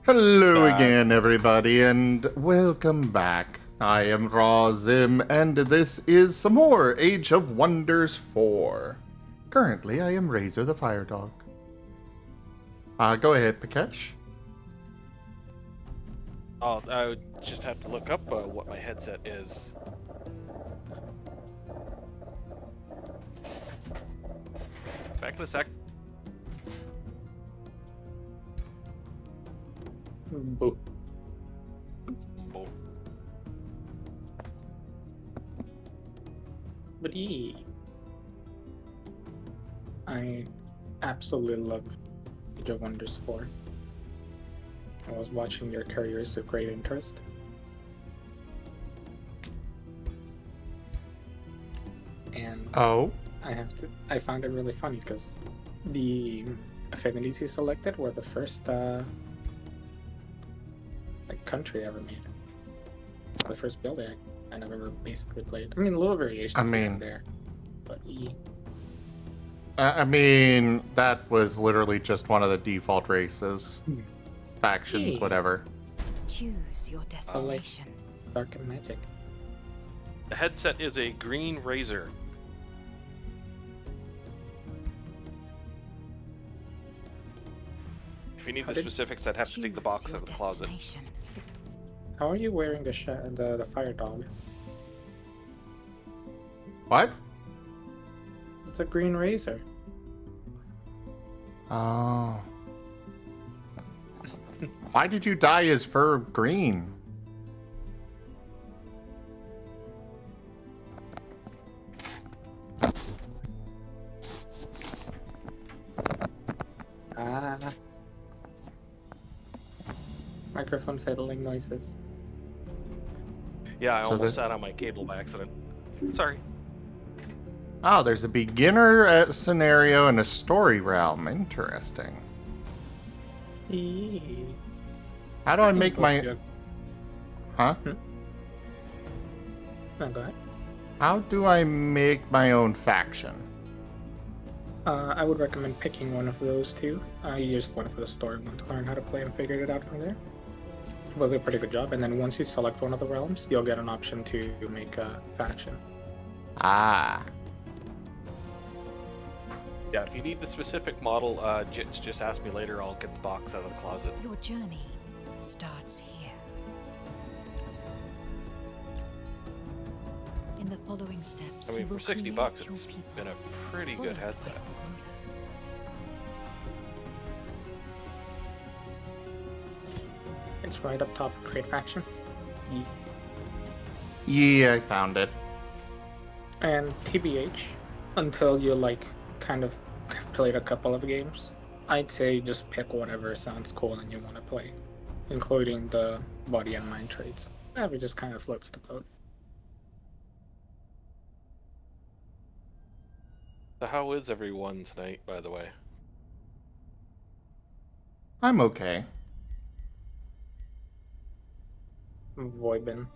Hello Back. again, everybody, and welcome back. I am Raw Zim, and this is some more Age of Wonders 4. Currently, I am Razor the firedog. Go ahead, Pikesh. I would just have to look up what my headset is. Back in a sec. Boo. Boom. But yeah, I absolutely love Age of Wonders 4. I was watching your careers with great interest. And Oh, I found it really funny because the affinities you selected were the first country I ever made. The first build I kind of ever basically played. I mean, little variations here and there, but that was literally just one of the default races. Factions, yeah, whatever. Choose your destination. dark and magic. The headset is a green Razor. If you need the specifics, I'd have to take the box out of the closet. How are you wearing the fire dog? What? It's a green razor. Oh. Why did you dye his fur green? Ah. Microphone fiddling noises. Yeah, I So almost the- sat on my cable by accident. Sorry. Oh, there's a beginner scenario and a story realm. Interesting. Eee. How do I make my... Huh? No, go ahead. How do I make my own faction? I would recommend picking one of those two. I used one for the story one to learn how to play and figured it out from there. We'll do a pretty good job, and then once you select one of the realms, you'll get an option to make a faction. Ah. Yeah, if you need the specific model, just ask me later. I'll get the box out of the closet. Your journey starts here. In the following steps, I mean, you for will 60 create bucks, your it's people, been a pretty good followed by headset. your owner. It's right up top, create faction. Yeah, I found it. And TBH, until you kind of have played a couple of games, I'd say just pick whatever sounds cool and you want to play, including the body and mind traits. Whatever just kind of floats the boat. So how is everyone tonight, by the way? I'm okay. Voibin.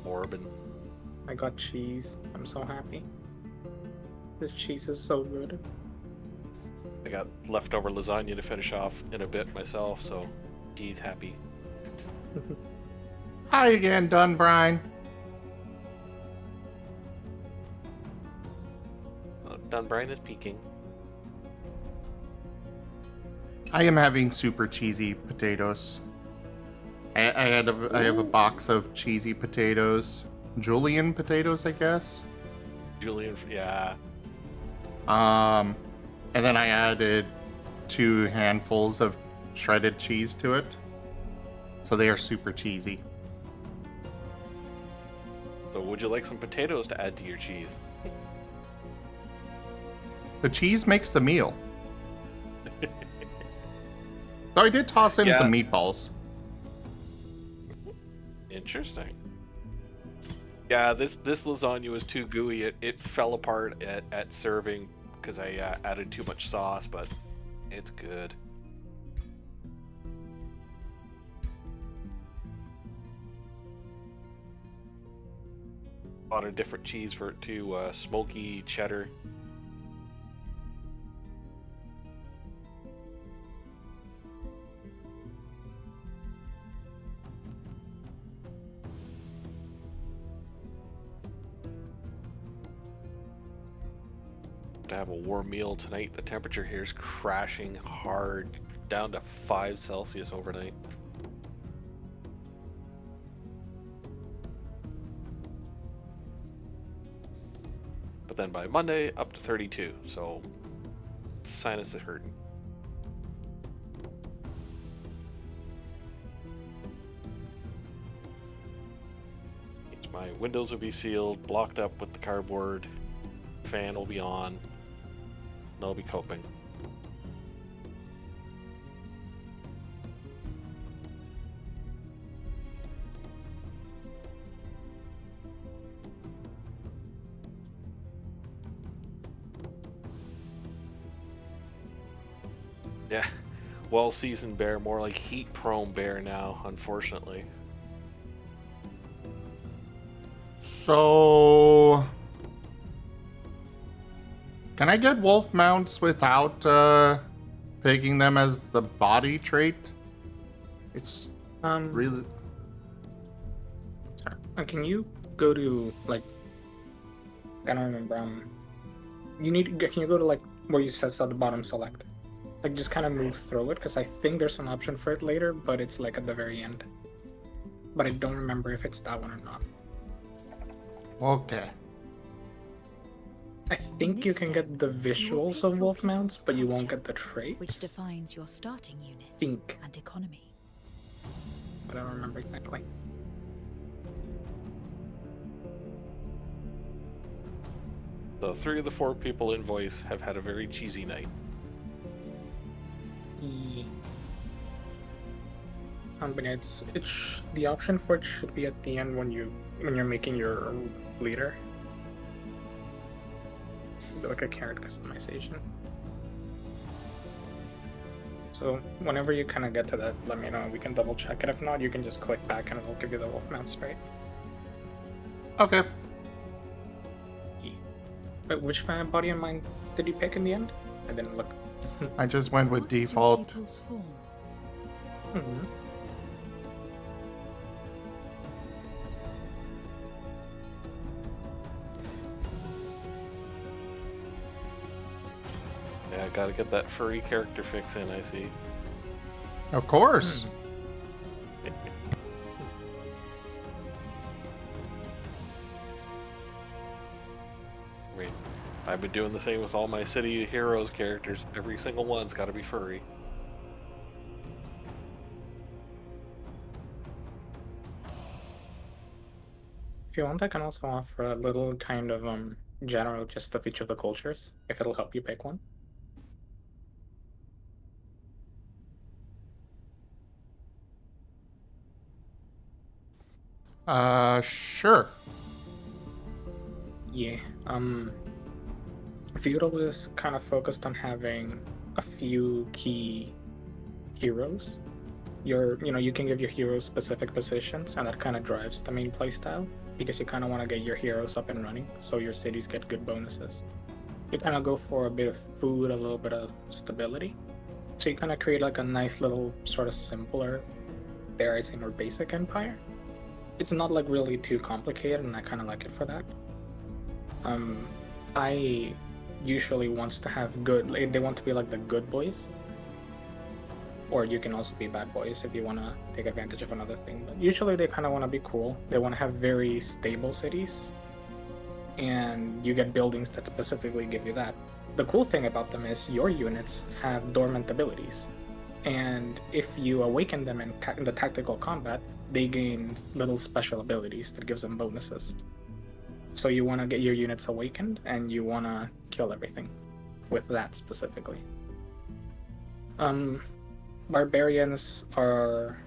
Morbin. I got cheese. I'm so happy. This cheese is so good. I got leftover lasagna to finish off in a bit myself, so he's happy. Hi again, Dunbrine. Dunbrine is peeking. I am having super cheesy potatoes. I have a box of cheesy potatoes. Julienne potatoes, I guess. Julian, yeah. And then I added 2 handfuls of shredded cheese to it. So they are super cheesy. So would you like some potatoes to add to your cheese? The cheese makes the meal. Though I did toss in some meatballs. Interesting. Yeah, this lasagna was too gooey. It fell apart at serving because I added too much sauce, but it's good. A lot of different cheese for it too. Smoky cheddar. to have a warm meal tonight. The temperature here is crashing hard, down to 5 Celsius overnight. But then by Monday, up to 32, so sinus is hurting. My windows will be sealed, blocked up with the cardboard, fan will be on, and I'll be coping. Yeah, well-seasoned bear, more like heat-prone bear now, unfortunately. So, can I get wolf mounts without picking them as the body trait? It's really. Can you go to like? I don't remember. Can you go to like where you said at the bottom select? Like just kind of move through it because I think there's an option for it later, but it's like at the very end. But I don't remember if it's that one or not. Okay. I think you can get the visuals of wolf mounts, but you won't get the traits. Which defines your starting units Think. and economy. But I don't remember exactly. So 3 of the 4 people in voice have had a very cheesy night. But the option for it should be at the end when you're making your leader. Like a carrot customization. So whenever you kind of get to that, let me know. We can double check it. If not, you can just click back and it'll give you the wolf mount straight. Okay. But which body and mind did you pick in the end? I didn't look. I just went with What is your default. pupil's form? Mm-hmm. Yeah, I gotta get that furry character fix in, I see. Of course. I mean, I've been doing the same with all my City Heroes characters. Every single one's gotta be furry. If you want, I can also offer a little kind of general gist of each of the cultures, if it'll help you pick one. Sure. Yeah. Feudal is kind of focused on having a few key heroes. You can give your heroes specific positions, and that kind of drives the main playstyle because you kind of want to get your heroes up and running, so your cities get good bonuses. You kind of go for a bit of food, a little bit of stability. So you kind of create like a nice little sort of simpler, dare I say, more basic empire. It's not like really too complicated, and I kind of like it for that. I usually wants to have they want to be like the good boys, or you can also be bad boys if you want to take advantage of another thing. But usually they kind of want to be cool. They want to have very stable cities, and you get buildings that specifically give you that. The cool thing about them is your units have dormant abilities, and if you awaken them in the tactical combat, they gain little special abilities that gives them bonuses. So you want to get your units awakened, and you want to kill everything with that specifically. Barbarians are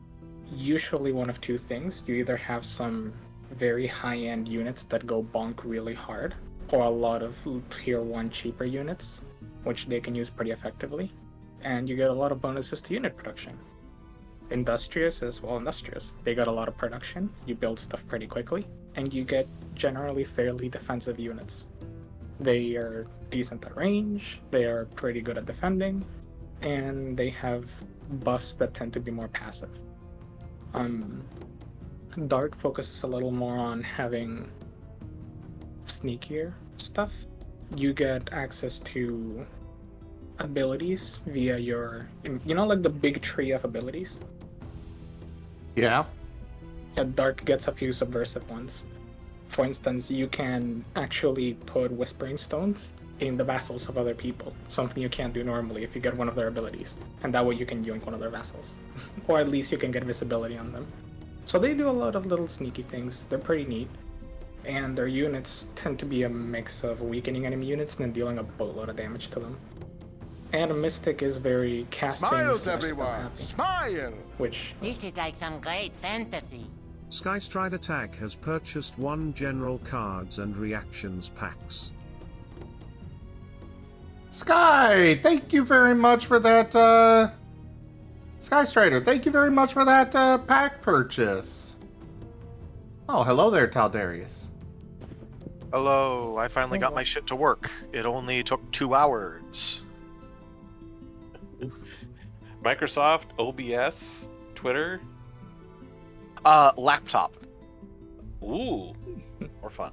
usually one of two things. You either have some very high-end units that go bonk really hard, or a lot of tier 1 cheaper units, which they can use pretty effectively, and you get a lot of bonuses to unit production. Industrious is, well, industrious. They got a lot of production, you build stuff pretty quickly, and you get generally fairly defensive units. They are decent at range, they are pretty good at defending, and they have buffs that tend to be more passive. Dark focuses a little more on having sneakier stuff. you get access to abilities via your, like the big tree of abilities. Yeah. Yeah, Dark gets a few subversive ones. For instance, you can actually put Whispering Stones in the vassals of other people, something you can't do normally if you get one of their abilities, and that way you can yoink one of their vassals, or at least you can get visibility on them. So they do a lot of little sneaky things. They're pretty neat, and their units tend to be a mix of weakening enemy units and then dealing a boatload of damage to them. And a Mystic is very casting Smiles, spell everyone! happy, Smile! which This is like some great fantasy. Skystride Attack has purchased 1 general cards and reactions packs. Sky, thank you very much for that, Sky Strider, thank you very much for that, pack purchase. Oh, hello there, Taldarius. Hello, I finally got my shit to work. It only took 2 hours. Microsoft, OBS, Twitter. Laptop. Ooh, more fun.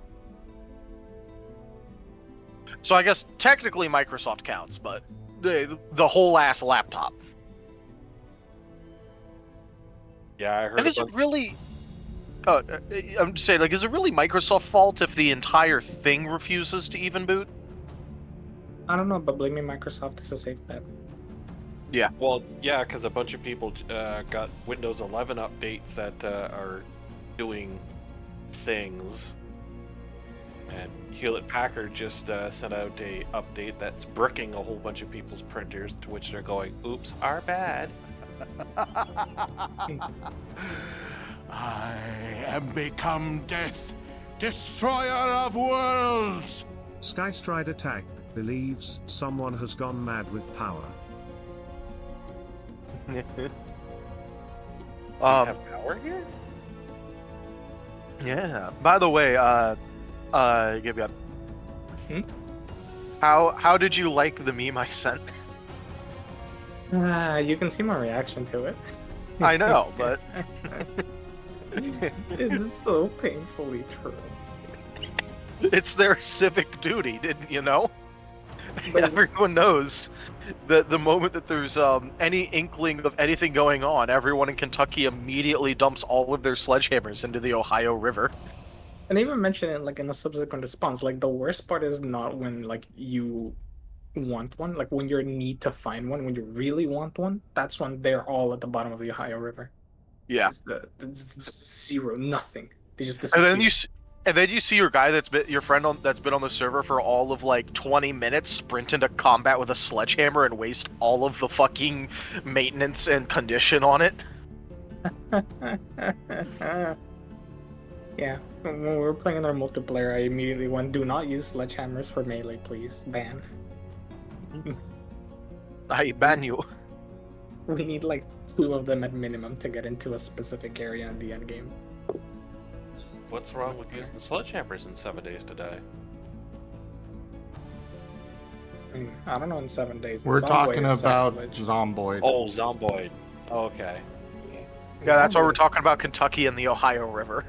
So I guess technically Microsoft counts, but the whole ass laptop. Yeah, I heard. And is it really? I'm just saying, like, is it really Microsoft's fault if the entire thing refuses to even boot? I don't know, but blaming Microsoft is a safe bet. Yeah. Well, yeah, because a bunch of people got Windows 11 updates that are doing things, and Hewlett Packard just sent out a update that's bricking a whole bunch of people's printers, to which they're going, "Oops, our bad." I am become death, destroyer of worlds! Skystride Attack believes someone has gone mad with power. We have power here? Yeah. By the way, give me up. Hmm? How did you like the meme I sent? You can see my reaction to it. I know, but It's so painfully true. it's their civic duty, didn't you know? But- Everyone knows that the moment that there's any inkling of anything going on, everyone in Kentucky immediately dumps all of their sledgehammers into the Ohio River. And even mention it like in a subsequent response. Like the worst part is not when like you want one, like when you're in need to find one, when you really want one, that's when they're all at the bottom of the Ohio River. Yeah. Just zero, nothing. They just And disappear. then you see your guy that's been on the server for all of like 20 minutes sprint into combat with a sledgehammer and waste all of the fucking maintenance and condition on it. Yeah, when we were playing our multiplayer, I immediately went, "Do not use sledgehammers for melee, please. Ban." I ban you. We need like 2 of them at minimum to get into a specific area in the end game. What's wrong with using the sledgehammers in 7 days to die? I mean, I don't know in 7 days. In We're some talking ways, about Sacrilege. Zomboid. Oh, Zomboid. Oh, okay. In Yeah, that's why some we're ways- talking about Kentucky and the Ohio River.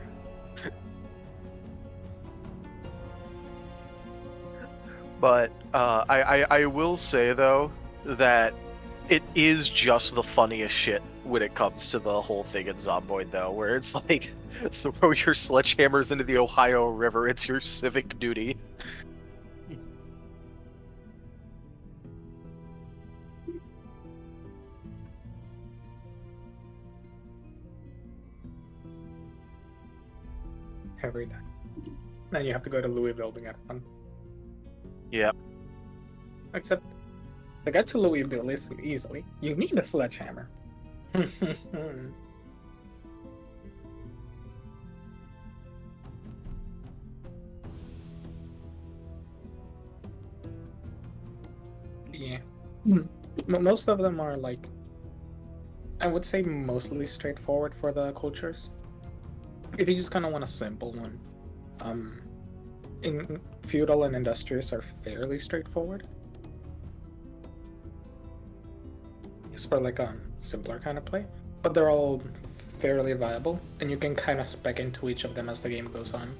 But I will say though that it is just the funniest shit when it comes to the whole thing in Zomboid though, where it's like throw your sledgehammers into the Ohio River. It's your civic duty. every time. Then you have to go to Louisville to get one. Yep. Except, to get to Louisville easily, you need a sledgehammer. Yeah. Most of them are like, I would say mostly straightforward for the cultures. If you just kind of want a simple one, in feudal and industrious are fairly straightforward. It's for like a simpler kind of play, but they're all fairly viable, and you can kind of spec into each of them as the game goes on.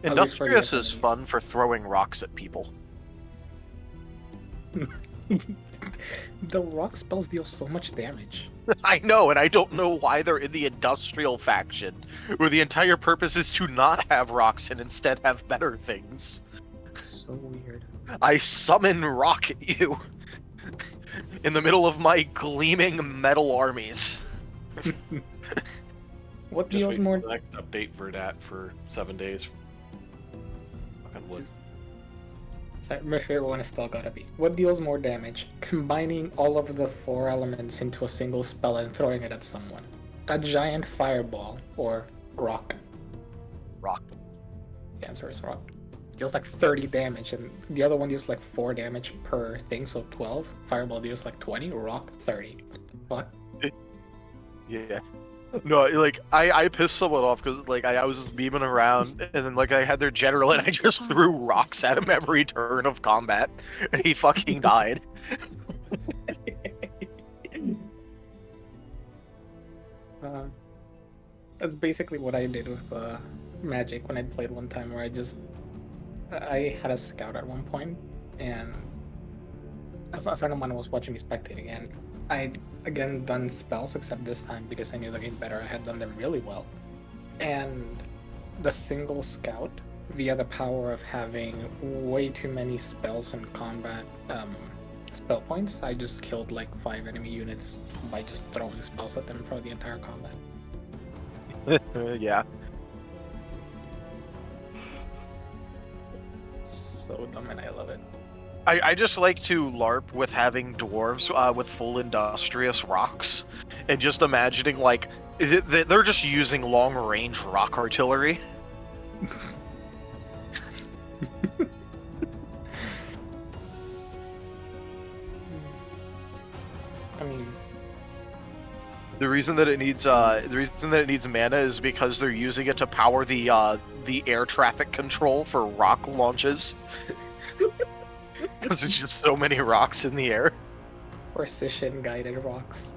At least for the Industrious is enemies. fun for throwing rocks at people. The rock spells deal so much damage. I know, and I don't know why they're in the industrial faction, where the entire purpose is to not have rocks and instead have better things. So weird. I summon rock at you in the middle of my gleaming metal armies. What Just deals wait more? for the next update for that for 7 days. Fucking wood. Sorry, my favorite one is still gotta be. What deals more damage? Combining all of the 4 elements into a single spell and throwing it at someone. A giant fireball or rock. Rock. The answer is rock. Deals like 30 damage, and the other one deals like 4 damage per thing, so 12. Fireball deals like 20, rock 30. What the fuck? Yeah. No, like, I pissed someone off because, like, I was just beaming around, and then, like, I had their general, and I just threw rocks at him every turn of combat, and he fucking died. That's basically what I did with Magic when I played one time, where I had a scout at one point, and a friend of mine was watching me spectating, and I'd again done spells, except this time because I knew the game better, I had done them really well. And the single scout, via the power of having way too many spells and combat spell points, I just killed like 5 enemy units by just throwing spells at them for the entire combat. Yeah. So dumb, and I love it. I just like to LARP with having dwarves with full industrious rocks, and just imagining, like, they're just using long-range rock artillery. I mean, The reason that it needs mana is because they're using it to power the air traffic control for rock launches. Because there's just so many rocks in the air. precision guided rocks.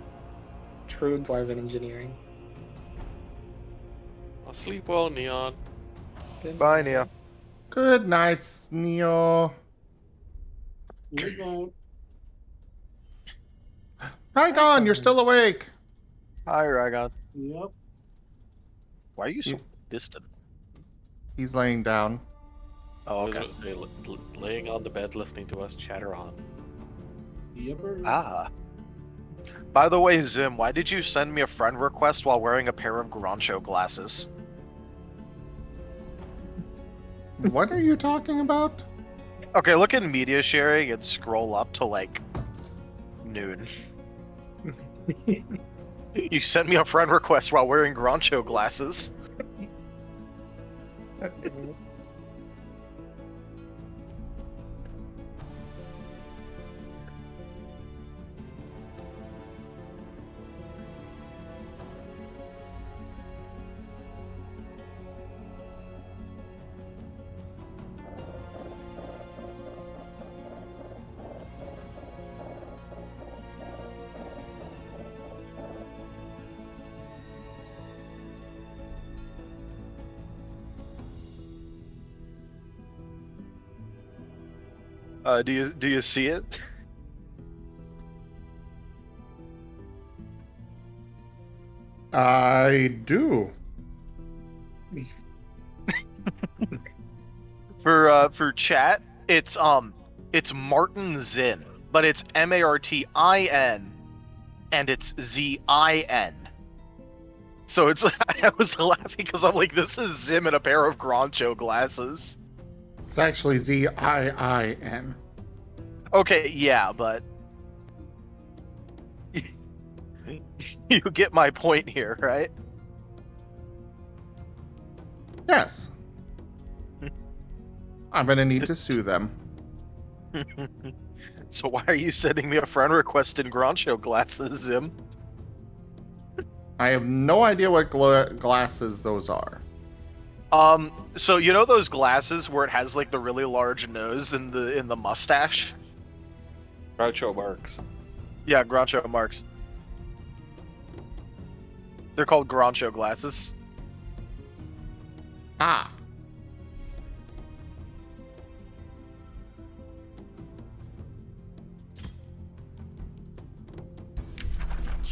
True dwarven engineering. I'll sleep well, Neon. Bye, Nia. Good night, Neo. Rygon, you're still awake. Hi, Ragon. Yep. Why are you so You- distant? He's laying down. Oh, I was okay. about to say, laying on the bed listening to us chatter on. Yepper. Ah. By the way, Zim, why did you send me a friend request while wearing a pair of Groncho glasses? What are you talking about? Okay, look in media sharing and scroll up to, like, noon. You sent me a friend request while wearing Groncho glasses. Do you see it? I do. For chat, it's Marten Zin, but it's Martin, and it's Zin. So it's I was laughing because I'm like, this is Zim in a pair of Groncho glasses. It's actually Ziin. Okay, yeah, but you get my point here, right? Yes. I'm gonna need to sue them. So why are you sending me a friend request in Groncho glasses, Zim? I have no idea what glasses those are. So you know those glasses where it has like the really large nose and the mustache? Groucho Marx. Yeah, Groncho marks. They're called Groncho glasses. Ah.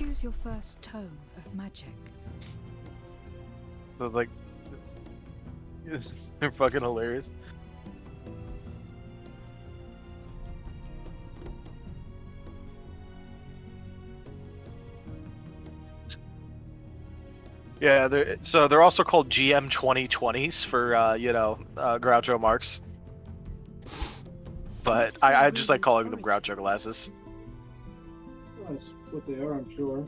Choose your first tome of magic. So, like, they're fucking hilarious. Yeah, they're also called GM 2020s for Groucho Marx. But I just like calling them Groucho glasses. Well, that's what they are, I'm sure.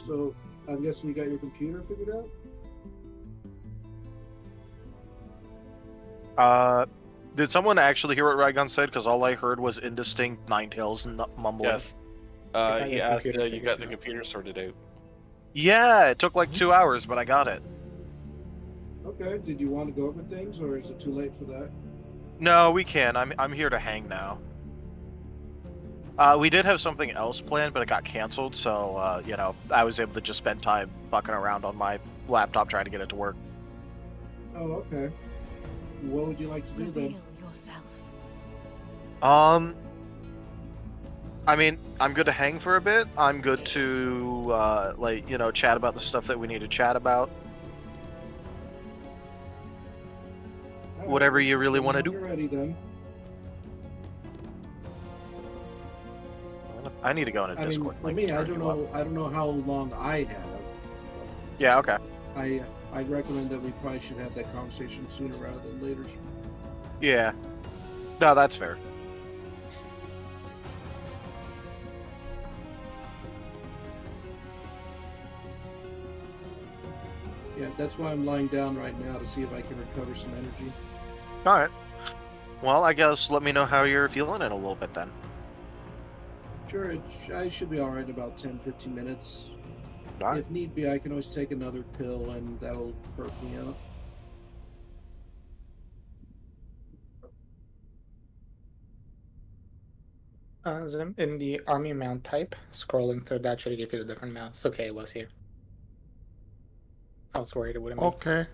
So, I'm guessing you got your computer figured out? Did someone actually hear what Rygon said? Because all I heard was indistinct Ninetales and mumbling. Yes. got He your asked computer you got the figured out. computer sorted out. Yeah, it took like 2 hours, but I got it. Okay, did you want to go over things, or is it too late for that? No, we can. I'm here to hang now. We did have something else planned, but it got canceled, so I was able to just spend time fucking around on my laptop trying to get it to work. Oh, okay. What would you like to do Reveal then? yourself. I mean, I'm good to hang for a bit. I'm good to chat about the stuff that we need to chat about. All right, Whatever you let's really go want to when do. You're ready then. I need to go in a I mean, Discord. for me, I don't know how long I have. Yeah, okay. I'd recommend that we probably should have that conversation sooner rather than later. Yeah. No, that's fair. Yeah, that's why I'm lying down right now, to see if I can recover some energy. Alright. Well, I guess let me know how you're feeling in a little bit then. Sure, I should be alright in about 10-15 minutes. Alright. If need be, I can always take another pill and that'll perk me up. Zim, in the army mount type, scrolling through that should give you the different mounts. Okay, it was here. I was worried it wouldn't be. Okay.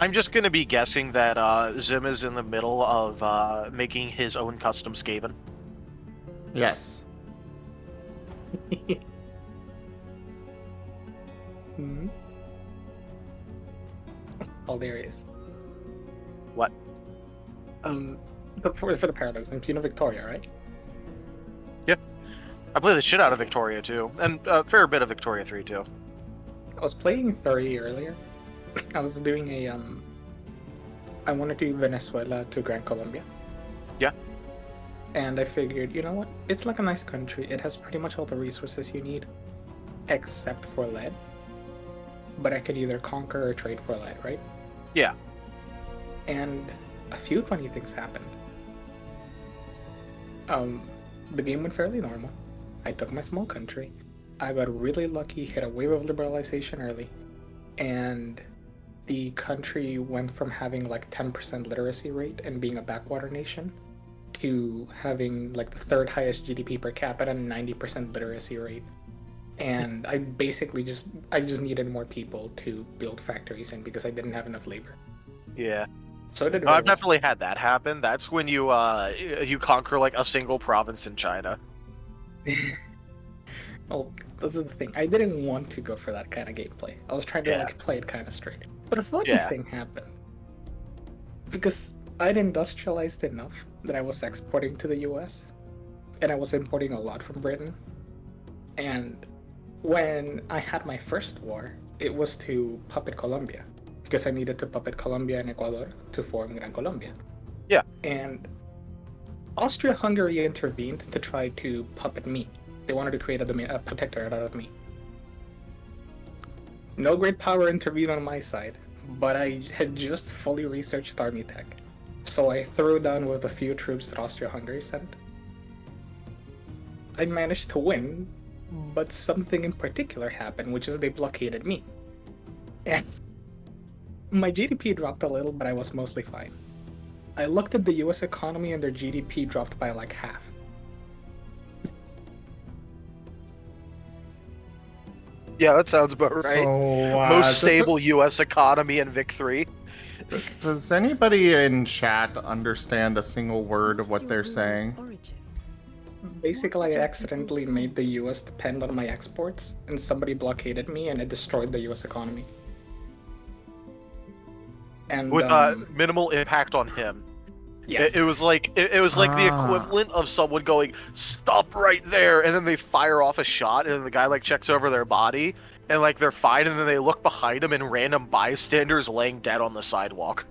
I'm just gonna be guessing that Zim is in the middle of making his own custom Skaven. Yes. Hmm. Oh, there he is. What? But for the paradox, I'm Tina Victoria, right? I play the shit out of Victoria too, and a fair bit of Victoria 3 too. I was playing Furry earlier. I was doing a I wanted to do Venezuela to Gran Colombia. Yeah. And I figured, you know what? It's like a nice country. It has pretty much all the resources you need, except for lead. But I could either conquer or trade for lead, right? Yeah. And a few funny things happened. The game went fairly normal. I took my small country. I got really lucky, hit a wave of liberalization early, and the country went from having like 10% literacy rate and being a backwater nation to having like the third highest GDP per capita and 90% literacy rate. And I basically just needed more people to build factories in because I didn't have enough labor. Yeah. So I did No, really I've definitely had that happen. That's when you conquer like a single province in China. Well, this is the thing. I didn't want to go for that kind of gameplay. I was trying to like play it kind of straight. But a funny thing happened. Because I'd industrialized enough that I was exporting to the US, and I was importing a lot from Britain. And when I had my first war, it was to puppet Colombia, because I needed to puppet Colombia and Ecuador to form Gran Colombia. Yeah. And Austria-Hungary intervened to try to puppet me. They wanted to create a protectorate out of me. No great power intervened on my side, but I had just fully researched army tech. So I threw down with the few troops that Austria-Hungary sent. I managed to win, but something in particular happened, which is they blockaded me. And my GDP dropped a little, but I was mostly fine. I looked at the US economy and their GDP dropped by like half. Yeah, that sounds about right. So, Most stable U.S. economy in Vic 3. does anybody in chat understand a single word of what they're saying? Basically, I accidentally made the US depend on my exports, and somebody blockaded me, and it destroyed the US economy. And With minimal impact on him. yeah, It was like the equivalent of someone going, "Stop right there," and then they fire off a shot, and then the guy like checks over their body, and like they're fine, and then they look behind them, and random bystanders laying dead on the sidewalk.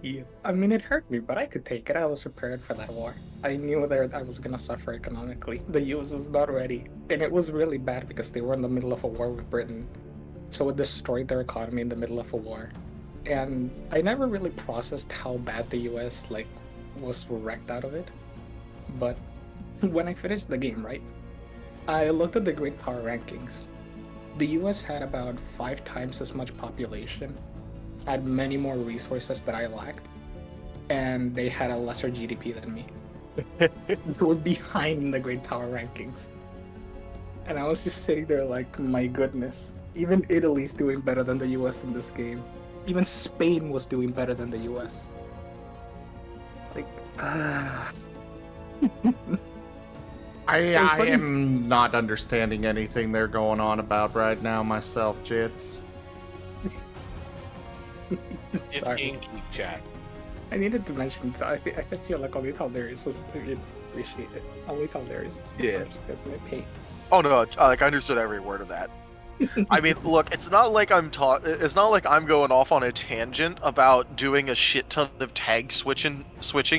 yeah. I mean, it hurt me, but I could take it. I was prepared for that war. I knew that I was gonna suffer economically. The US was not ready, and it was really bad because they were in the middle of a war with Britain, so it destroyed their economy in the middle of a war. And I never really processed how bad the US like was wrecked out of it. But when I finished the game, right, I looked at the Great Power Rankings. The US had about 5 times as much population, had many more resources that I lacked, and they had a lesser GDP than me. They were behind in the Great Power Rankings. And I was just sitting there like, my goodness, even Italy's doing better than the US in this game. Even Spain was doing better than the US. Like, I funny. am not understanding anything they're going on about right now myself, Jits. It's sorry. GameKeep chat. I needed to mention that I feel like only Taldaris was appreciated. Only Taldaris understood my pain. Oh no, like I understood every word of that. I mean, look, it's not like I'm going off on a tangent about doing a shit ton of tag switching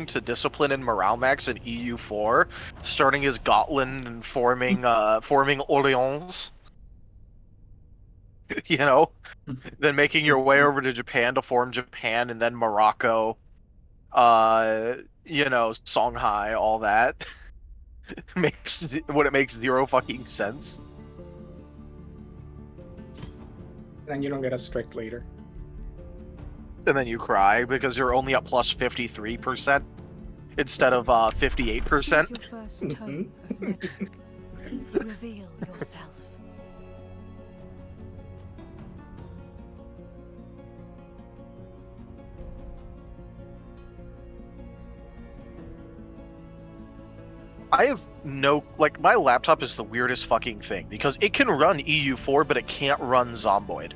to discipline and morale max in EU4, starting as Gotland and forming Orleans. You know, then making your way over to Japan to form Japan, and then Morocco. You know, Songhai, all that. makes zero fucking sense. And you don't get a strict leader. And then you cry because you're only at plus 53% instead of 58%. Choose your first tome of magic. Reveal yourself. I have no, like, my laptop is the weirdest fucking thing because it can run EU4, but it can't run Zomboid.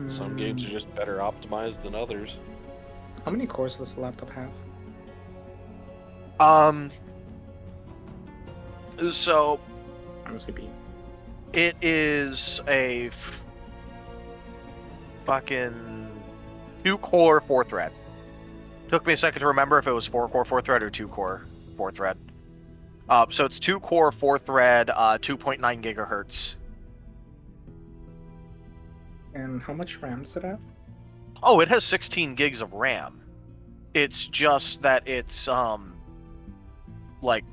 Some games are just better optimized than others. How many cores does the laptop have? So On the CPU. it is a fucking 2-core 4-thread. Took me a second to remember if it was 4-core 4-thread or 2-core 4-thread. So it's 2-core 4-thread, 2.9 gigahertz. And how much RAM does it have? Oh, it has 16 gigs of RAM. It's just that it's like,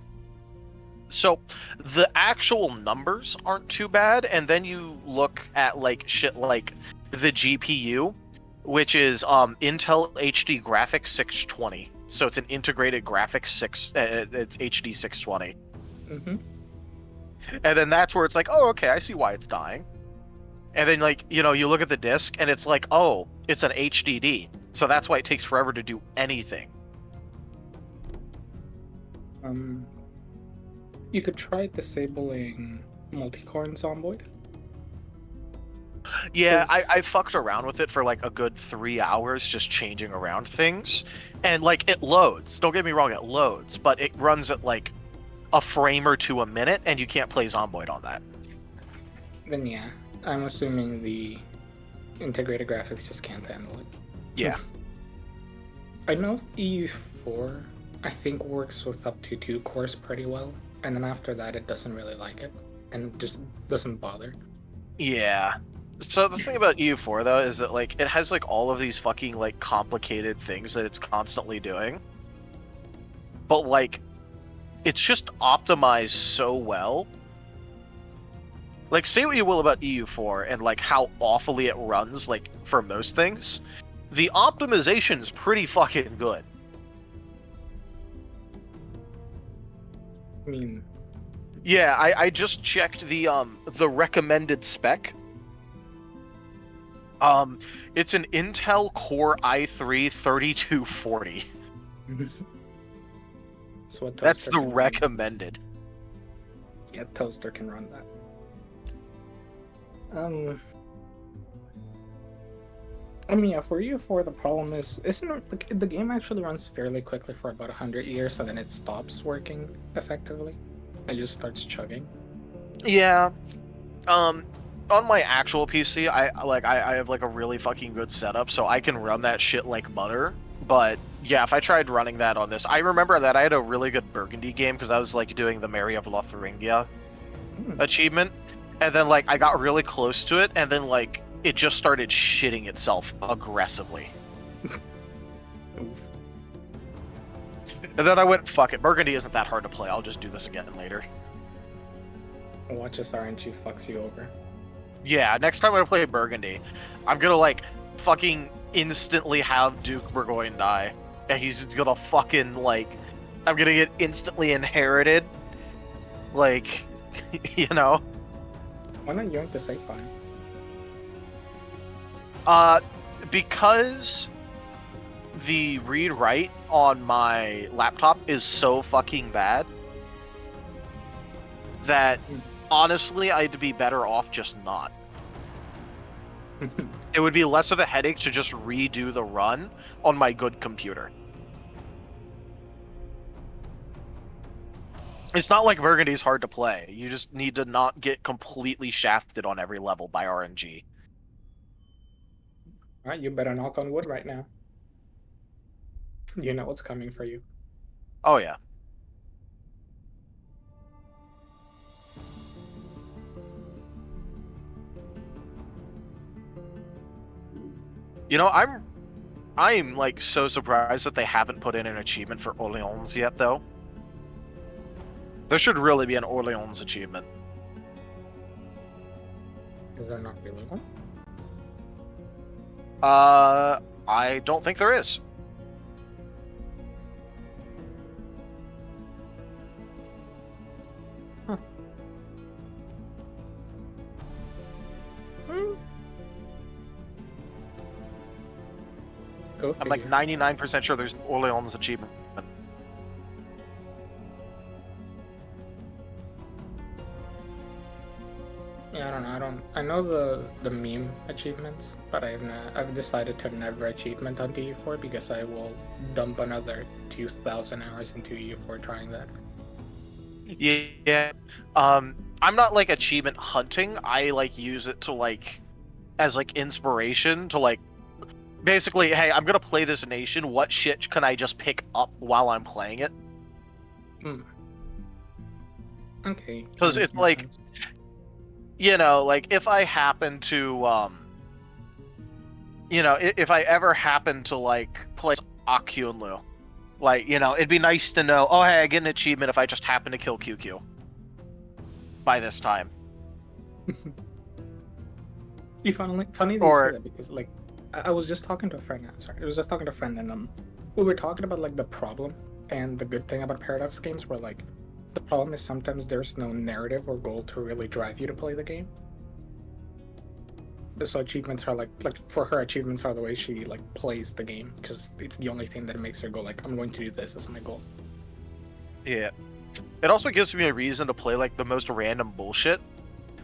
so the actual numbers aren't too bad, and then you look at like shit like the GPU, which is Intel HD Graphics 620. So it's an integrated graphics it's HD 620. Mm-hmm. And then that's where it's like, oh, okay, I see why it's dying. And then, like, you know, you look at the disc and it's like, oh, it's an HDD. So that's why it takes forever to do anything. You could try disabling multi-core in Zomboid. Yeah, I fucked around with it for like a good 3 hours, just changing around things. And, like, it loads. Don't get me wrong, it loads. But it runs at, like, a frame or two a minute, and you can't play Zomboid on that. Then yeah, I'm assuming the integrated graphics just can't handle it. Yeah. I know EU4, I think, works with up to 2 cores pretty well, and then after that it doesn't really like it, and just doesn't bother. Yeah. So the thing about EU4 though is that, like, it has like all of these fucking like complicated things that it's constantly doing. But, like, it's just optimized so well. Like, say what you will about EU4 and like how awfully it runs, like, for most things, the optimization's pretty fucking good. I mean, Yeah, I just checked the recommended spec. It's an Intel Core i3 3240. so a That's toaster the can run. recommended. Yeah, toaster can run that. I mean, yeah, for EU4, the problem is, isn't it, like, the game actually runs fairly quickly for about 100 years, and then it stops working effectively. It just starts chugging. Yeah. On my actual PC, I have like a really fucking good setup, so I can run that shit like butter. But yeah, if I tried running that on this, I remember that I had a really good Burgundy game because I was like doing the Mary of Lotharingia achievement, and then like I got really close to it, and then like it just started shitting itself aggressively. And then I went, fuck it, Burgundy isn't that hard to play, I'll just do this again later. Watch as RNG fucks you over. Yeah, next time I play Burgundy, I'm gonna like fucking instantly have Duke Burgoyne die. And he's gonna fucking like, I'm gonna get instantly inherited. Like, you know? Why not yoink the save file? Because the read-write on my laptop is so fucking bad that honestly I'd be better off just not. It would be less of a headache to just redo the run on my good computer. It's not like Burgundy's hard to play. You just need to not get completely shafted on every level by RNG. Alright, you better knock on wood right now. You know what's coming for you. Oh yeah. You know, I'm like so surprised that they haven't put in an achievement for Orleans yet, though. There should really be an Orleans achievement. Is there not really one? I don't think there is. Huh. Go I'm like figure. 99% sure there's an Orleans achievement. Yeah, I don't know. I know the meme achievements, but I've decided to never achievement on EU4 because I will dump another 2,000 hours into EU4 trying that. Yeah. I'm not like achievement hunting. I like use it to like as like inspiration to like basically, hey, I'm gonna play this nation. What shit can I just pick up while I'm playing it? Okay. Because it's like, you know, like if I happen to, you know, if I ever happen to like play Akyunlu, like, you know, it'd be nice to know, oh, hey, I get an achievement if I just happen to kill QQ by this time. Funny that you say that because like I was just talking to a friend. Sorry, I was just talking to a friend, and we were talking about like the problem and the good thing about Paradox games, where like the problem is sometimes there's no narrative or goal to really drive you to play the game. So achievements are like for her, achievements are the way she like plays the game because it's the only thing that makes her go like, I'm going to do this as my goal. Yeah. It also gives me a reason to play like the most random bullshit.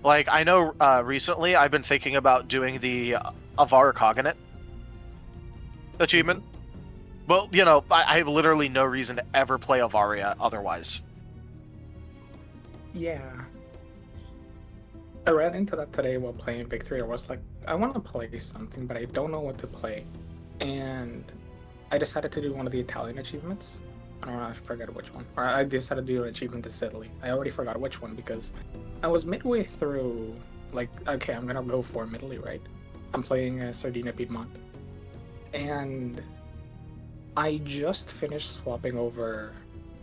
Like I know recently I've been thinking about doing the Avar Cognate achievement. Well, you know, I have literally no reason to ever play Avaria otherwise. Yeah. I ran into that today while playing Victory. I was like, I want to play something, but I don't know what to play. And I decided to do one of the Italian achievements. I don't know, I forgot which one. Or I decided to do an achievement in Italy. I already forgot which one because I was midway through, like, okay, I'm gonna go for Italy, right? I'm playing Sardinia Piedmont. And I just finished swapping over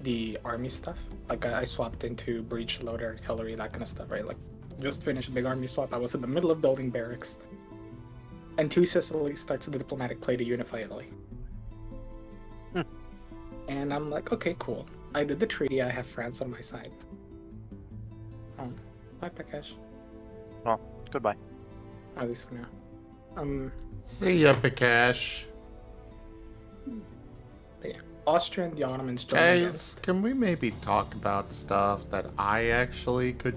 the army stuff. Like, I swapped into breach loader, artillery, that kind of stuff, right? Like, just finished a big army swap. I was in the middle of building barracks. And Two Sicily starts the diplomatic play to unify Italy. And I'm like, okay, cool. I did the treaty. I have France on my side. Oh, bye, Pakash. Well, goodbye. At least for now. See ya, Pikash. But yeah, Austria and the Ottomans joined Guys, against. can we maybe talk about stuff that I actually could,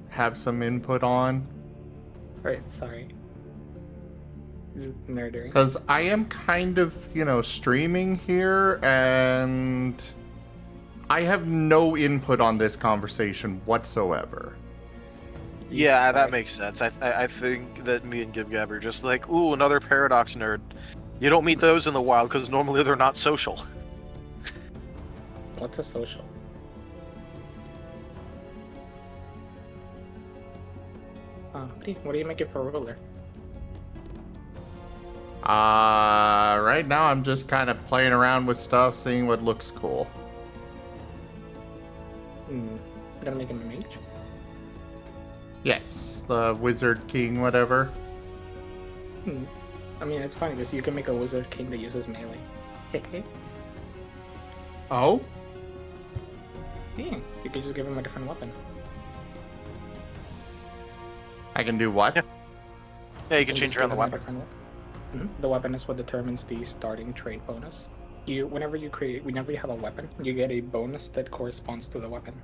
have some input on? Right, sorry. Is it nerdery? Because I am kind of, streaming here, and I have no input on this conversation whatsoever. Yeah, Sorry. that makes sense. I think that me and GibGab are just like, ooh, another Paradox nerd. You don't meet those in the wild because normally they're not social. What's a social? What do you make it for ruler? Right now I'm just kind of playing around with stuff, seeing what looks cool. Gonna make him a mage? Yes, the Wizard King, whatever. I mean, it's funny because you can make a wizard king that uses melee. Oh? Yeah, you can just give him a different weapon. I can do what? Yeah, you can change just around the give him a weapon. different weapon. The weapon is what determines the starting trait bonus. Whenever you have a weapon, you get a bonus that corresponds to the weapon.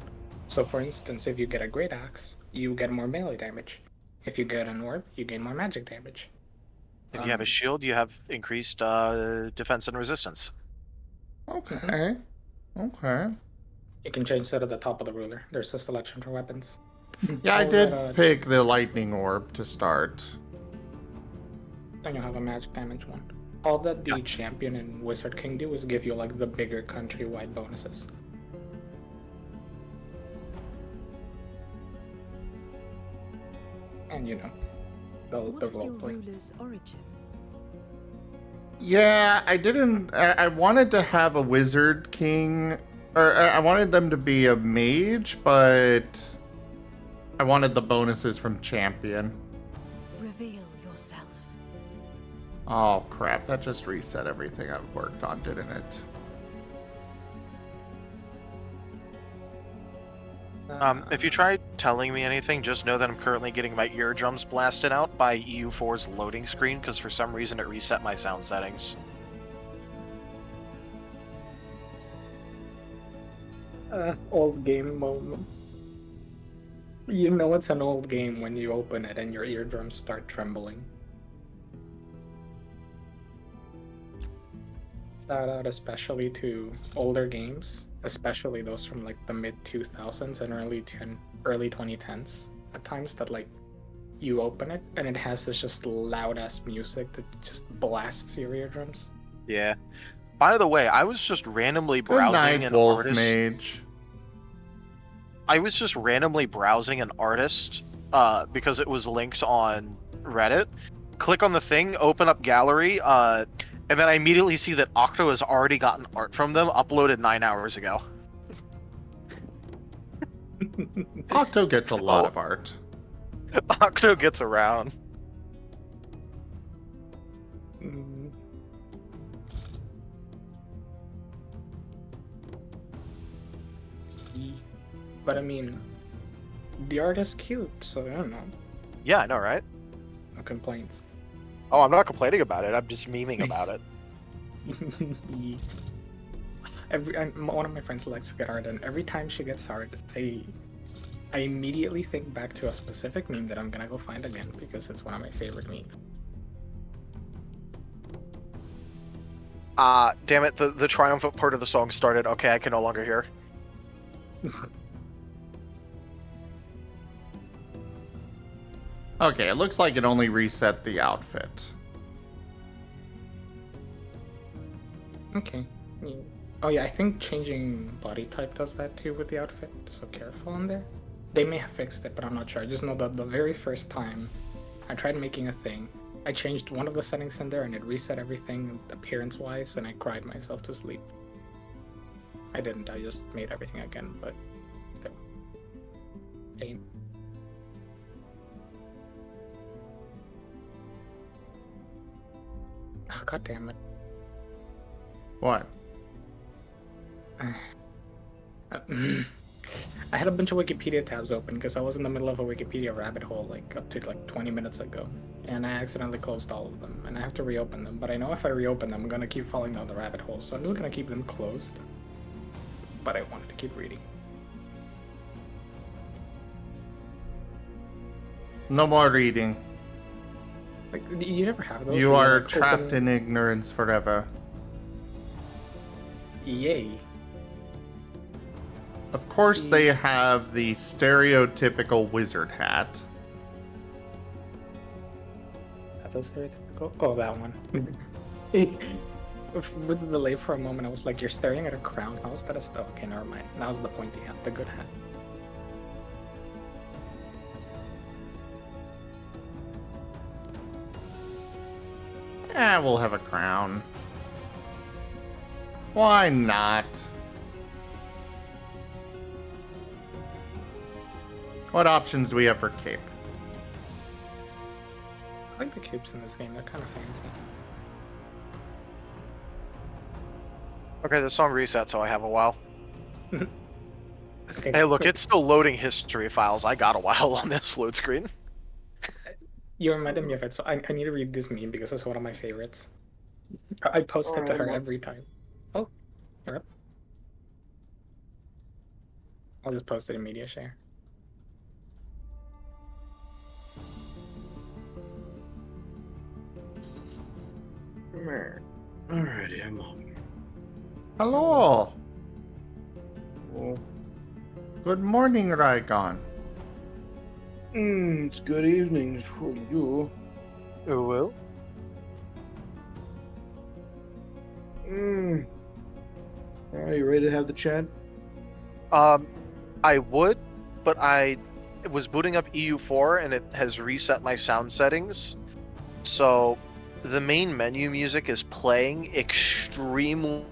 So, for instance, if you get a great axe, you get more melee damage. If you get an orb, you gain more magic damage. If you have a shield, you have increased defense and resistance. Okay. Okay. You can change that at the top of the ruler. There's a selection for weapons. Yeah, I All did that, pick the lightning orb to start. And you have a magic damage one. All that the champion and wizard king do is give you like the bigger countrywide bonuses. And the What is your roleplay. ruler's origin? Yeah, I wanted to have a Wizard King, or I wanted them to be a mage, but I wanted the bonuses from champion. Reveal yourself. Oh crap, that just reset everything I've worked on, didn't it? If you try telling me anything, just know that I'm currently getting my eardrums blasted out by EU4's loading screen because for some reason it reset my sound settings. Old game moment. You know it's an old game when you open it and your eardrums start trembling. Shout out especially to older games, especially those from like the mid 2000s and early 2010s. At times that like you open it and it has this just loud ass music that just blasts your eardrums. Yeah. By the way, I was just randomly Good browsing night, an Wolf artist. Mage. I was just randomly browsing an artist because it was linked on Reddit. Click on the thing, open up gallery, and then I immediately see that Octo has already gotten art from them uploaded 9 hours ago. Octo gets a lot of art. Octo gets around. But I mean, the art is cute, so I don't know. Yeah, I know, right? No complaints. Oh, I'm not complaining about it. I'm just memeing about it. One of my friends likes to get art, and every time she gets art, I immediately think back to a specific meme that I'm gonna go find again because it's one of my favorite memes. Damn it, the triumphant part of the song started. Okay, I can no longer hear. Okay, it looks like it only reset the outfit. Okay. Oh yeah, I think changing body type does that too with the outfit, so careful in there. They may have fixed it, but I'm not sure. I just know that the very first time I tried making a thing, I changed one of the settings in there and it reset everything appearance-wise, and I cried myself to sleep. I didn't, I just made everything again, but still. Pain. Oh, God damn it. What? I had a bunch of Wikipedia tabs open because I was in the middle of a Wikipedia rabbit hole like up to like 20 minutes ago, and I accidentally closed all of them, and I have to reopen them. But I know if I reopen them, I'm gonna keep falling down the rabbit hole, so I'm just gonna keep them closed. But I wanted to keep reading. No more reading. Like, you never have those. You where are like, trapped open... in ignorance forever. Yay. Of course, See. they have the stereotypical wizard hat. That's a stereotypical. Oh, that one. With the delay for a moment, I was like, "You're staring at a crown. How is that a star?" Okay, never mind. Now's the pointy hat, the good hat. We'll have a crown. Why not? What options do we have for cape? I like the capes in this game. They're kind of fancy. Okay, the song reset, so I have a while. Okay. Hey, look, it's still loading history files. I got a while on this load screen. You reminded me of it, so I need to read this meme because it's one of my favorites. I post it to her every time. Oh, you're up. I'll just post it in media share. Alrighty, I'm on. Hello. Well, Good morning, Raigon. it's good evening for you. Oh, well. Are you ready to have the chat? I would, but I was booting up EU4 and it has reset my sound settings. So the main menu music is playing extremely.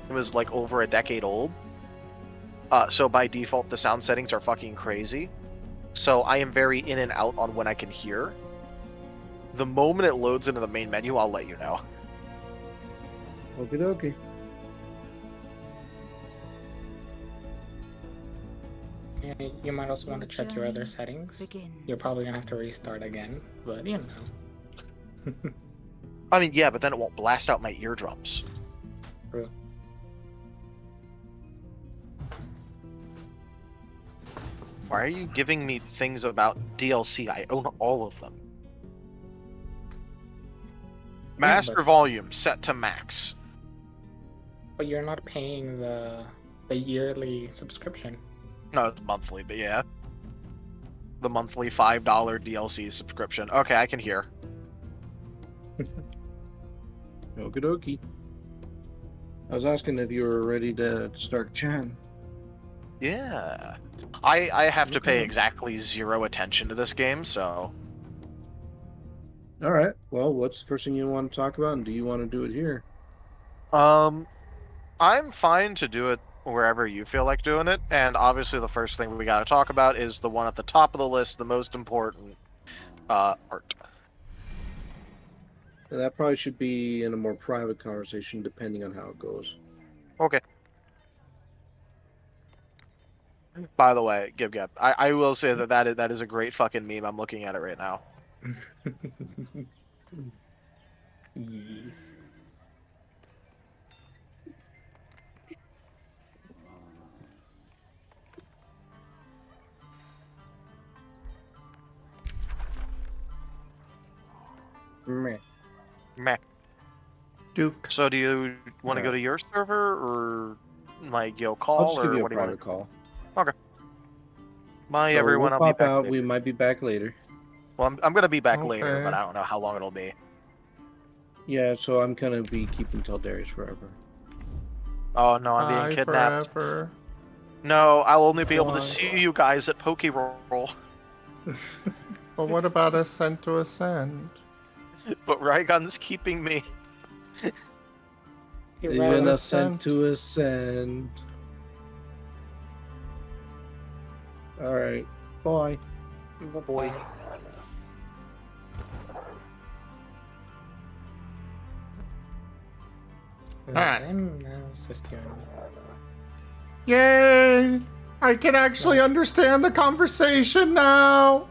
It was like over a decade old. So by default, the sound settings are fucking crazy. So I am very in and out on when I can hear. The moment it loads into the main menu, I'll let you know. Okie dokie. Yeah, you might also want to check your other journey settings. begins. You're probably gonna have to restart again, but you know. I mean, yeah, but then it won't blast out my eardrums. True. Why are you giving me things about DLC? I own all of them. Master but- volume set to max. But you're not paying the yearly subscription. No, it's monthly, but yeah. The monthly $5 DLC subscription. Okay, I can hear. Okie dokie. I was asking if you were ready to start chatting. Yeah. I have to pay Okay. exactly 0 attention to this game, so... Alright, well, what's the first thing you want to talk about, and do you want to do it here? I'm fine to do it wherever you feel like doing it, and obviously the first thing we gotta talk about is the one at the top of the list, the most important, art. And that probably should be in a more private conversation, depending on how it goes. Okay. By the way, Gib, I will say that is a great fucking meme. I'm looking at it right now. Yes. Meh. Meh. Duke. So do you want to go to your server, or like call, I'll just give or you a what do you want private to? call. Bye, So everyone. we'll I'll be pop back out. later. We might be back later. Well, I'm gonna be back later, Okay. but I don't know how long it'll be. Yeah, so I'm gonna be keeping Darius forever. Oh no, I'm Bye being kidnapped. forever. No, I'll only be able to Why? see you guys at Pokeroll. But what about Ascent to Ascend? But Raigun's keeping me. You're Even right. ascent to ascend. Alright, bye. Boy. Alright. Now it's just you and me. Yay! I can actually understand the conversation now!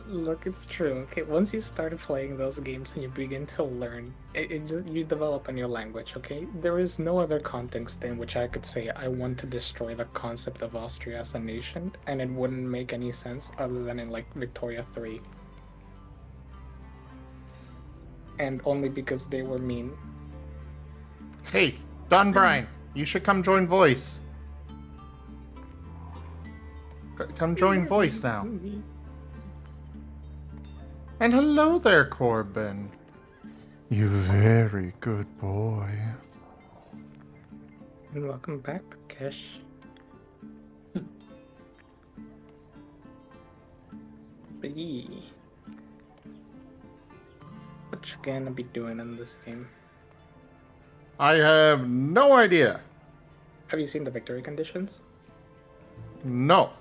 Look, it's true. Okay, once you start playing those games and you begin to learn, you develop a new language, okay? There is no other context in which I could say I want to destroy the concept of Austria as a nation, and it wouldn't make any sense other than in, like, Victoria 3. And only because they were mean. Hey, Don Bryan, you should come join Voice. Come join Voice now. And hello there, Corbin. You very good boy. And welcome back, Kesh. Blee. What you gonna be doing in this game? I have no idea. Have you seen the victory conditions? No.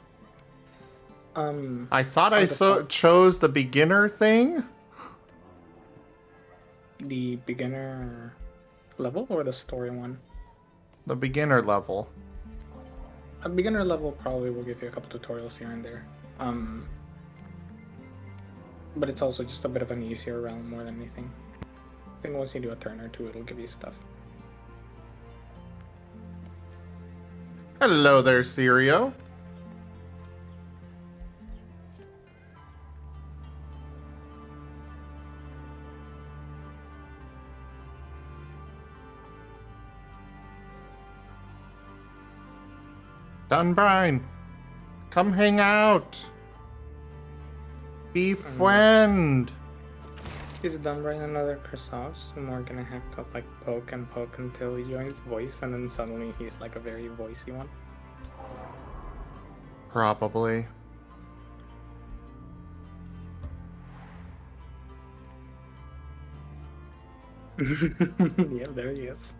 I thought I chose the beginner thing. The beginner level or the story one? The beginner level. A beginner level probably will give you a couple tutorials here and there. But it's also just a bit of an easier realm more than anything. I think once you do a turn or two, it'll give you stuff. Hello there, Sirio. Dunbrine, come hang out. Befriend. He's done right another Chrysos, and we're gonna have to like poke and poke until he joins voice, and then suddenly he's like a very voicey one. Probably. Yeah, there he is.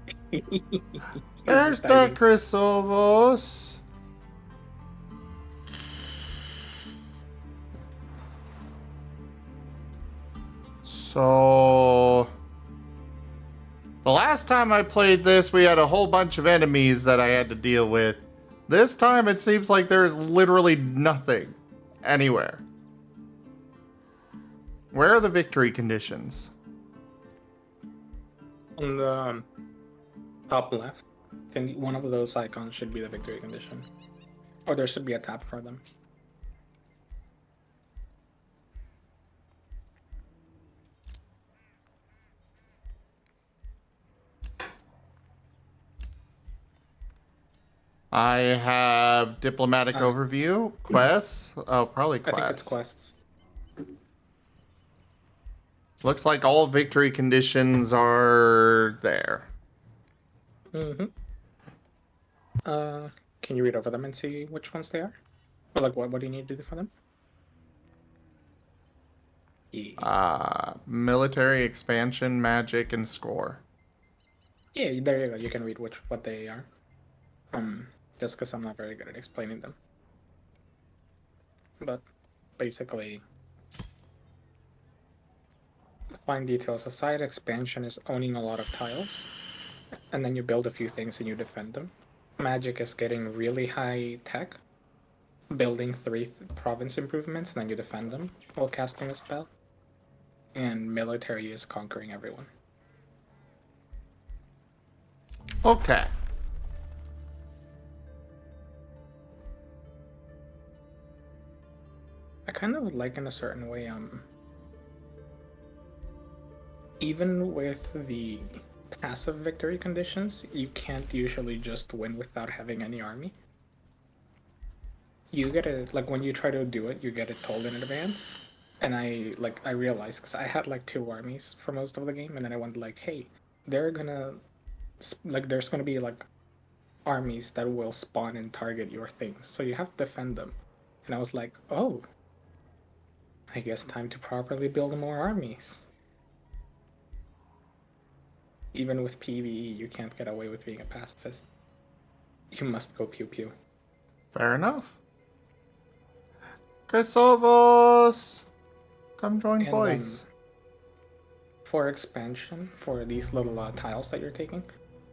There's the Chrysovos. So, the last time I played this, we had a whole bunch of enemies that I had to deal with. This time, it seems like there's literally nothing anywhere. Where are the victory conditions? On the top left, I think one of those icons should be the victory condition. Or there should be a tab for them. I have diplomatic overview, quests. Oh, probably quests. I think it's quests. Looks like all victory conditions are there. Mm-hmm. Can you read over them and see which ones they are? Or like what do you need to do for them? Yeah. Military expansion, magic, and score. Yeah, there you go. You can read what they are. Just because I'm not very good at explaining them. But basically, fine details aside, expansion is owning a lot of tiles, and then you build a few things and you defend them. Magic is getting really high tech, building 3 province improvements, and then you defend them while casting a spell. And military is conquering everyone. Okay. I kind of like in a certain way, even with the passive victory conditions, you can't usually just win without having any army. You get it, like when you try to do it, you get it told in advance. And I realized, because I had like 2 armies for most of the game, and then I went like, hey, there's gonna be like armies that will spawn and target your things, so you have to defend them. And I was like, oh, I guess time to properly build more armies. Even with PvE, you can't get away with being a pacifist. You must go pew pew. Fair enough. Kosovos! Come join voice. For expansion, for these little tiles that you're taking,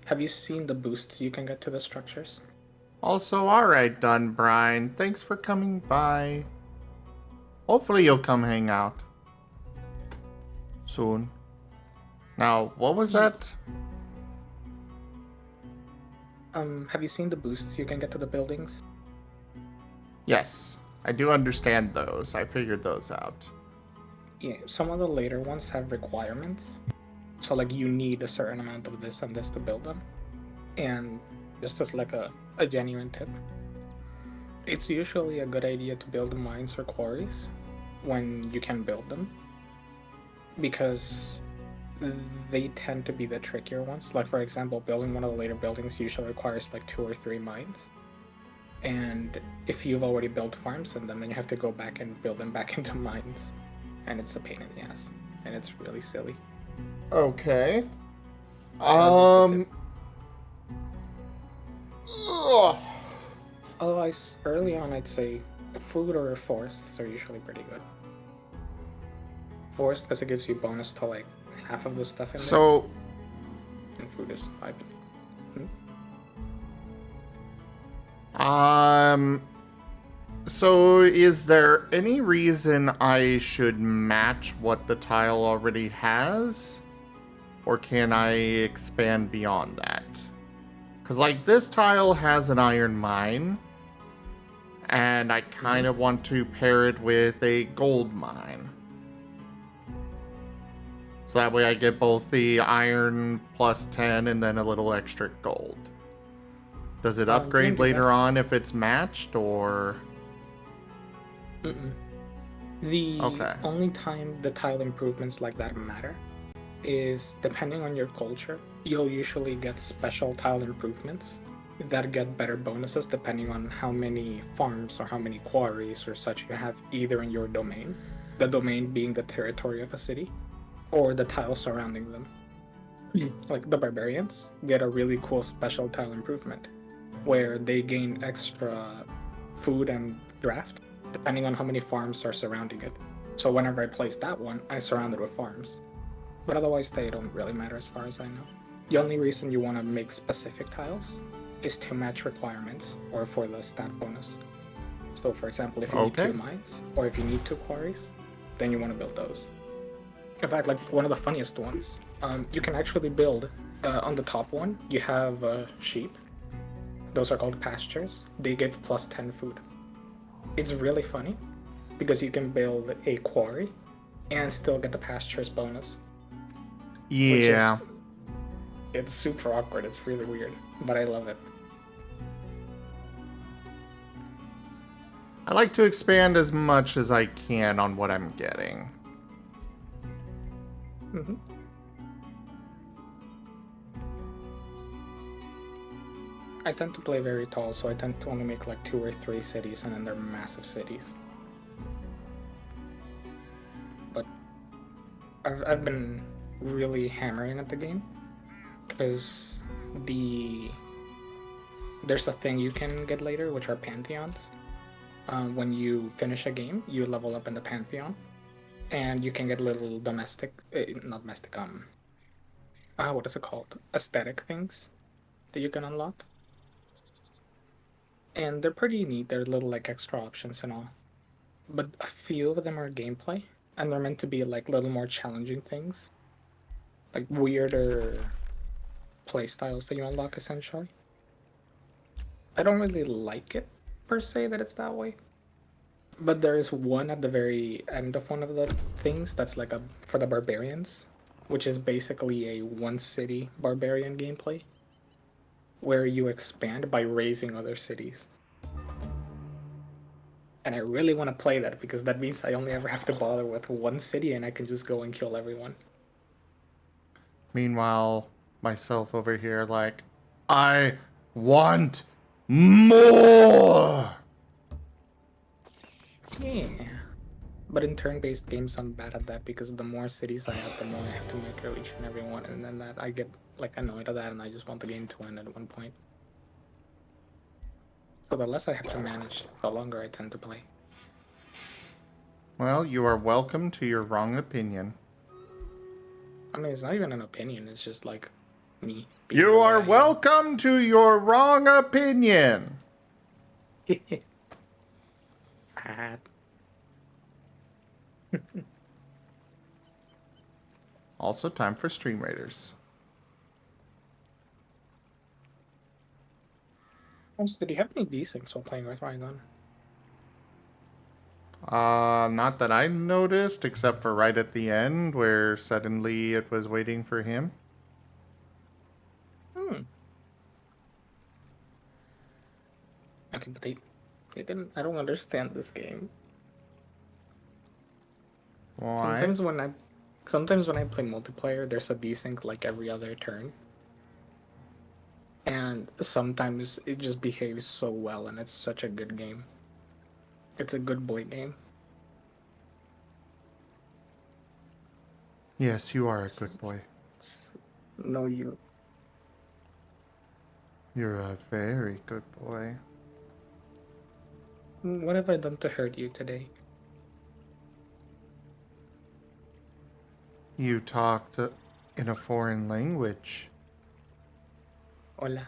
have you seen the boosts you can get to the structures? Also, alright, done, Brian. Thanks for coming by. Hopefully you'll come hang out. Soon. Now, what was that? Have you seen the boosts you can get to the buildings? Yes, I do understand those. I figured those out. Yeah, some of the later ones have requirements. So, like, you need a certain amount of this and this to build them. And just as, like, a genuine tip, it's usually a good idea to build mines or quarries when you can build them. Because they tend to be the trickier ones. Like, for example, building one of the later buildings usually requires, like, 2 or 3 mines. And if you've already built farms in them, then you have to go back and build them back into mines. And it's a pain in the ass. And it's really silly. Okay. Ugh. Ugh. Otherwise, early on, I'd say food or forests are usually pretty good. Forest, because it gives you bonus to, like, half of the stuff in there. So, And food is 5. So is there any reason I should match what the tile already has? Or can I expand beyond that? Because, like, this tile has an iron mine, and I kind of want to pair it with a gold mine. So that way I get both the iron plus 10 and then a little extra gold. Does it upgrade later on if it's matched, or...? The Okay. only time the tile improvements like that matter is depending on your culture. You'll usually get special tile improvements that get better bonuses depending on how many farms or how many quarries or such you have either in your domain, the domain being the territory of a city, or the tiles surrounding them. Like the barbarians get a really cool special tile improvement where they gain extra food and draft depending on how many farms are surrounding it. So whenever I place that one, I surround it with farms. But otherwise they don't really matter as far as I know. The only reason you want to make specific tiles is to match requirements or for the stat bonus. So for example, if you need 2 mines or if you need 2 quarries, then you want to build those. In fact, like one of the funniest ones, you can actually build, on the top one, you have sheep. Those are called pastures. They give plus 10 food. It's really funny because you can build a quarry and still get the pastures bonus. Yeah. It's super awkward. It's really weird, but I love it. I like to expand as much as I can on what I'm getting. I tend to play very tall, so I tend to only make like 2 or 3 cities, and then they're massive cities. But I've been really hammering at the game because there's a thing you can get later, which are pantheons. When you finish a game, you level up in the pantheon, and you can get little what is it called? Aesthetic things that you can unlock. And they're pretty neat. They're little like extra options and all. But a few of them are gameplay, and they're meant to be like little more challenging things. Like weirder playstyles that you unlock essentially. I don't really like it per se that it's that way. But there is one at the very end of one of the things that's like for the barbarians, which is basically a one city barbarian gameplay where you expand by raising other cities. And I really want to play that because that means I only ever have to bother with one city and I can just go and kill everyone. Meanwhile, myself over here like, I want more! Yeah. But in turn-based games, I'm bad at that because the more cities I have, the more I have to micro each and every one, and then that I get like annoyed at that, and I just want the game to end at one point. So the less I have to manage, the longer I tend to play. Well, you are welcome to your wrong opinion. I mean, it's not even an opinion, it's just like me. You are welcome to your wrong opinion! Fat. Also, time for Stream Raiders. Also, did you have any desyncs while playing with Ryan? Not that I noticed, except for right at the end where suddenly it was waiting for him. Hmm. Okay, but they didn't. I don't understand this game. Why? Sometimes when I play multiplayer, there's a desync like every other turn, and sometimes it just behaves so well, and it's such a good game. It's a good boy game. Yes, you are a good boy. No, you. You're a very good boy. What have I done to hurt you today? You talked in a foreign language. Hola.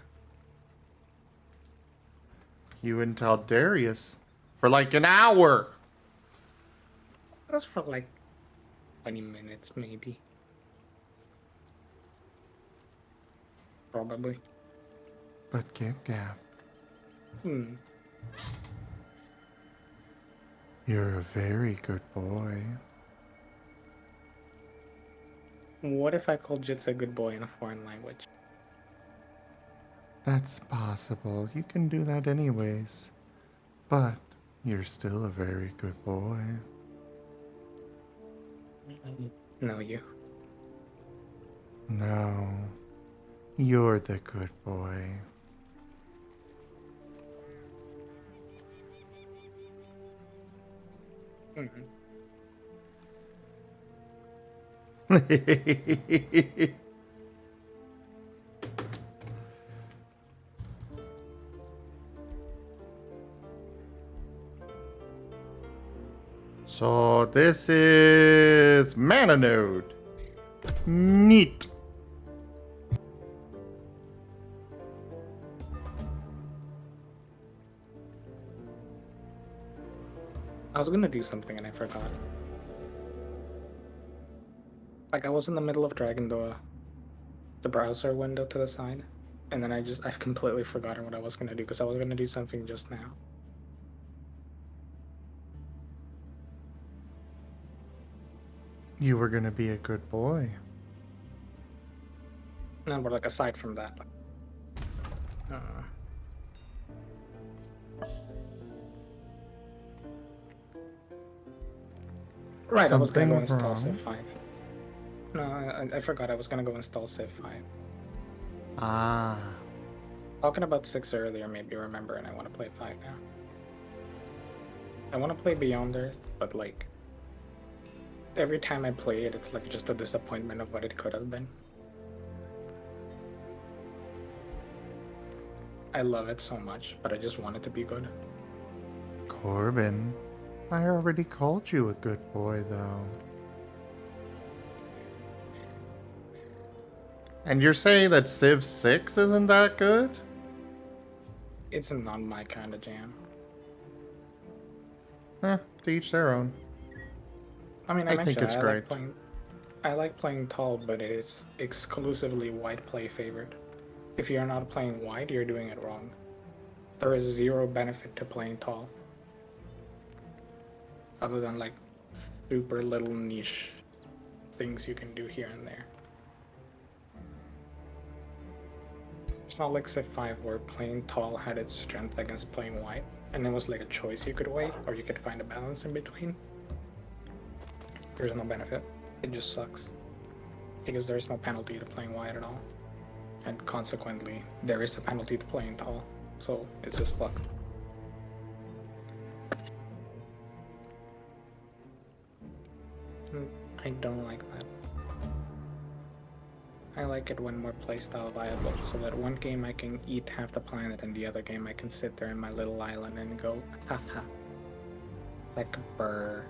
You and tell Darius for like an hour. That's for like 20 minutes, maybe. Probably. But Gab, Hmm. you're a very good boy. What if I called Jitsa a good boy in a foreign language? That's possible. You can do that anyways. But you're still a very good boy. No, you. No. You're the good boy. Mhm. So this is Mana Node. Neat. I was gonna do something and I forgot. Like I was in the middle of dragging the browser window to the side, and then I've completely forgotten what I was gonna do because I was gonna do something just now. You were gonna be a good boy. No, but like aside from that, uh, right, I was gonna go Something install wrong? Civ 5. No, I forgot I was gonna go install Civ 5. Ah. Talking about 6 earlier made me remember, and I want to play 5 now. I want to play Beyond Earth, but like every time I play it, it's like just a disappointment of what it could have been. I love it so much, but I just want it to be good. Corbin, I already called you a good boy, though. And you're saying that Civ 6 isn't that good? It's not my kind of jam. Eh, to each their own. I mean, I think it's great. I like playing tall, but it is exclusively white play favored. If you're not playing white, you're doing it wrong. There is zero benefit to playing tall. Other than like super little niche things you can do here and there. It's not like Civ 5 where playing tall had its strength against playing white, and it was like a choice you could weigh, or you could find a balance in between. There's no benefit. It just sucks. Because there's no penalty to playing white at all. And consequently, there is a penalty to playing tall. So it's just fucked. I don't like that. I like it when more playstyle viable, so that one game I can eat half the planet and the other game I can sit there in my little island and go, haha. Like burr.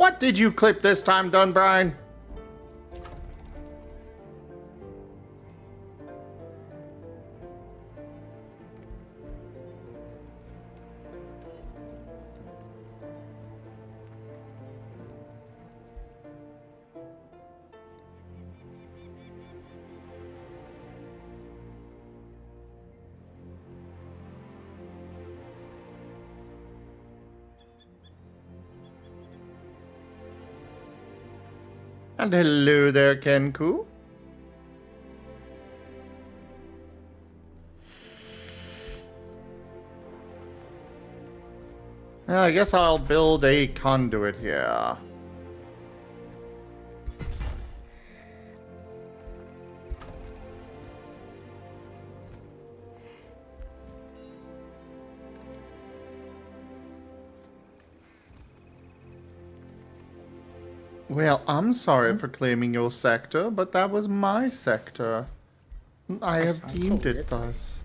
What did you clip this time, Dunbrine? And hello there, Kenku. I guess I'll build a conduit here. Well, I'm sorry for claiming your sector, but that was my sector. I That have sounds so deemed it weird. thus.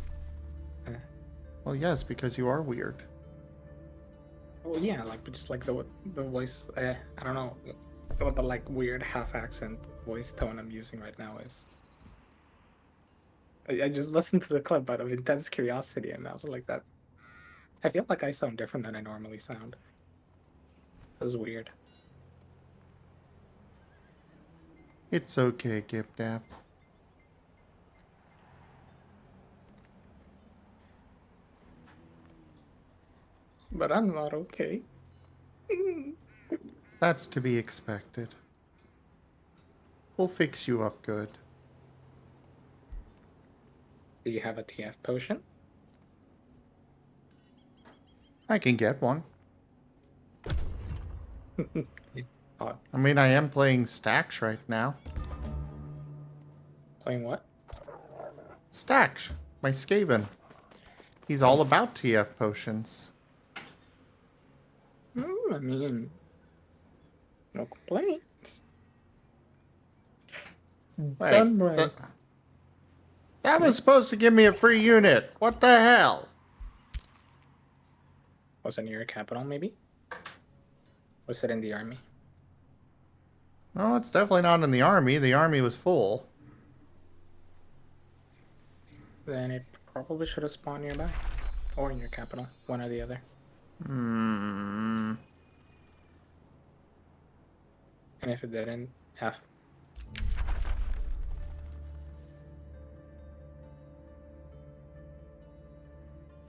Well, yes, because you are weird. Well, yeah, like just like the voice. I don't know what the like weird half accent voice tone I'm using right now is. I just listened to the clip out of intense curiosity, and I was like that. I feel like I sound different than I normally sound. That's weird. It's okay, Gipdap. But I'm not okay. That's to be expected. We'll fix you up good. Do you have a TF potion? I can get one. Oh, I mean, I am playing Stacks right now. playing what? Stacks, my Skaven. He's all about TF potions. I mean, no complaints. Wait, Done, Brian. that was supposed to give me a free unit. What the hell? Was it near your capital, maybe? Was it in the army? No, it's definitely not in the army. The army was full. Then it probably should have spawned nearby. Or in your capital. One or the other. Hmm. And if it didn't, F.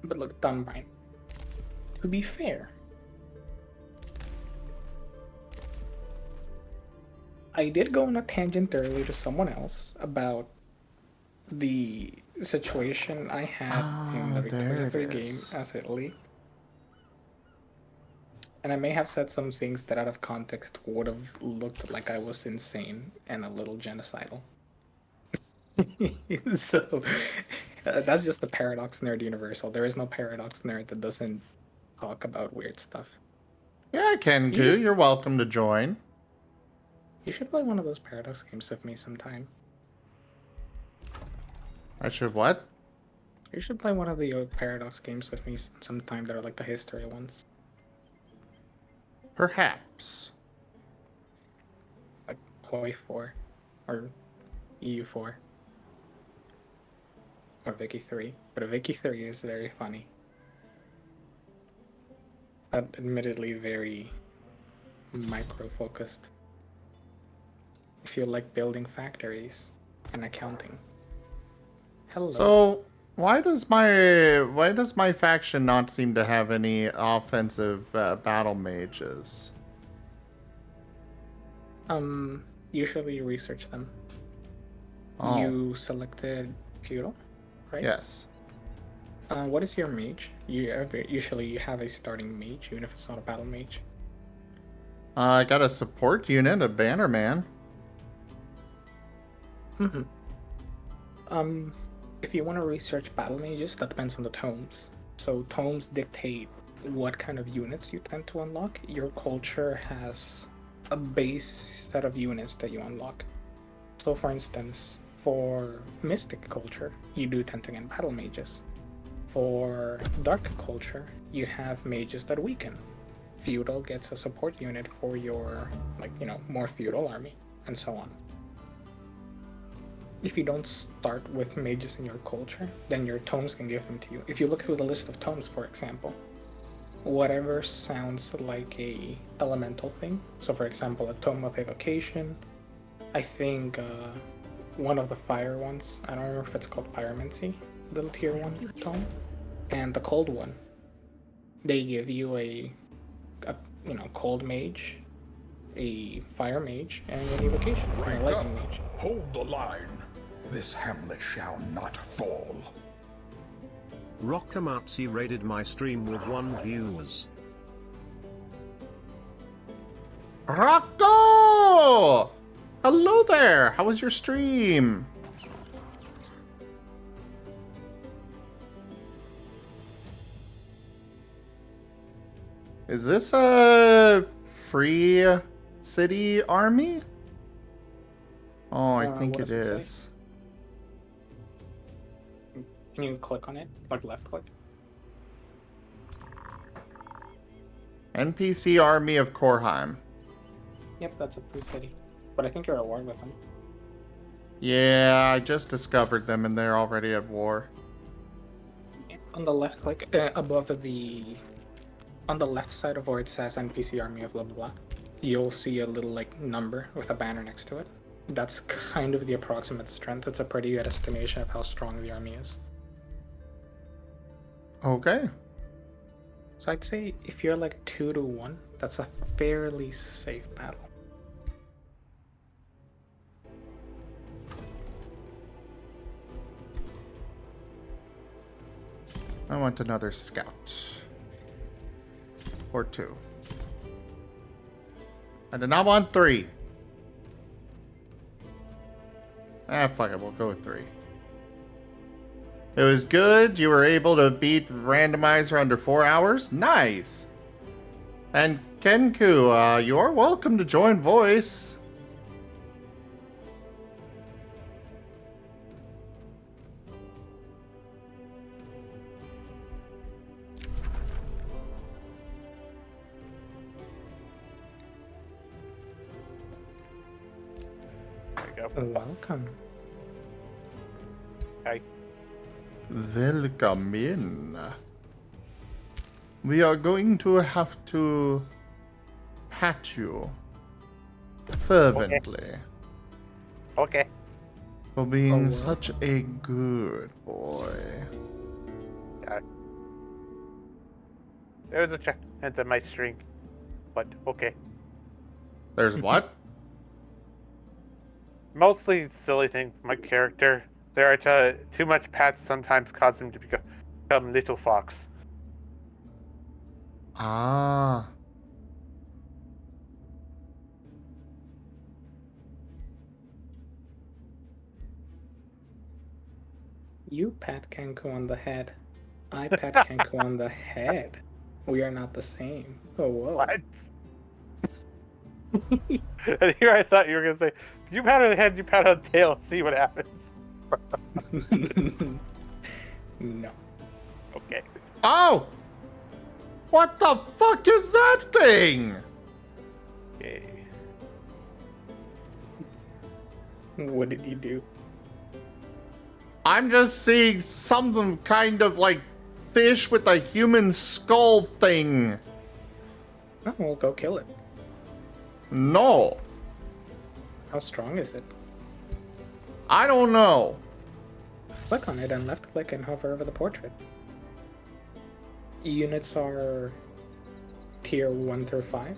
But look, Dunbine. To be fair, I did go on a tangent earlier to someone else about the situation I had in the there Victoria it 3 game is. as it leaked. And I may have said some things that out of context would have looked like I was insane and a little genocidal. So that's just the Paradox Nerd universal. There is no Paradox Nerd that doesn't talk about weird stuff. Yeah, Kenku, you're welcome to join. You should play one of those Paradox games with me sometime. I should what? You should play one of the Paradox games with me sometime that are like the history ones. Perhaps. Like Hoi 4 or EU 4 or Vicky 3. But a Vicky 3 is very funny. Admittedly very micro-focused. If you like building factories and accounting. Hello. So, why does my faction not seem to have any offensive battle mages? Usually you research them. Oh. You selected feudal, right? Yes. What is your mage? Usually you have a starting mage, even if it's not a battle mage. I got a support unit, a bannerman. Mm-hmm. If you want to research battle mages, that depends on the tomes. So tomes dictate what kind of units you tend to unlock. Your culture has a base set of units that you unlock. So for instance, for mystic culture, you do tend to get battle mages. For dark culture, you have mages that weaken. feudal gets a support unit for your, like, more feudal army, and so on. If you don't start with mages in your culture, then your tomes can give them to you. If you look through the list of tomes, for example, whatever sounds like a elemental thing, so for example, a tome of evocation, I think one of the fire ones, I don't remember if it's called pyromancy, the tier 1 tome, and the cold one, they give you a cold mage, a fire mage, and an evocation, and a Rank lightning up. mage. Hold the line. This hamlet shall not fall. Rockamatsi raided my stream with 1 viewers. Rocco! Hello there! How was your stream? Is this a free city army? Oh, I think What it does it say? is. Can you click on it? Like left click? NPC Army of Korheim. Yep, that's a free city. But I think you're at war with them. Yeah, I just discovered them and they're already at war. On the left click, on the left side of where it says NPC Army of blah blah blah, you'll see a little like number with a banner next to it. That's kind of the approximate strength. It's a pretty good estimation of how strong the army is. Okay. So I'd say if you're like 2-1, that's a fairly safe battle. I want another scout. Or 2. I did not want 3. Ah, fuck it, we'll go with 3. It was good. You were able to beat randomizer under 4 hours. Nice. And Kenku, you're welcome to join voice. There you go. Welcome. Hi. Welcome in. We are going to have to pat you fervently Okay. for being well. such a good boy. There was a chance I might shrink, but okay. There's what? Mostly silly thing for my character. There are too much pats sometimes cause him to become little fox. Ah. You pat Kenku on the head. I pat Kenku on the head. We are not the same. Oh, whoa. What? And here I thought you were gonna say, you pat on the head, you pat on the tail, see what happens. No. Okay. Oh! What the fuck is that thing? Okay. What did you do? I'm just seeing some kind of like fish with a human skull thing. Oh, we'll go kill it. No. How strong is it? I don't know. Click on it and left click and hover over the portrait. Units are tier 1 through 5.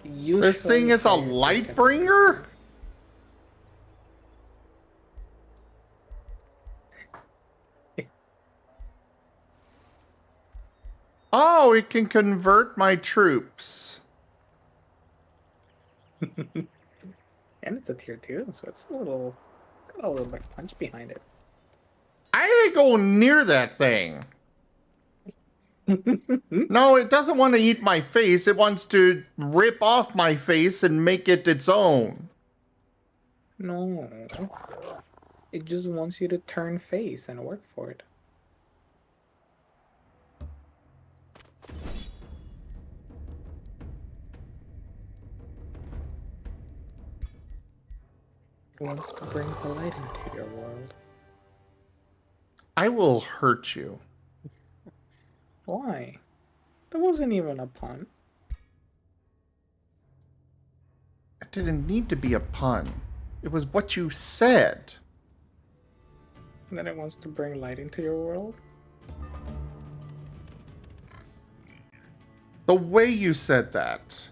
This thing is a light bringer? Oh, it can convert my troops. And it's a tier 2, so it's got a little bit of punch behind it. I ain't going near that thing. No, it doesn't want to eat my face. It wants to rip off my face and make it its own. No. It just wants you to turn face and work for it. Wants to bring the light into your world. I will hurt you. Why? That wasn't even a pun. It didn't need to be a pun. It was what you said. And then it wants to bring light into your world? The way you said that.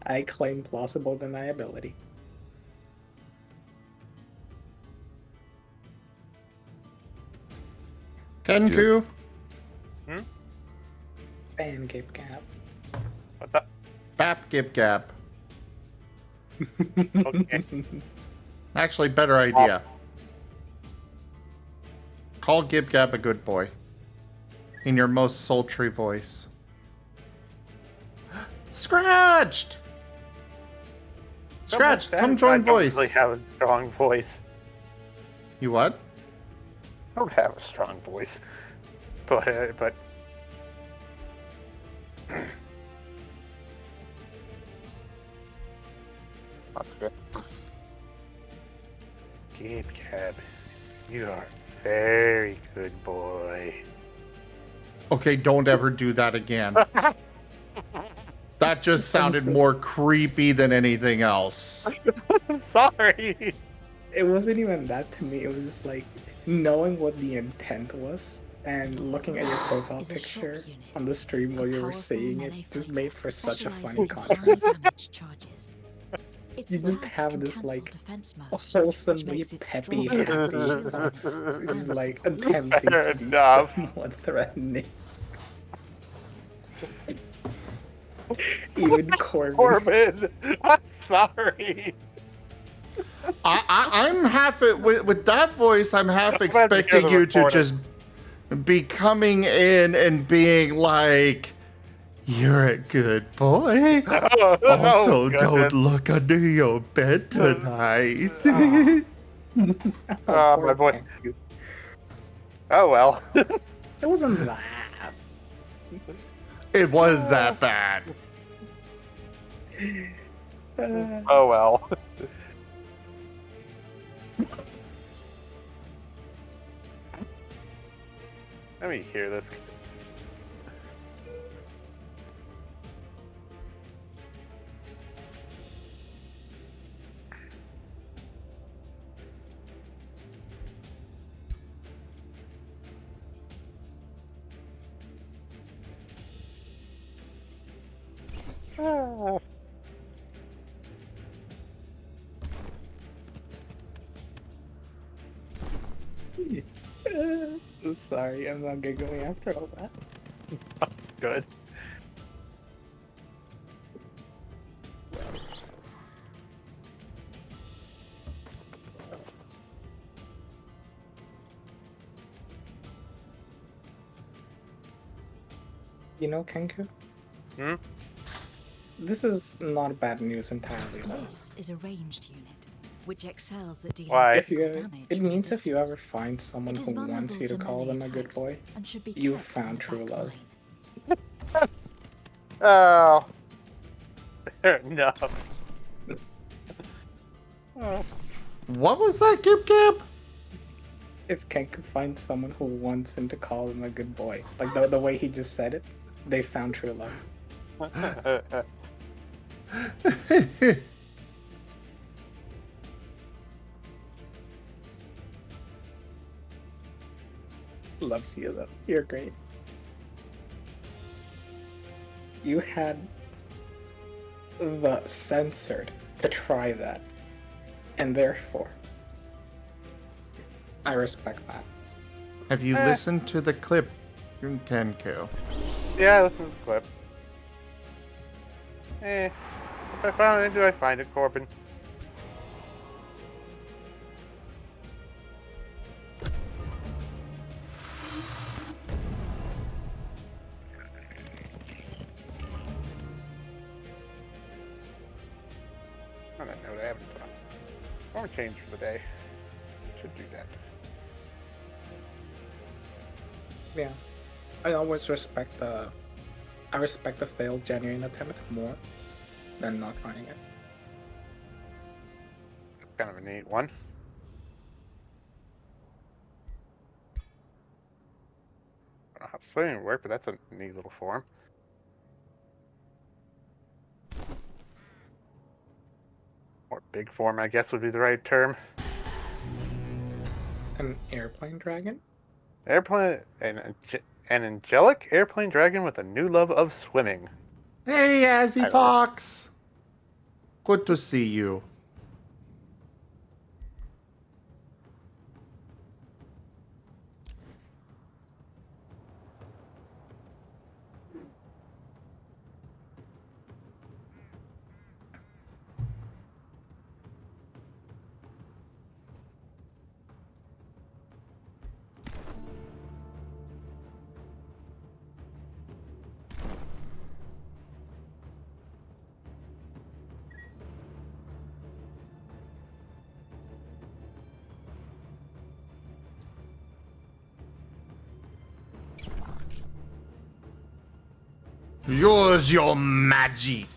I claim plausible deniability. Kenku? And Gabe Gap. What's up? Bap Gib Gab. Okay. Actually, better idea. Call Gib Gab a good boy. In your most sultry voice. Scratched! Scratched, come join voice. I don't really have a strong voice. You what? I don't have a strong voice. But that's good. Gabe Cab, you are a very good boy. Okay, don't ever do that again. That just sounded more creepy than anything else. I'm sorry. It wasn't even that to me. It was just like knowing what the intent was and looking at your profile Is a shock picture unit. on the stream while you were Powerful saying melee it just fighter made for such a specialising funny in contrast. damage charges. Its You just attacks have can this cancel like defense mode, a which wholesomely makes it peppy, stronger happy against voice. shields It's just and like support. attempting Fair to be enough. somewhat threatening. Even Corbin. Corbin, I'm sorry. I'm half with that voice. I'm half I'm glad to hear expecting the you to recording. just be coming in and being like, "You're a good boy. Also, don't goodness. look under your bed tonight." Oh, Poor my boy. Kenku. Oh well. It wasn't that. It was that bad. Oh well. Let me hear this. Ah. Sorry, I'm not giggling after all that. Good. You know, Kenku? Hmm? This is not bad news entirely, though. This is a ranged unit, which excels at dealing Why? with If you, physical damage. it from a means if you ever distance. find someone It is who wants vulnerable you to to call melee them a good attacks boy, and should be you've kept in found the true back love. line. Oh. Fair enough. Oh. What was that, Gib Gab? If Kenku finds someone who wants him to call him a good boy, like the way he just said it, they found true love. Loves you though. You're great. You had the censored to try that. And therefore, I respect that. Have you listened to the clip, Kenku? Yeah, listen to the clip. If I found it, do I find it, Corbin? On that note, I haven't done. I want to change for the day. Should do that. Yeah. I always respect the failed genuine attempt more. than not running it. It's kind of a neat one. I don't know how swimming would work, but that's a neat little form. Or big form, I guess would be the right term. An airplane dragon? An angelic airplane dragon with a new love of swimming. Hey, Azzy I don't know. Fox. Good to see you. Use your magic.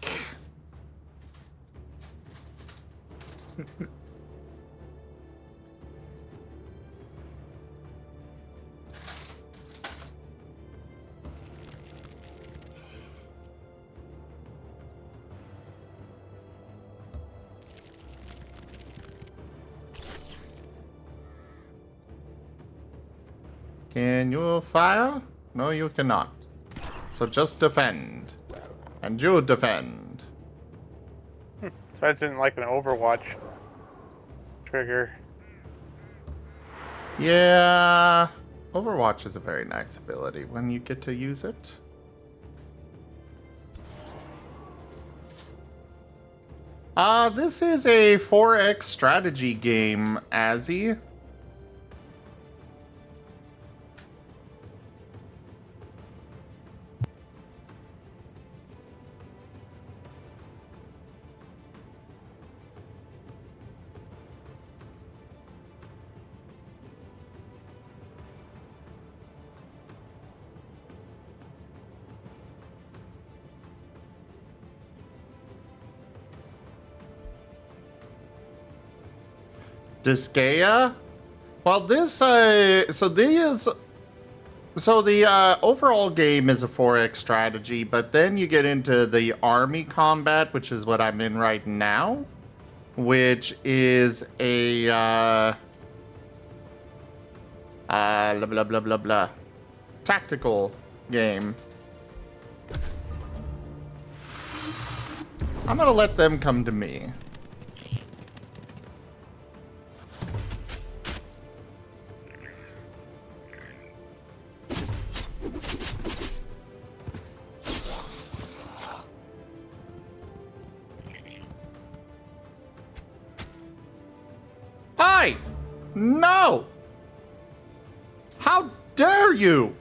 Can you fire? No, you cannot. So just defend. And you defend. So I didn't like an Overwatch trigger. Yeah. Overwatch is a very nice ability when you get to use it. This is a 4X strategy game, Azzy. Disgaea? Well, the overall game is a 4X strategy, but then you get into the army combat, which is what I'm in right now, which is a blah blah blah blah blah tactical game. I'm gonna let them come to me. Hi! No! How dare you!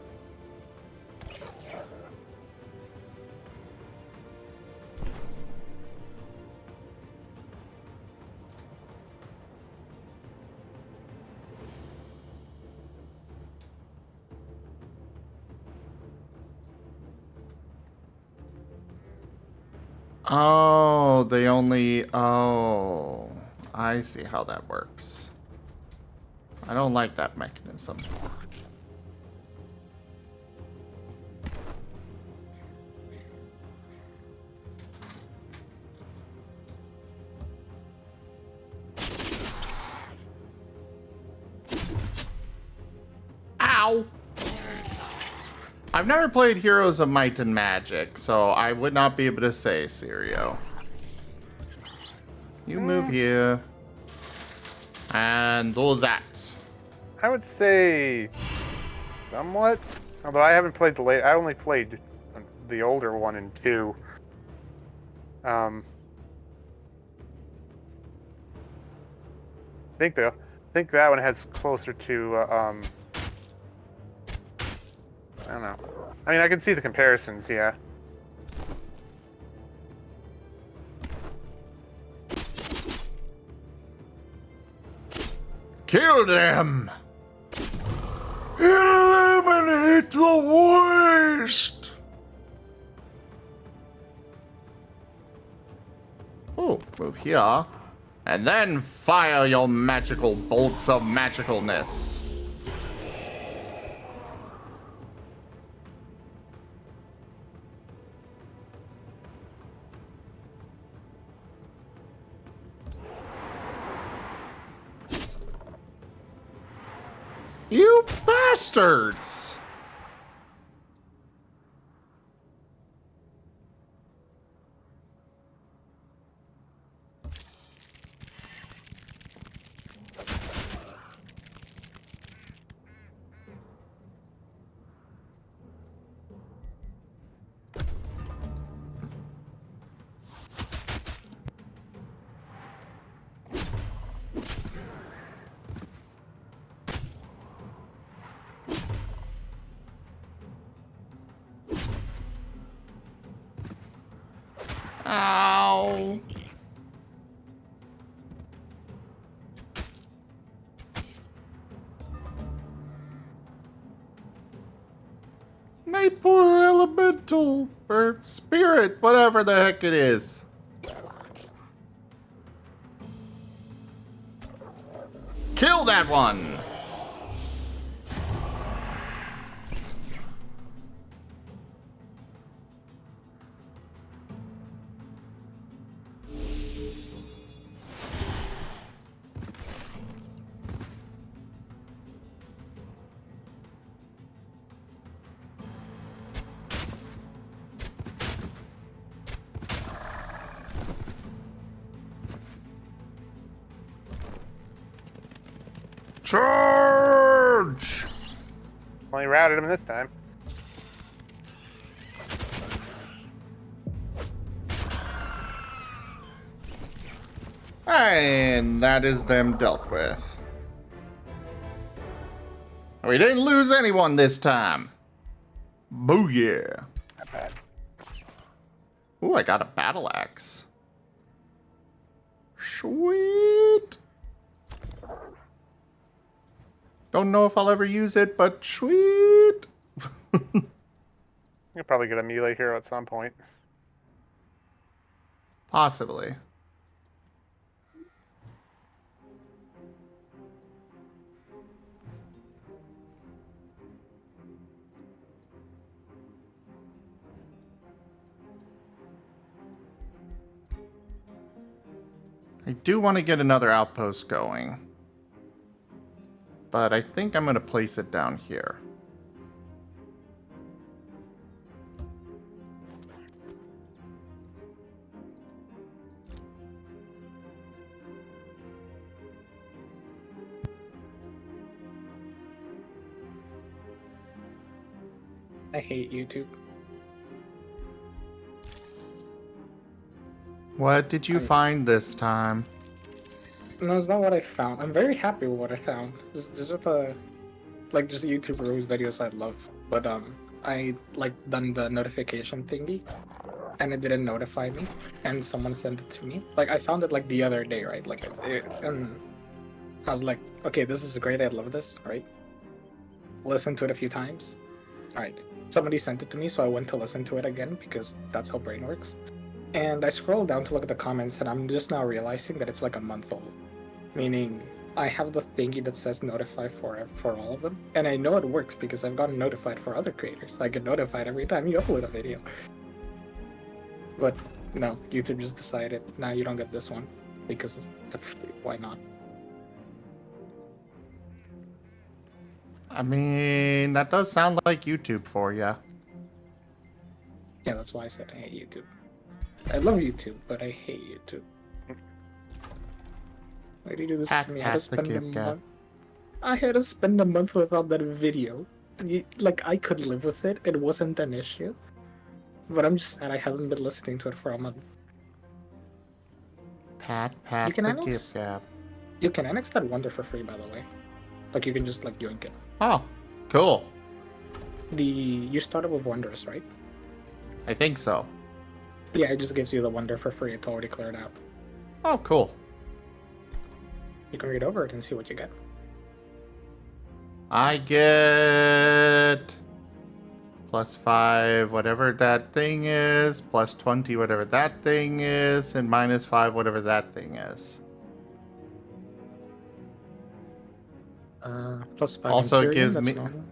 Oh, they only... Oh, I see how that works. I don't like that mechanism. Ow! I've never played Heroes of Might and Magic, so I would not be able to say, Sirio. You move here. And do that. I would say somewhat, although I haven't played the late. I only played the older one and two. I think that one has closer to I don't know. I mean, I can see the comparisons, yeah. Kill them! Eliminate the worst! Move here. And then fire your magical bolts of magicalness. You bastards! Ow. My poor elemental, or spirit, whatever the heck it is. Kill that one! Charge! Only routed him this time. And that is them dealt with. We didn't lose anyone this time. Booyah. Not bad. Ooh, I got a battle axe. Sweet. Don't know if I'll ever use it, but sweet. You'll probably get a melee hero at some point. Possibly. I do want to get another outpost going. But I think I'm going to place it down here. I hate YouTube. What did you find this time? No, it's not what I found. I'm very happy with what I found. There's just a there's a YouTuber whose videos I love, but I done the notification thingy, and it didn't notify me, and someone sent it to me. Like I found it the other day, right? And I was like, okay, this is great. I love this, right? Listened to it a few times. All right, somebody sent it to me, so I went to listen to it again because that's how brain works. And I scrolled down to look at the comments, and I'm just now realizing that it's a month old. Meaning, I have the thingy that says notify for all of them, and I know it works because I've gotten notified for other creators. I get notified every time you upload a video. But no, YouTube just decided, nah, you don't get this one because why not? I mean, that does sound like YouTube for you. Yeah, that's why I said I hate YouTube. I love YouTube, but I hate YouTube. Why do you do this to me? I had to spend a month. I had to spend a month without that video. I could live with it. It wasn't an issue. But I'm just sad I haven't been listening to it for a month. Pat You can the annex? gift gap. You can annex that wonder for free, by the way. You can just yoink it. Oh, cool. You started with wonders, right? I think so. Yeah, it just gives you the wonder for free. It's already cleared out. Oh, cool. You can read over it and see what you get. plus 5, whatever that thing is, plus 20, whatever that thing is, and minus 5, whatever that thing is. Plus 5 Also, it Imperium, gives that's me. normal.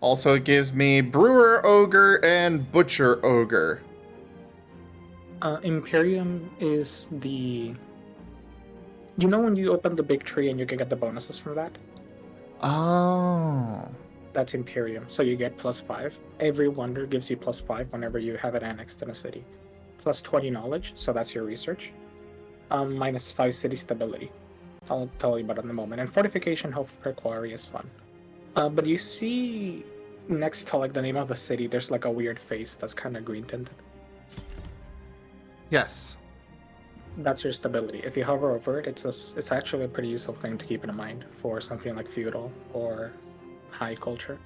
Also, it gives me Brewer Ogre and Butcher Ogre. Imperium is the... You know when you open the big tree and you can get the bonuses from that? Oh. That's Imperium, so you get plus 5. Every wonder gives you plus 5 whenever you have it annexed in a city. Plus 20 knowledge, so that's your research. Minus 5 city stability. I'll tell you about it in a moment. And fortification health per quarry is fun. But you see next to like the name of the city, there's like a weird face that's kind of green tinted. Yes. That's your stability. If you hover over it, it's actually a pretty useful thing to keep in mind for something like feudal or high culture.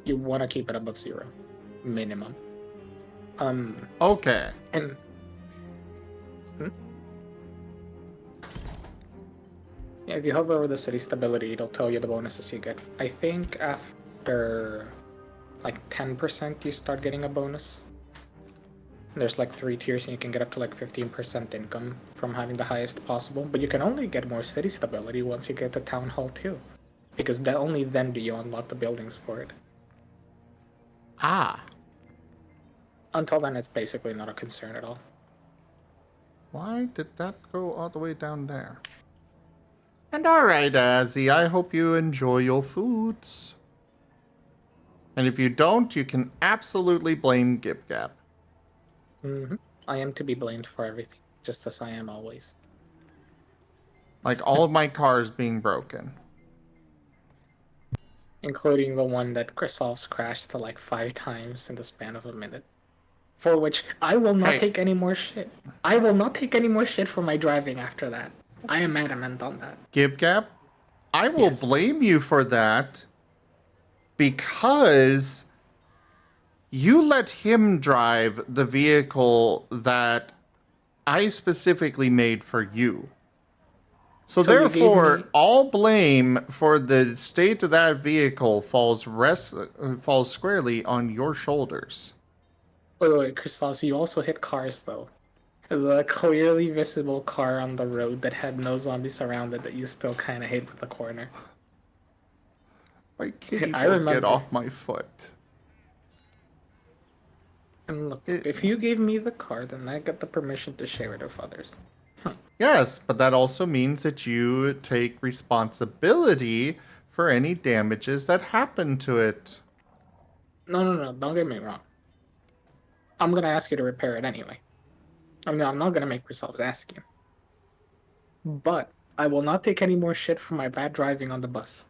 You want to keep it above 0, minimum. Okay. And yeah, if you hover over the city stability, it'll tell you the bonuses you get. I think after like 10%, you start getting a bonus. There's like 3 tiers, and you can get up to like 15% income from having the highest possible. But you can only get more city stability once you get to Town Hall 2. Because only then do you unlock the buildings for it. Ah. Until then, it's basically not a concern at all. Why did that go all the way down there? And alright, Azzy, I hope you enjoy your foods. And if you don't, you can absolutely blame GibGab. I am to be blamed for everything, just as I am always. Like all of my cars being broken. Including the one that Chrisov's crashed to like 5 times in the span of a minute. For which I will not take any more shit. I will not take any more shit for my driving after that. I am adamant on that. GibGab, I will blame you for that because you let him drive the vehicle that I specifically made for you. So therefore, all blame for the state of that vehicle falls squarely on your shoulders. Wait, Christos, you also hit cars though. The clearly visible car on the road that had no zombies around it that you still kind of hit with the corner. My kitty will get off my foot. And look, if you gave me the car, then I get the permission to share it with others. Yes, but that also means that you take responsibility for any damages that happen to it. No, don't get me wrong. I'm gonna ask you to repair it anyway. I mean, I'm not gonna make yourselves ask you. But I will not take any more shit for my bad driving on the bus.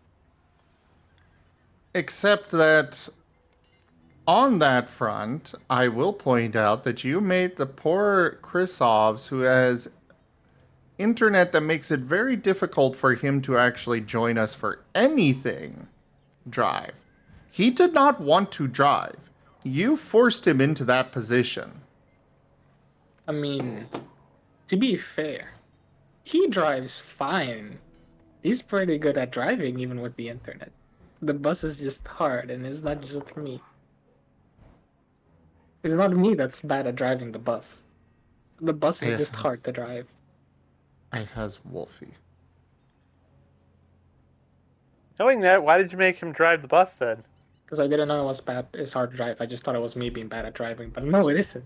Except that on that front, I will point out that you made the poor Chrisovs, who has internet that makes it very difficult for him to actually join us for anything, drive. He did not want to drive. You forced him into that position. I mean, to be fair, he drives fine. He's pretty good at driving even with the internet. The bus is just hard, and it's not just me. It's not me that's bad at driving the bus. The bus is just hard to drive. I has Wolfie. Knowing that, why did you make him drive the bus then? Because I didn't know it was bad. It's hard to drive. I just thought it was me being bad at driving, but no, it isn't.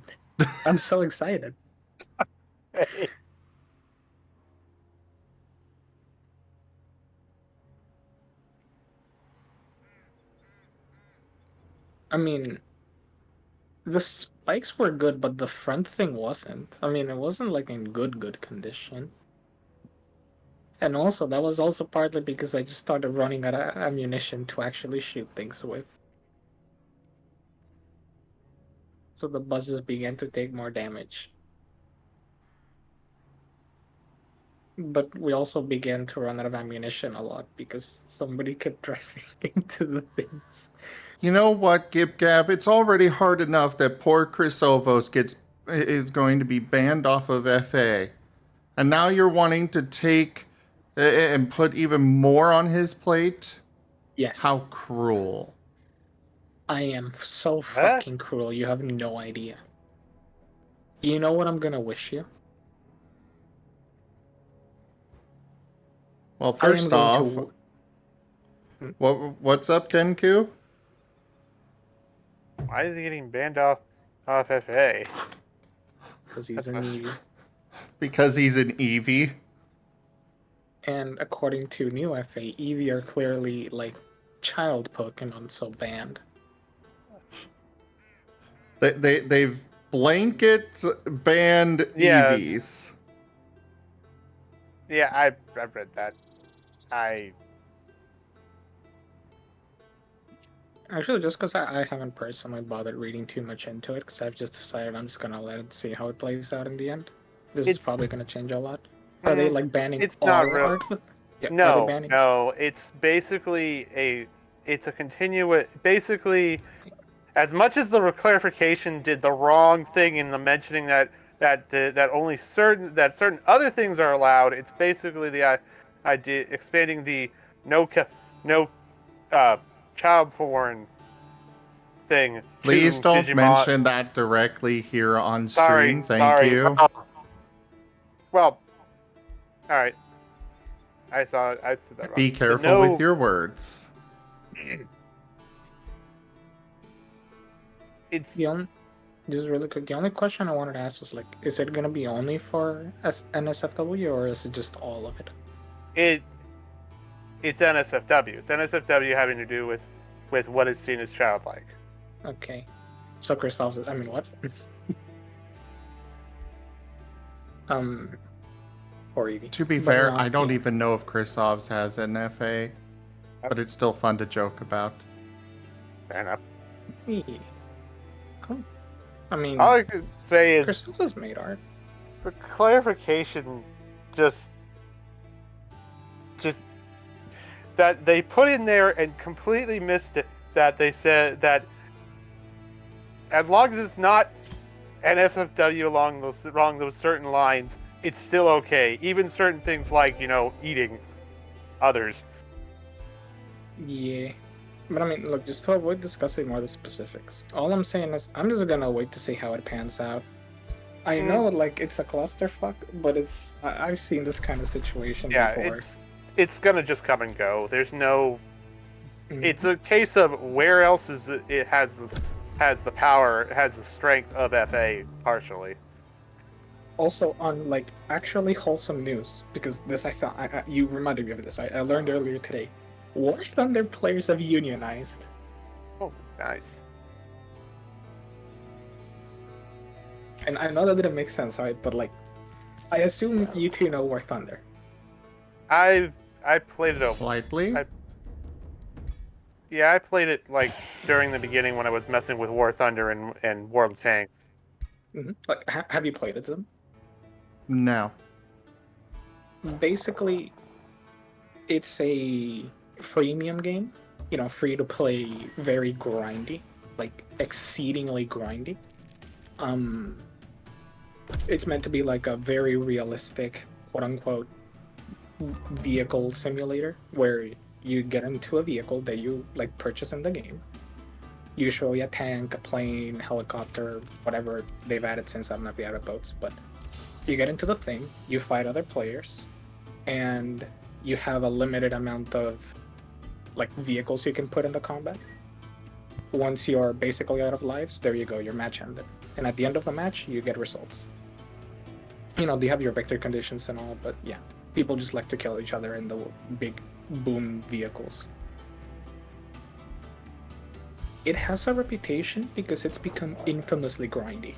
I'm so excited. I mean, the spikes were good, but the front thing wasn't. I mean, it wasn't like in good condition. And also, that was also partly because I just started running out of ammunition to actually shoot things with. So the buses began to take more damage. But we also began to run out of ammunition a lot because somebody kept driving into the things. You know what, GibGab? It's already hard enough that poor Chrysovos is going to be banned off of FA. And now you're wanting to take and put even more on his plate? Yes. How cruel. I am so fucking cruel. You have no idea. You know what I'm gonna wish you? Well, I am first going off, to. what's up, Kenku? Why is he getting banned off FA? Because he's an Eevee. Because he's an Eevee. And according to new FA, Eevee are clearly like child Pokemon, so banned. They've blanket banned Yeah. Eevees. Yeah, I read that. Actually, just because I haven't personally bothered reading too much into it, because I've just decided I'm just gonna let it see how it plays out in the end. This is probably gonna change a lot. Are they like banning it's all not real. art? Yeah, are they No, banning? no. It's basically it's a continuous. Basically, as much as the clarification did the wrong thing in the mentioning that only certain other things are allowed, it's basically the idea expanding the no child porn thing. Please to don't Digimon. mention that directly here on stream. Thank sorry. you. Well, all right. I said that wrong. Be careful with your words. It's just really quick. The only question I wanted to ask was like, is it gonna be only for NSFW or is it just all of it? It's NSFW. It's NSFW having to do with what is seen as childlike. Okay. So Kristoff says, I mean, what? Or Eevee. To be fair, I don't even know if Krisov's has an FA, but it's still fun to joke about. Fair enough. Yeah. Cool. I mean, all I could say is Kristoff has made art. The clarification just that they put in there and completely missed it. That they said that as long as it's not NFFW along those certain lines, it's still okay. Even certain things like, eating others. Yeah. But I mean, look, just to avoid discussing more of the specifics, all I'm saying is I'm just gonna wait to see how it pans out. I know, like, it's a clusterfuck, but I've seen this kind of situation before. It's gonna just come and go. There's no... It's a case of where else it has the power, has the strength of FA, partially. Also, on like actually wholesome news, because this I thought you reminded me of this. I learned earlier today. War Thunder players have unionized. Oh, nice. And I know that didn't make sense, right? But like, I assume you two know War Thunder. I played it slightly. I played it like during the beginning when I was messing with War Thunder and World of Tanks. Mm-hmm. Like, have you played it, Zim? No. Basically, it's a freemium game. Free to play, very grindy, like exceedingly grindy. It's meant to be like a very realistic, quote unquote, vehicle simulator where you get into a vehicle that you like purchase in the game. Usually a tank, a plane, helicopter, whatever they've added since. I don't know if you added boats, but you get into the thing, you fight other players, and you have a limited amount of like vehicles you can put into combat. Once you're basically out of lives, there you go, your match ended. And at the end of the match, you get results. They have your victory conditions and all, but yeah, people just like to kill each other in the big boom vehicles. It has a reputation because it's become infamously grindy.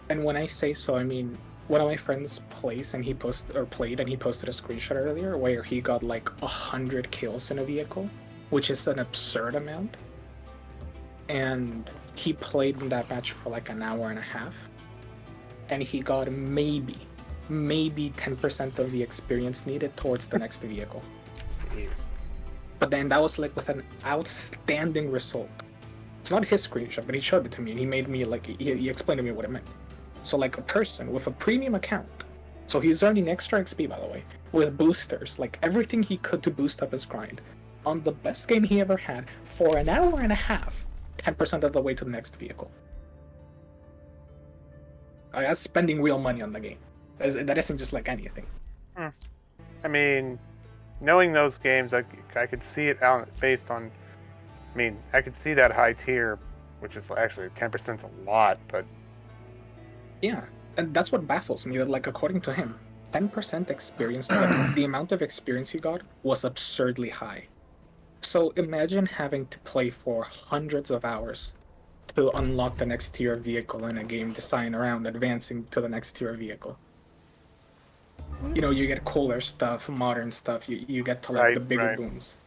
And when I say so, I mean one of my friends plays and he posted a screenshot earlier where he got like 100 kills in a vehicle, which is an absurd amount. And he played in that match for like an hour and a half, and he got maybe 10% of the experience needed towards the next vehicle. Jeez. But then that was like with an outstanding result. It's not his screenshot, but he showed it to me and he made me like, he explained to me what it meant. So like a person with a premium account, so he's earning extra XP by the way, with boosters, like everything he could to boost up his grind, on the best game he ever had, for an hour and a half, 10% of the way to the next vehicle. That's spending real money on the game. That isn't just like anything. I mean, knowing those games, I could see it out based on. I mean, I could see that high tier, which is actually 10% is a lot, but yeah, and that's what baffles me. That like according to him, 10% experience, like, the amount of experience he got was absurdly high. So imagine having to play for hundreds of hours to unlock the next tier vehicle in a game designed around advancing to the next tier vehicle. You know, you get cooler stuff, modern stuff, you get to like the bigger booms.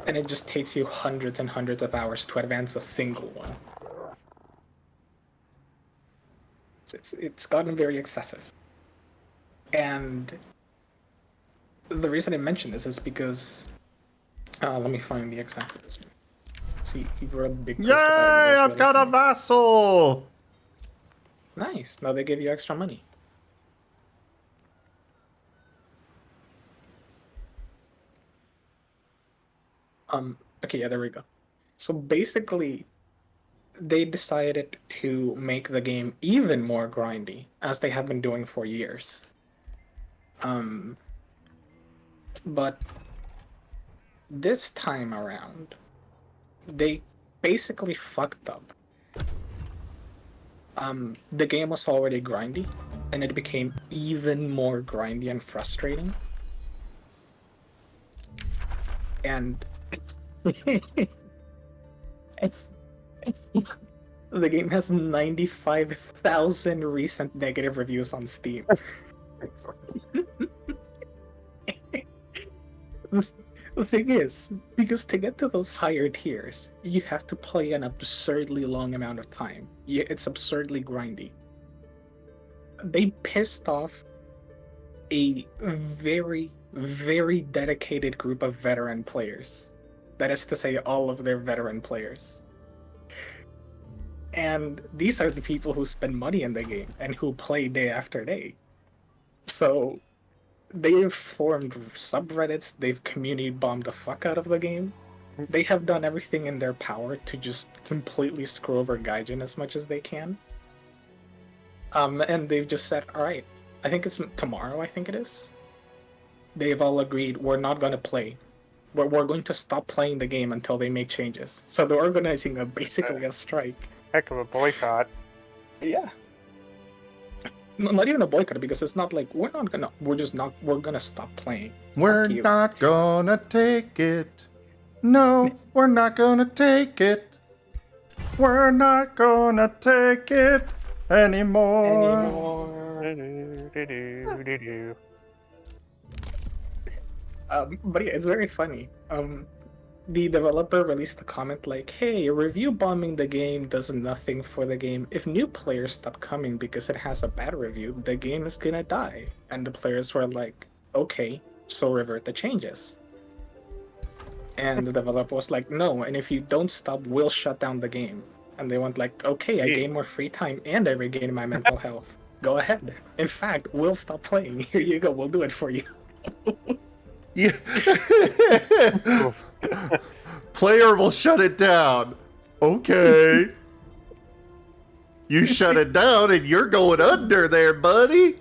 And it just takes you hundreds and hundreds of hours to advance a single one. It's gotten very excessive. And the reason I mention this is because let me find the example. See, he wrote a big post Yay! about it. I've got a vassal! Nice. Now they give you extra money. Okay, yeah, there we go. So basically, they decided to make the game even more grindy, as they have been doing for years. But this time around, they basically fucked up. The game was already grindy, and it became even more grindy and frustrating. And the game has 95,000 recent negative reviews on Steam. The thing is, because to get to those higher tiers, you have to play an absurdly long amount of time. Yeah, it's absurdly grindy. They pissed off a very, very dedicated group of veteran players. That is to say, all of their veteran players. And these are the people who spend money in the game and who play day after day. So they've formed subreddits, they've community bombed the fuck out of the game. They have done everything in their power to just completely screw over Gaijin as much as they can. And they've just said, alright, I think it's tomorrow, I think it is. They've all agreed, we're not going to play. We're going to stop playing the game until they make changes. So they're organizing basically a strike. Heck of a boycott. Yeah. No, not even a boycott, because it's not like we're gonna stop playing. We're not gonna take it. No, we're not gonna take it. We're not gonna take it anymore. But yeah, it's very funny. The developer released a comment like, hey, review bombing the game does nothing for the game. If new players stop coming because it has a bad review, the game is gonna die. And the players were like, okay, so revert the changes. And the developer was like, no, and if you don't stop, we'll shut down the game. And they went like, okay, I gain more free time and I regain my mental health. Go ahead. In fact, we'll stop playing. Here you go, we'll do it for you. Yeah. Player will shut it down. Okay. You shut it down and you're going under there, buddy.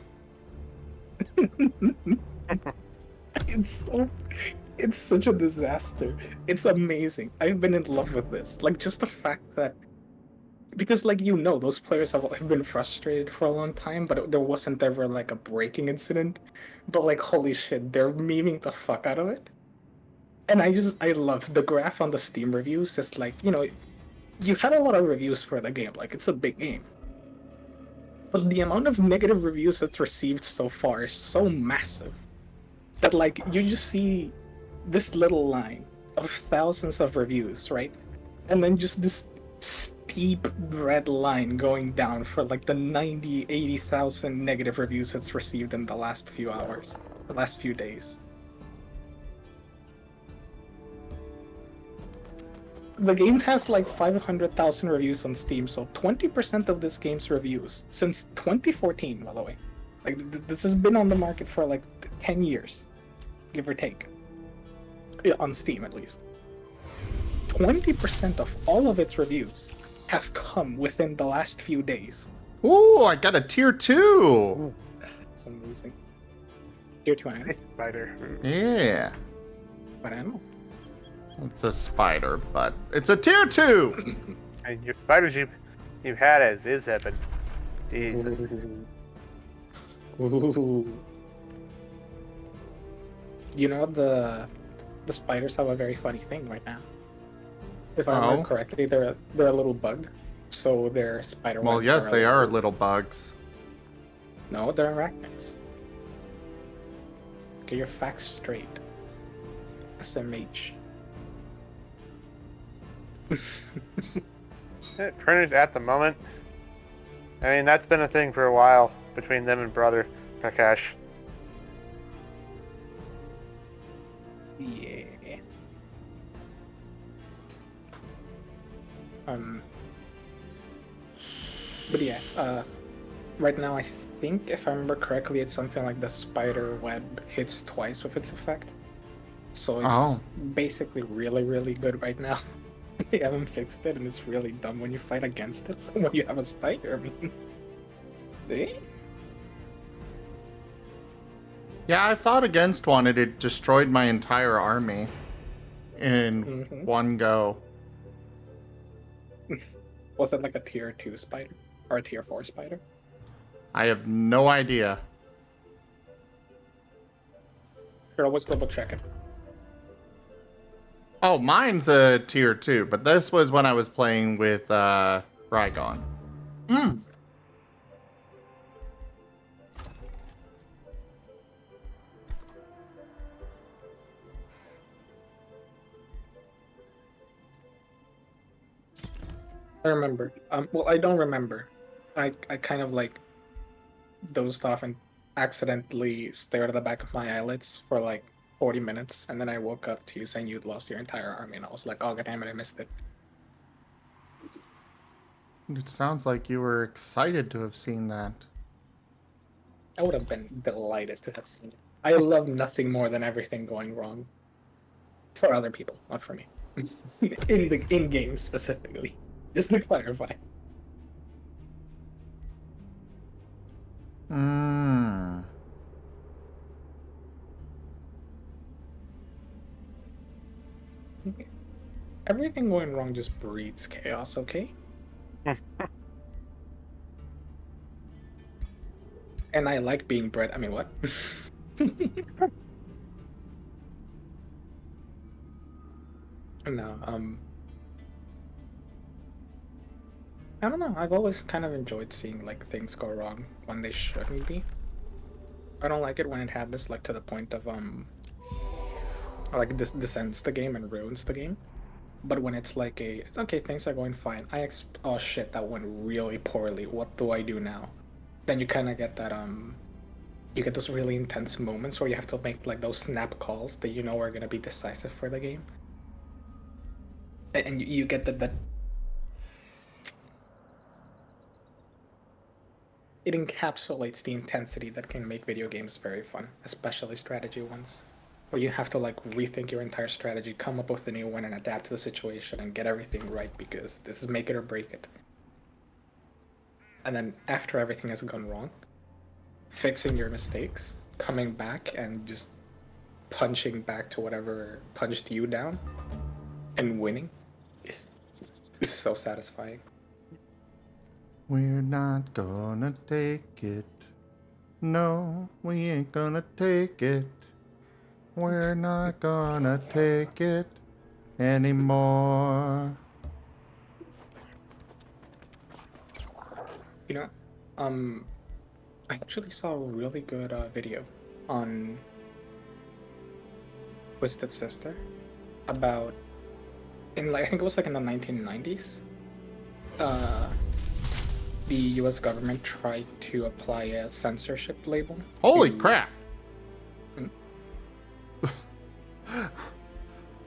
It's such a disaster. It's amazing. I've been in love with this. Like, just the fact that, because like, you know, those players have been frustrated for a long time, but there wasn't ever like a breaking incident. But like, holy shit, they're memeing the fuck out of it. And I love the graph on the Steam reviews. It's like, you know, you had a lot of reviews for the game. Like, it's a big game. But the amount of negative reviews it's received so far is so massive that like, you just see this little line of thousands of reviews, right? And then just this steep red line going down for like the 90, 80,000 negative reviews it's received in the last few hours, the last few days. The game has like 500,000 reviews on Steam, so 20% of this game's reviews since 2014, by the way. Like, this has been on the market for like 10 years, give or take. Yeah, on Steam, at least. 20% of all of its reviews have come within the last few days. Ooh, I got a tier 2. It's amazing. Tier 2 animal. Nice spider. Yeah. What animal? It's a spider, but it's a tier 2. And your spiders you've had as is have been. Jesus. Ooh. You know, the spiders have a very funny thing right now. If I remember correctly, they're a little bug, so they're spider webs. Well, yes, they are little bugs. No, they're arachnids. Get your facts straight. SMH. Printers at the moment. I mean, that's been a thing for a while between them and brother Prakash. Yeah. But yeah, right now I think, if I remember correctly, it's something like the spider web hits twice with its effect. So it's basically really, really good right now. They haven't fixed it, and it's really dumb when you fight against it when you have a spider. I mean, eh? Yeah, I fought against one and it destroyed my entire army in one go. Was it like a tier 2 spider? Or a tier 4 spider? I have no idea. Here, let's double check it. Oh, mine's a tier 2, but this was when I was playing with Rygon. Hmm. I remember. Well, I don't remember. I kind of like dozed off and accidentally stared at the back of my eyelids for like 40 minutes, and then I woke up to you saying you'd lost your entire army, and I was like, oh, god damn it, I missed it. It sounds like you were excited to have seen that. I would have been delighted to have seen it. I love nothing more than everything going wrong. For other people, not for me. in games specifically. Just to clarify. Everything going wrong just breeds chaos, okay? And I like being bred. I mean, what? No, I don't know. I've always kind of enjoyed seeing like things go wrong when they shouldn't be. I don't like it when it happens like to the point of like this descends the game and ruins the game. But when it's like okay, things are going fine. Oh shit, that went really poorly. What do I do now? Then you kind of get that you get those really intense moments where you have to make like those snap calls that you know are gonna be decisive for the game. And you get that it encapsulates the intensity that can make video games very fun, especially strategy ones, where you have to like rethink your entire strategy, come up with a new one, and adapt to the situation and get everything right, because this is make it or break it. And then after everything has gone wrong, fixing your mistakes, coming back and just punching back to whatever punched you down and winning is so satisfying. We're not gonna take it. No, we ain't gonna take it. We're not gonna take it anymore. You know, I actually saw a really good video on Twisted Sister about I think it was like in the 1990s. The U.S. government tried to apply a censorship label. Holy crap!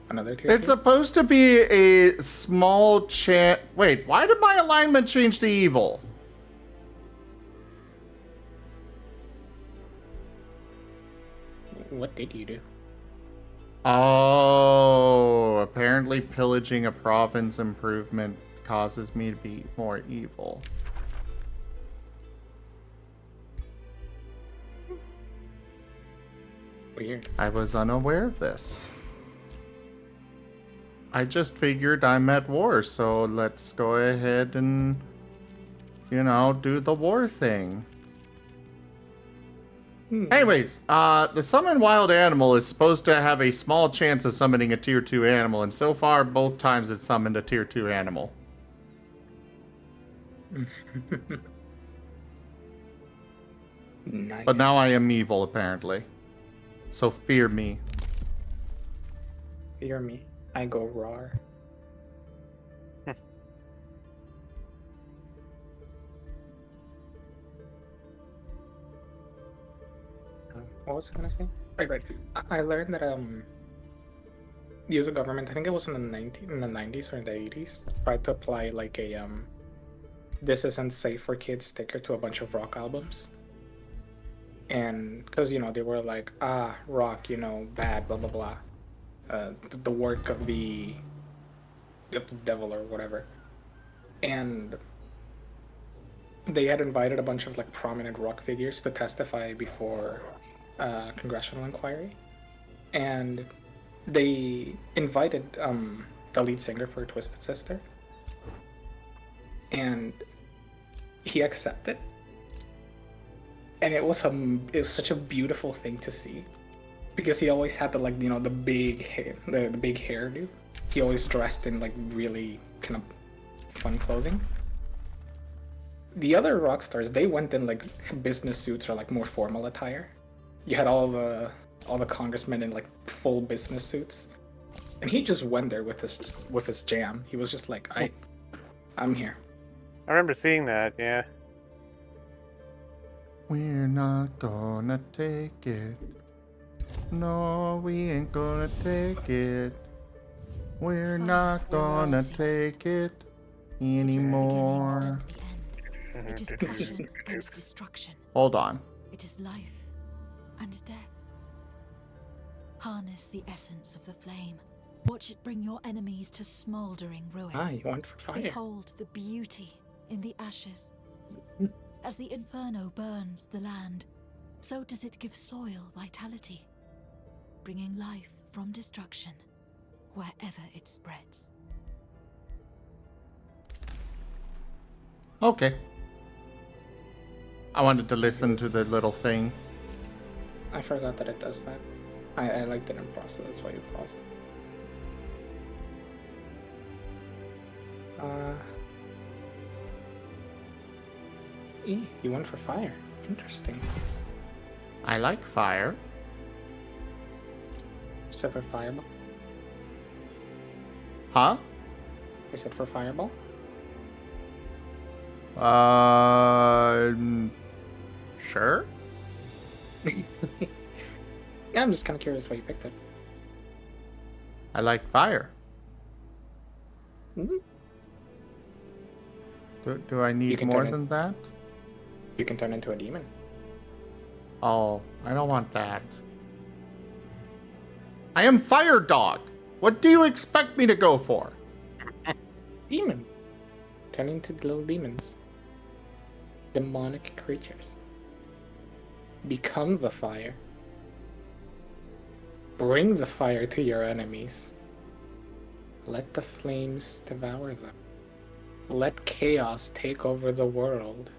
Another tier. It's supposed to be a small chance. Wait, why did my alignment change to evil? What did you do? Oh, apparently pillaging a province improvement causes me to be more evil. Weird. I was unaware of this. I just figured I'm at war, so let's go ahead and, you know, do the war thing. Anyways, the summon wild animal is supposed to have a small chance of summoning a tier 2 animal, and so far, both times it's summoned a tier 2 animal. Nice. But now I am evil, apparently. So fear me. Fear me. I go raw. What was I gonna say? Right. I learned that the US government, I think it was in the 90s or in the 80s, tried to apply like a "this isn't safe for kids" sticker to a bunch of rock albums. And because they were like, rock, bad, blah blah blah, the work of the devil or whatever. And they had invited a bunch of like prominent rock figures to testify before congressional inquiry, and they invited the lead singer for Twisted Sister, and he accepted. And it was such a beautiful thing to see, because he always had the big hair, the big hairdo. He always dressed in like really kind of fun clothing. The other rock stars, they went in like business suits or like more formal attire. You had all the congressmen in like full business suits, and he just went there with his jam. He was just like, I'm here. I remember seeing that. Yeah. We're not gonna take it. No, we ain't gonna take it. We're not gonna take it anymore. It is passion against destruction. Hold on. It is life and death. Harness the essence of the flame. Watch it bring your enemies to smoldering ruin. You went for fire. Behold the beauty in the ashes. As the inferno burns the land, so does it give soil vitality, bringing life from destruction wherever it spreads. Okay. I wanted to listen to the little thing. I forgot that it does that. I liked it in process, that's why you paused. You went for fire. Interesting. I like fire. Except for fireball. Huh? Is it for fireball? Sure. Yeah, I'm just kind of curious why you picked it. I like fire. Mm-hmm. Do I need more than that? You can turn into a demon. Oh, I don't want that. I am firedog. What do you expect me to go for? Demon. Turn into little demons. Demonic creatures. Become the fire. Bring the fire to your enemies. Let the flames devour them. Let chaos take over the world.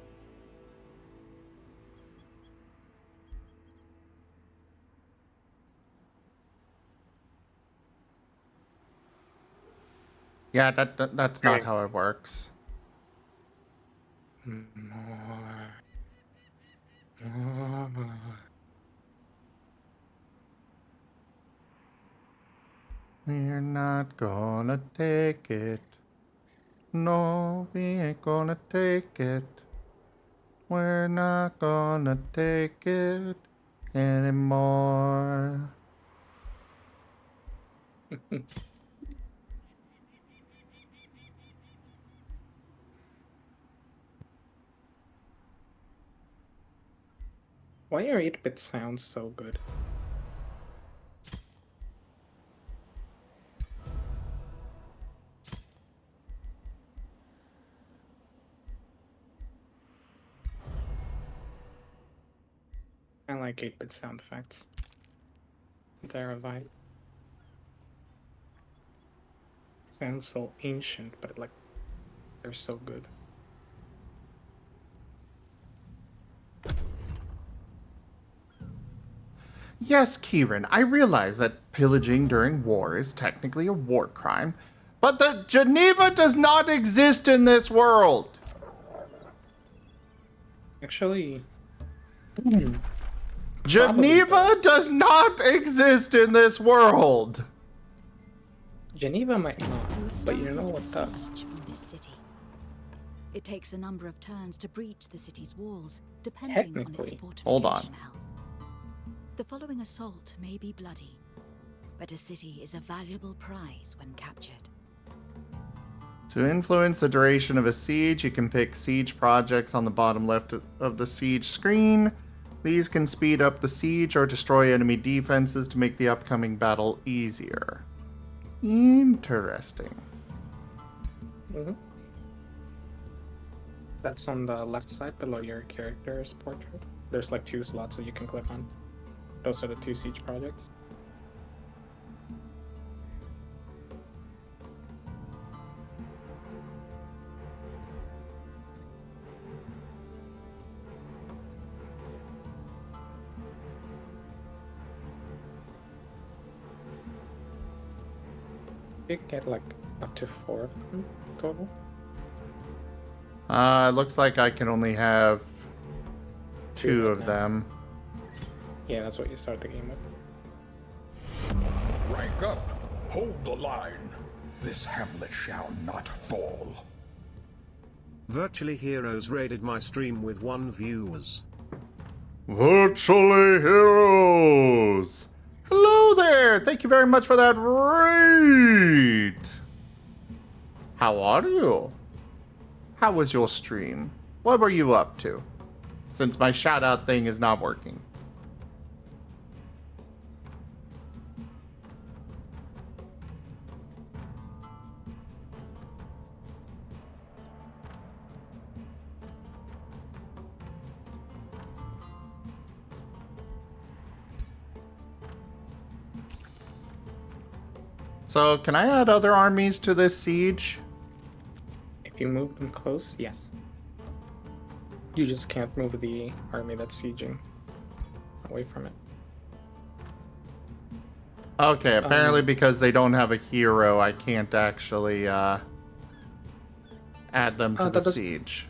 Yeah, that's not how it works. More. We're not gonna take it. No, we ain't gonna take it. We're not gonna take it anymore. Why are 8-bit sounds so good? like 8-bit sound effects. They're a vibe. Sounds so ancient, but like they're so good. Yes, Kieran, I realize that pillaging during war is technically a war crime, but the Geneva does not exist in this world. Actually, Geneva does not exist in this world. Geneva might not, You have but you started know a what does. siege on this city. It takes a number of turns to breach the city's walls, depending on its Technically. fortification Hold on. health. The following assault may be bloody, but a city is a valuable prize when captured. To influence the duration of a siege, you can pick siege projects on the bottom left of the siege screen. These can speed up the siege or destroy enemy defenses to make the upcoming battle easier. Interesting. Mm-hmm. That's on the left side below your character's portrait. There's like 2 slots that you can click on. Those are the 2 siege projects. You get like up to 4 of them total. Looks like I can only have 2 right of now. them. Yeah, that's what you start the game with. Rank up. Hold the line. This hamlet shall not fall. Virtually Heroes raided my stream with 1 viewers. Virtually Heroes! Hello there! Thank you very much for that raid! How are you? How was your stream? What were you up to? Since my shout out thing is not working. So, can I add other armies to this siege? If you move them close, yes. You just can't move the army that's sieging away from it. Okay, apparently because they don't have a hero, I can't actually add them to the that doesn't- siege.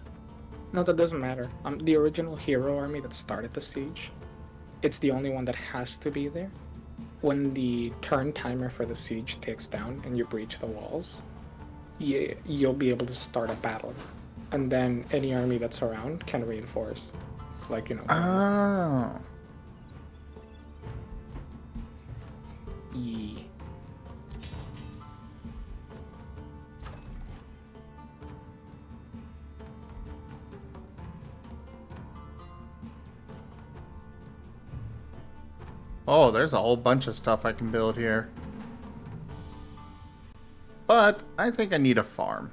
No, that doesn't matter. The original hero army that started the siege, it's the only one that has to be there. When the turn timer for the siege ticks down and you breach the walls, you'll be able to start a battle. And then any army that's around can reinforce. Like, you know. Oh. Yeah. Oh, there's a whole bunch of stuff I can build here. But I think I need a farm.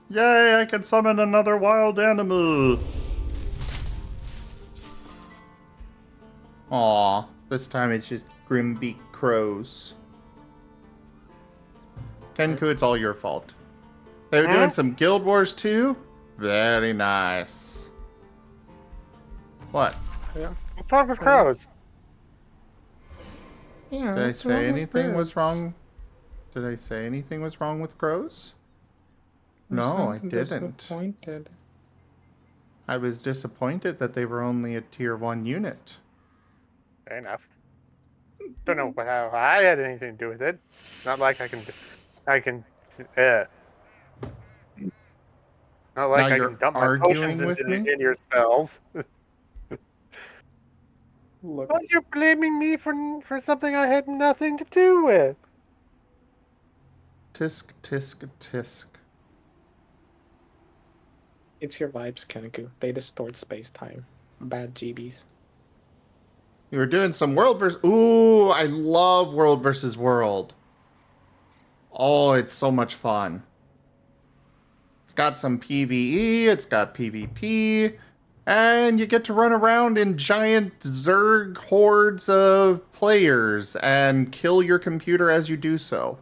Yay, I can summon another wild animal. Aw, this time it's just Grimbeak crows. Kenku, it's all your fault. They were doing some Guild Wars too? Very nice. What? Yeah. What's wrong with crows? Yeah. Did I what's wrong say with anything was birds? wrong? Did I say anything was wrong with crows? I'm No, I so didn't. Disappointed. I was disappointed that they were only a tier 1 unit. Fair enough. Don't know how I had anything to do with it. Not like I can, not like Now I you're can dump my arguing potions with me? in your spells. Look, Well, you're blaming me for something I had nothing to do with. Tisk, tisk, tisk. it's your vibes, Kenku. They distort space-time. Bad GBs. You were doing some world versus... Ooh, I love world versus world. Oh, it's so much fun. It's got some PvE, it's got PvP, and you get to run around in giant Zerg hordes of players and kill your computer as you do so.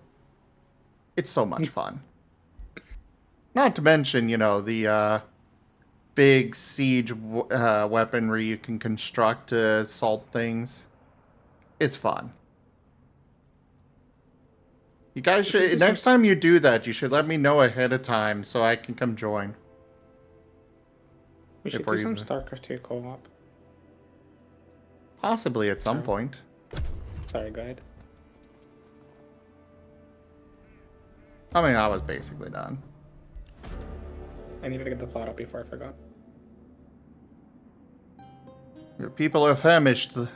It's so much fun. Not to mention, the big siege weaponry you can construct to assault things. It's fun. You guys should, next time you do that, you should let me know ahead of time so I can come join. We should do some StarCraft 2 co-op. Possibly at some point. Sorry, go ahead. I mean, I was basically done. I needed to get the thought up before I forgot. Your people are famished. The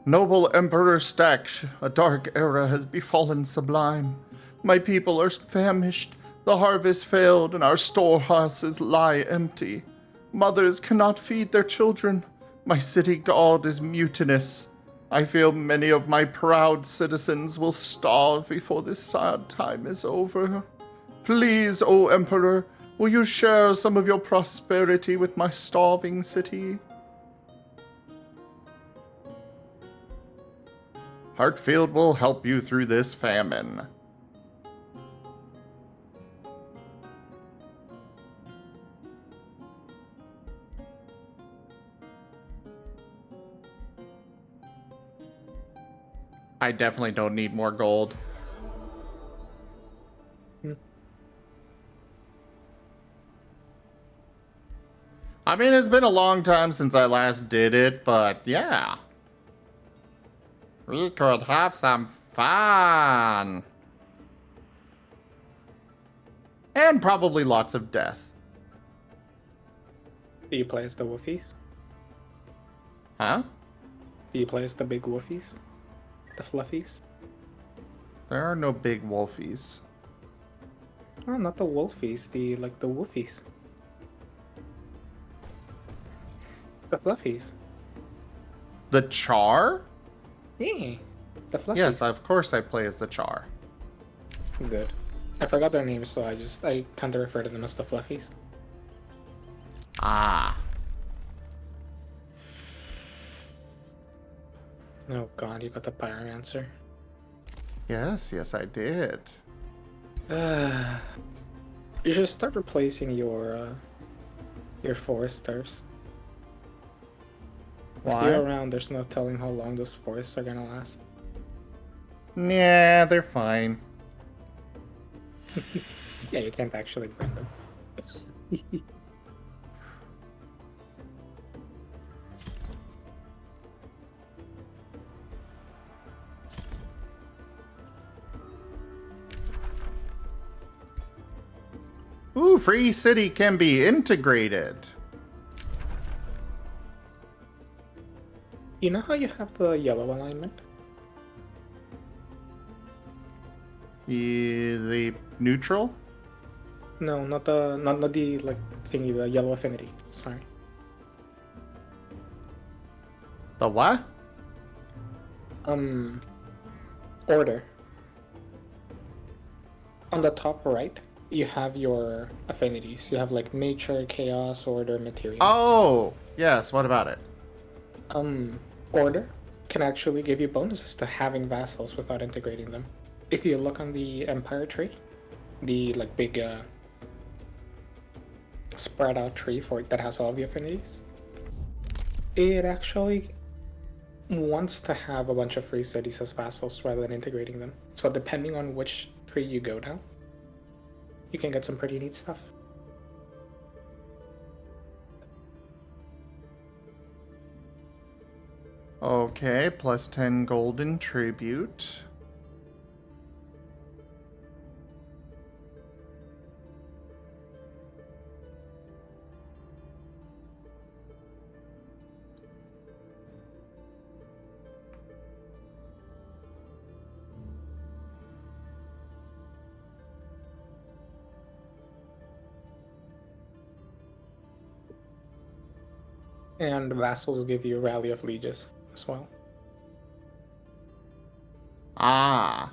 noble Emperor Staksh, a dark era has befallen sublime. My people are famished. The harvest failed, and our storehouses lie empty. Mothers cannot feed their children. My city god is mutinous. I feel many of my proud citizens will starve before this sad time is over. Please, O Emperor, will you share some of your prosperity with my starving city? Hartfield will help you through this famine. I definitely don't need more gold. I mean, it's been a long time since I last did it, but yeah. We could have some fun. And probably lots of death. Do you play as the Woofies? Huh? Do you play as the big Woofies? The Fluffies? There are no big wolfies. Oh, not the Wolfies, the Woofies. The Fluffies. The Char? Yeah, the Fluffies. Yes, of course I play as the Char. Good. I forgot their names, so I tend to refer to them as the Fluffies. Ah. Oh god, you got the Pyromancer. Yes, I did. You should start replacing your foresters. If Why? you're around, there's no telling how long those forests are gonna last. Nah, they're fine. Yeah, you can't actually burn them. Ooh, Free City can be integrated. You know how you have the yellow alignment? The neutral? No, not the like thingy, the yellow affinity. Sorry. The what? Order. On the top right, you have your affinities. You have like nature, chaos, order, material. Oh, yes, what about it? Order can actually give you bonuses to having vassals without integrating them. If you look on the empire tree, the like big spread out tree that has all of the affinities, it actually wants to have a bunch of free cities as vassals rather than integrating them. So depending on which tree you go down, you can get some pretty neat stuff. Okay, plus 10 golden tribute. And vassals give you Rally of Lieges as well. Ah.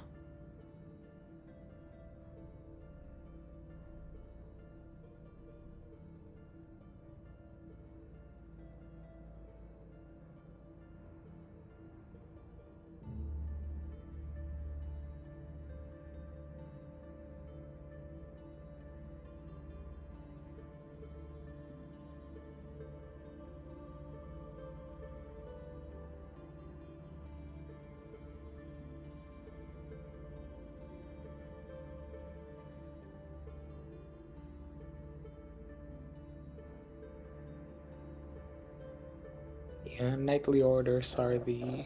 Yeah, nightly orders are the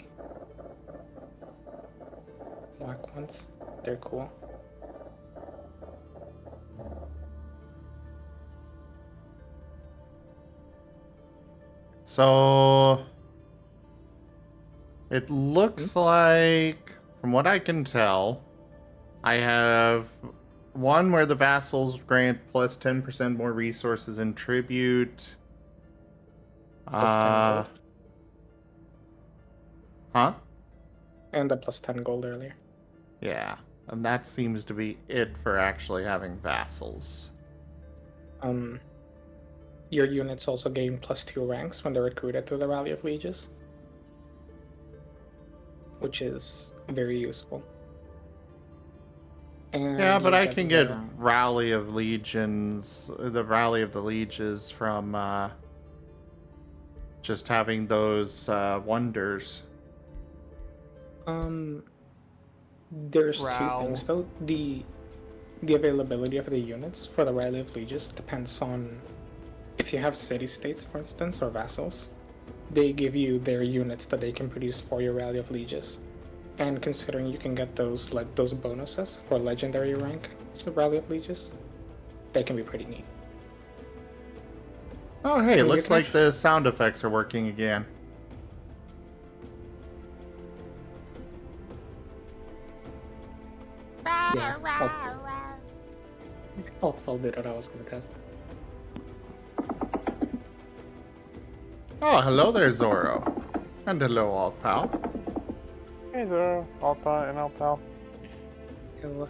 black ones. They're cool. So it looks like, from what I can tell, I have one where the vassals grant plus 10% more resources and tribute. Plus 10 gold. Huh? And the plus 10 gold earlier. Yeah, and that seems to be it for actually having vassals. Your units also gain plus 2 ranks when they're recruited to the Rally of Lieges, which is very useful. And Yeah, but you I can get the Rally of Legions, the Rally of the Lieges from just having those wonders. There's two things though. The availability of the units for the Rally of Lieges depends on if you have city-states, for instance, or vassals. They give you their units that they can produce for your Rally of Lieges. And considering you can get those bonuses for legendary rank, it's the Rally of Lieges, they can be pretty neat. Oh, hey, it And you looks can like the sound effects are working again. Yeah, I'll do what I was gonna test. Oh, hello there, Zoro. And hello, old pal. Hey there, Alpa and Alpal. Hello.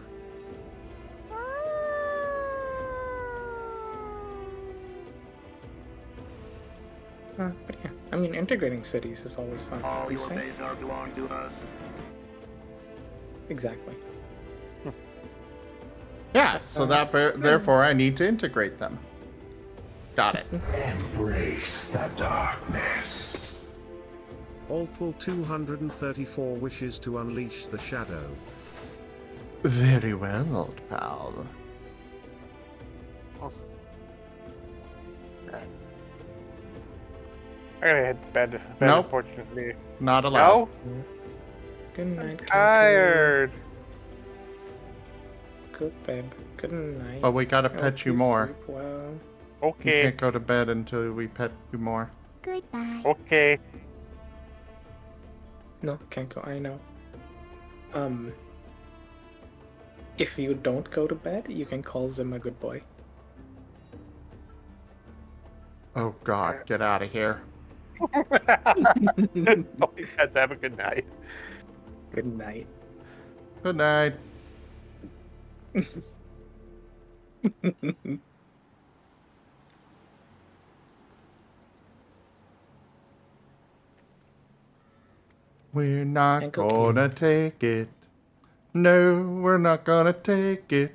But yeah, I mean, integrating cities is always fun. All You your say? days are belong to us. Exactly. Yeah, so that therefore I need to integrate them. Got it. Embrace the darkness. Allpool 234 wishes to unleash the shadow. Very well, old pal. I gotta head to bed. Nope. Unfortunately. Not allowed. No? Good night. I'm tired. Good babe. Good night. But we gotta I pet hope you more. Sleep well. You Okay. can't go to bed until we pet you more. Goodbye. Okay. No, can't go. I know. If you don't go to bed, you can call Zim a good boy. Oh god, get out of here. Oh, you guys have a good night. Good night. Good night. We're not And cookie. gonna take it. No, we're not gonna take it.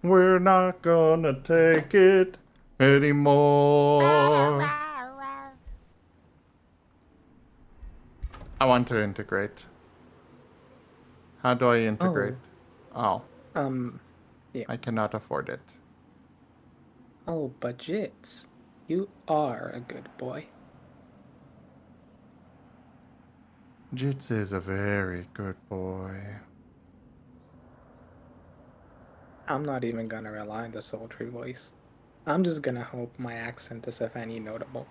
We're not gonna take it anymore. I want to integrate. How do I integrate? Oh, Yeah. I cannot afford it. Oh, budgets. You are a good boy. Jits is a very good boy. I'm not even gonna rely on the sultry voice. I'm just gonna hope my accent is, if any, notable.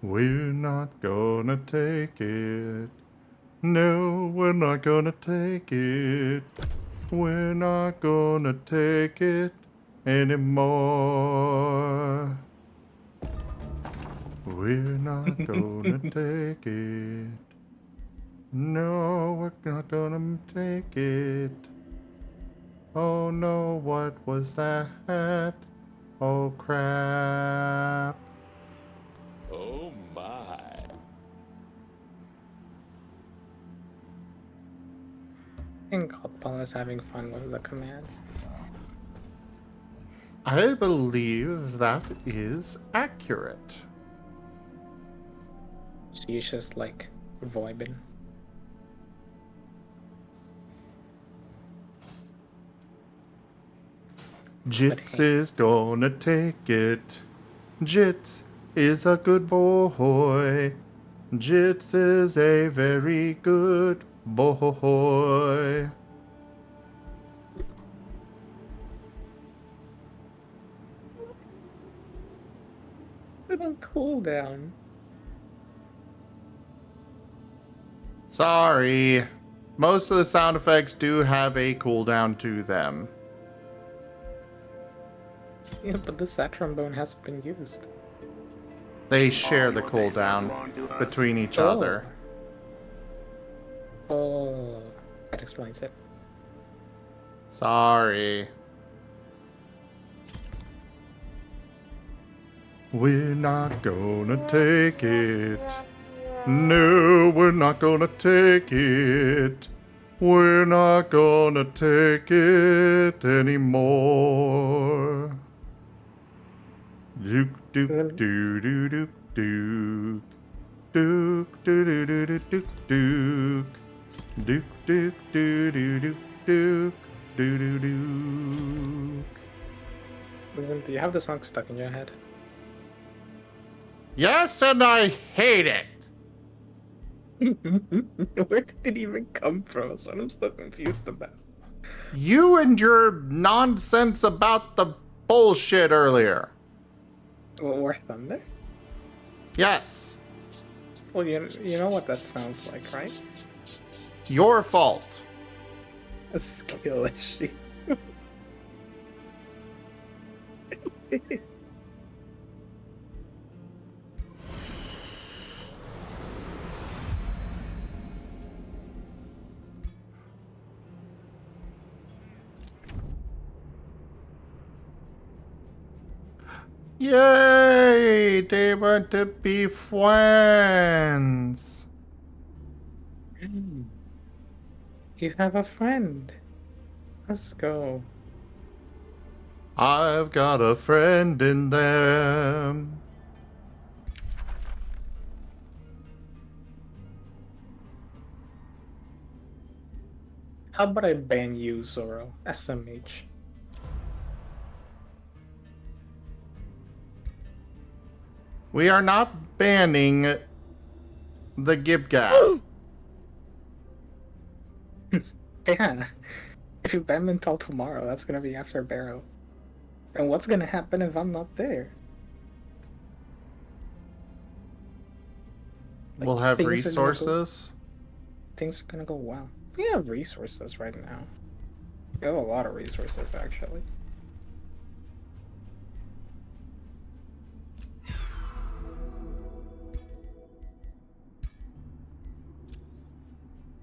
We're not gonna take it. No, we're not gonna take it. We're not gonna take it anymore. We're not gonna take it. No, we're not gonna take it. Oh no, what was that? Oh crap. Oh my. I think Hotball is having fun with the commands. I believe that is accurate. She's just like vibing. Jits is gonna take it. Jits is a good boy. Jits is a very good boy. It's on cooldown. Sorry. Most of the sound effects do have a cooldown to them. Yeah, but the sad trombone hasn't been used. They share the cooldown between each other. Oh, that explains it. Sorry. We're not gonna take it. No, we're not gonna take it. We're not gonna take it anymore. Duke, duke, doo, doo, duke, duke. Duke, doo, doo, doo, doo, duke, duke. Duke, duke, doo, doo, duke, duke. Doo, doo, duke. Listen, do you have the song stuck in your head? Yes, and I hate it. Where did it even come from? That's what I'm still confused about. You and your nonsense about the bullshit earlier. War Thunder? Yes. Well, you know what that sounds like, right? Your fault. A skill issue. Yay! They want to be friends. You have a friend. Let's go. I've got a friend in them. How about I ban you, Zoro? SMH. We are not banning the Gibgab. Yeah. If you ban me until tomorrow, that's gonna be after Barrow. And what's gonna happen if I'm not there? Like, We'll have things resources. Things are gonna go well. We have resources right now. We have a lot of resources, actually.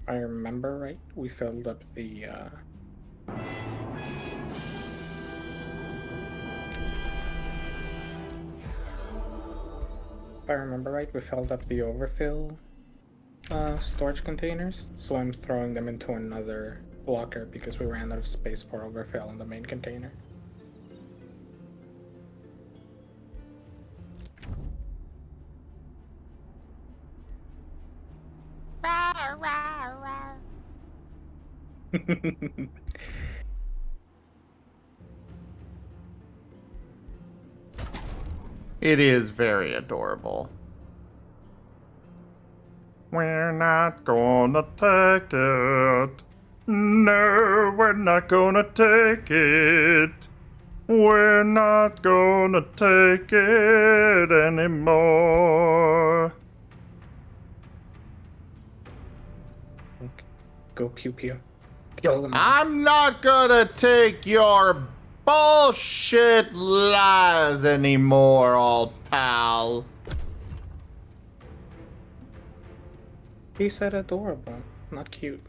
I remember right, we filled up the if I remember right, we filled up the overfill storage containers, so I'm throwing them into another locker because we ran out of space for overfill in the main container. Rawr, rawr, rawr. It is very adorable. We're not gonna take it. No, we're not gonna take it. We're not gonna take it anymore. Go pew pew. Kill them. I'm not gonna take your bullshit lies anymore, old pal. He said adorable, not cute.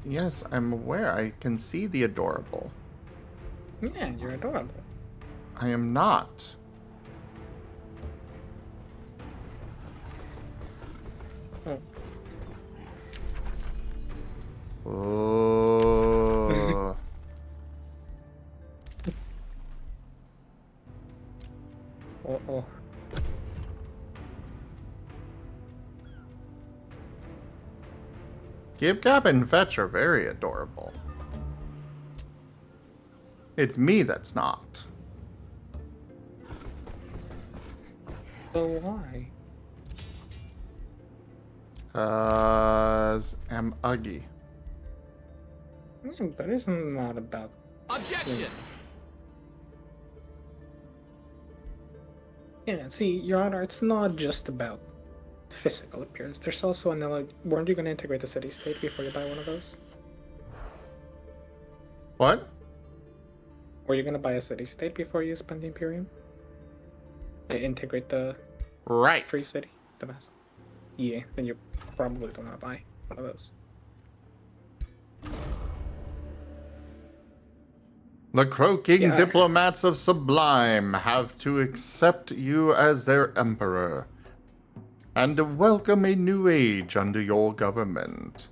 Yes, I'm aware. I can see the adorable. Yeah, you're adorable. I am not. Oh. Oh. Uh-oh. Gibgab and Fetch are very adorable. It's me that's not. So why? I'm Uggy. Yeah, but it's not about... Objection! Yeah, see, Your Honor, it's not just about physical appearance. There's also another... Weren't you going to integrate the city-state before you buy one of those? What? Were you going to buy a city-state before you spend the Imperium? Integrate the Right. free city? The mass? Yeah, then you probably don't want to buy one of those. The croaking Yeah. diplomats of Sublime have to accept you as their emperor and welcome a new age under your government.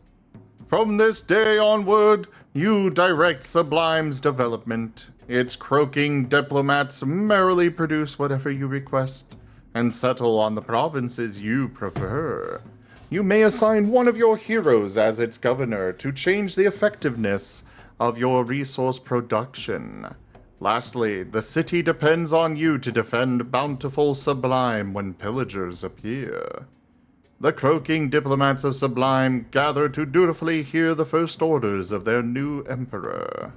From this day onward, you direct Sublime's development. Its croaking diplomats merrily produce whatever you request and settle on the provinces you prefer. You may assign one of your heroes as its governor to change the effectiveness of your resource production. Lastly, the city depends on you to defend bountiful Sublime when pillagers appear. The croaking diplomats of Sublime gather to dutifully hear the first orders of their new emperor.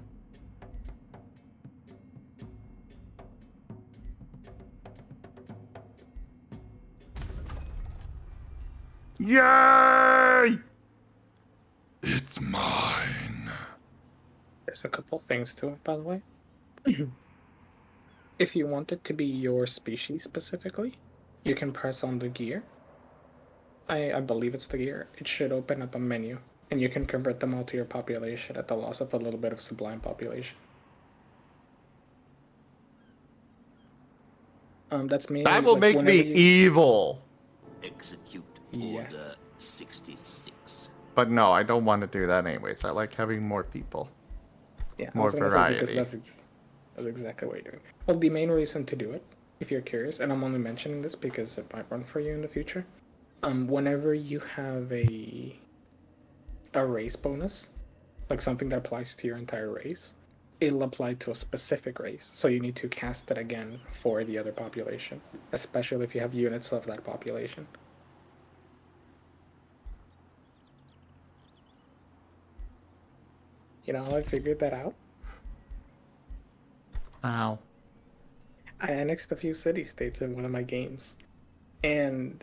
Yay! It's mine. There's a couple things to it, by the way. If you want it to be your species specifically, you can press on the gear. I believe it's the gear. It should open up a menu, and you can convert them all to your population at the loss of a little bit of Sublime population. That's mainly That will like, make me whenever you... evil. Execute Yes. Order 66. But no, I don't want to do that anyways. I like having more people. Yeah, More I was gonna variety. say because that's exactly what you're doing. Well, the main reason to do it, if you're curious, and I'm only mentioning this because it might run for you in the future, whenever you have a race bonus, like something that applies to your entire race, it'll apply to a specific race. So you need to cast it again for the other population, especially if you have units of that population. You know how I figured that out? Ow. I annexed a few city-states in one of my games. And,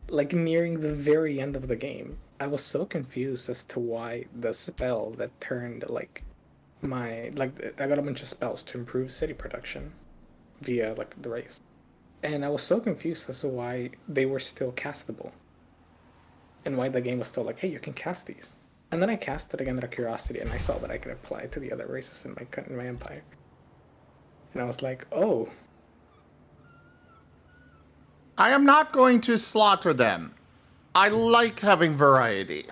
like, nearing the very end of the game, I was so confused as to why the spell that turned, like, I got a bunch of spells to improve city production via, like, the race. And I was so confused as to why they were still castable. And why the game was still like, hey, you can cast these. And then I cast it again out of curiosity, and I saw that I could apply it to the other races in my empire. And I was like, oh. I am not going to slaughter them. I like having variety.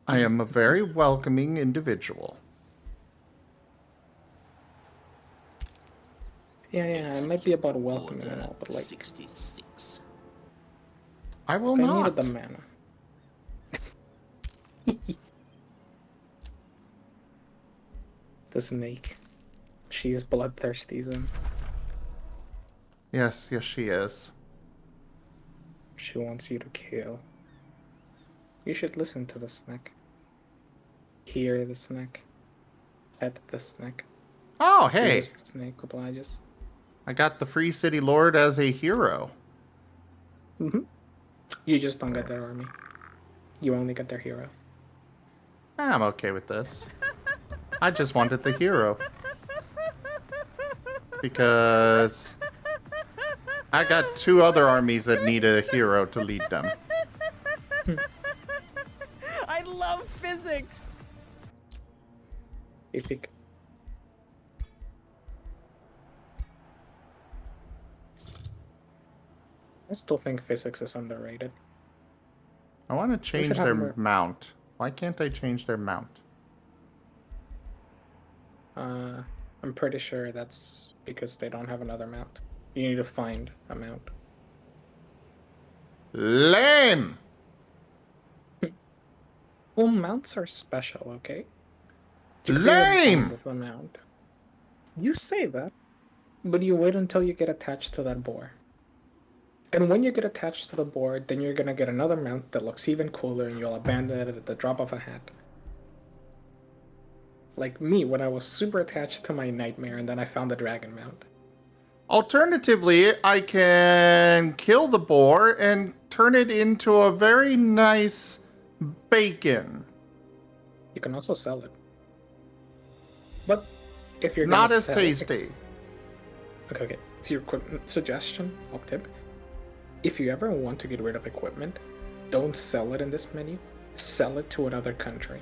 I am a very welcoming individual. Yeah, it might be about welcoming and all, but like... 66. I will I not. needed the mana. The snake. She's bloodthirsty, Zim. Yes, she is. She wants you to kill. You should listen to the snake. Hear the snake. Pet the snake. Oh, hey. Yes, the snake obliges. I got the Free City Lord as a hero. Mm-hmm. You just don't get their army. You only get their hero. I'm okay with this. I just wanted the hero. Because I got two other armies that needed a hero to lead them. I love physics. Epic. I still think physics is underrated. I want to change have their more. mount. Why can't I change their mount? I'm pretty sure that's because they don't have another mount. You need to find a mount. to clear the Lame! bond with the mount. You say that, but you wait until you get attached to that boar. And when you get attached to the boar, then you're gonna get another mount that looks even cooler and you'll abandon it at the drop of a hat. Like me, when I was super attached to my nightmare and then I found the dragon mount. Alternatively, I can kill the boar and turn it into a very nice bacon. You can also sell it. But if you're Not gonna as sell tasty. Okay. So your equipment suggestion, op tip. If you ever want to get rid of equipment, don't sell it in this menu. Sell it to another country.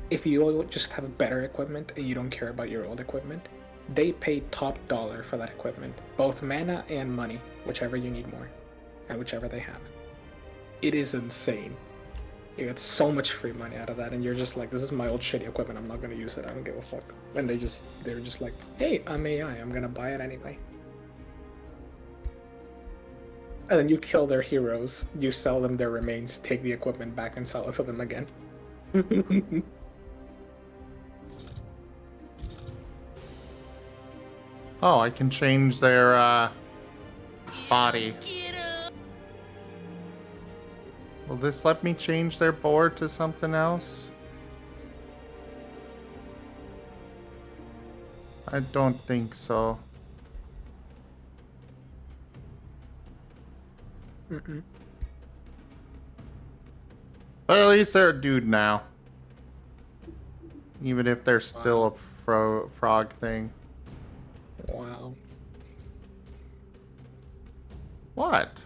If you just have better equipment and you don't care about your old equipment, they pay top dollar for that equipment. Both mana and money, whichever you need more. And whichever they have. It is insane. You get so much free money out of that, and you're just like, this is my old shitty equipment, I'm not gonna use it, I don't give a fuck. And they're just like, hey, I'm AI, I'm gonna buy it anyway. And then you kill their heroes, you sell them their remains, take the equipment back and sell it to them again. Oh, I can change their body. Will this let me change their board to something else? I don't think so. Mm-mm. But at least they're a dude now. Even if they're still a frog thing. Wow. What?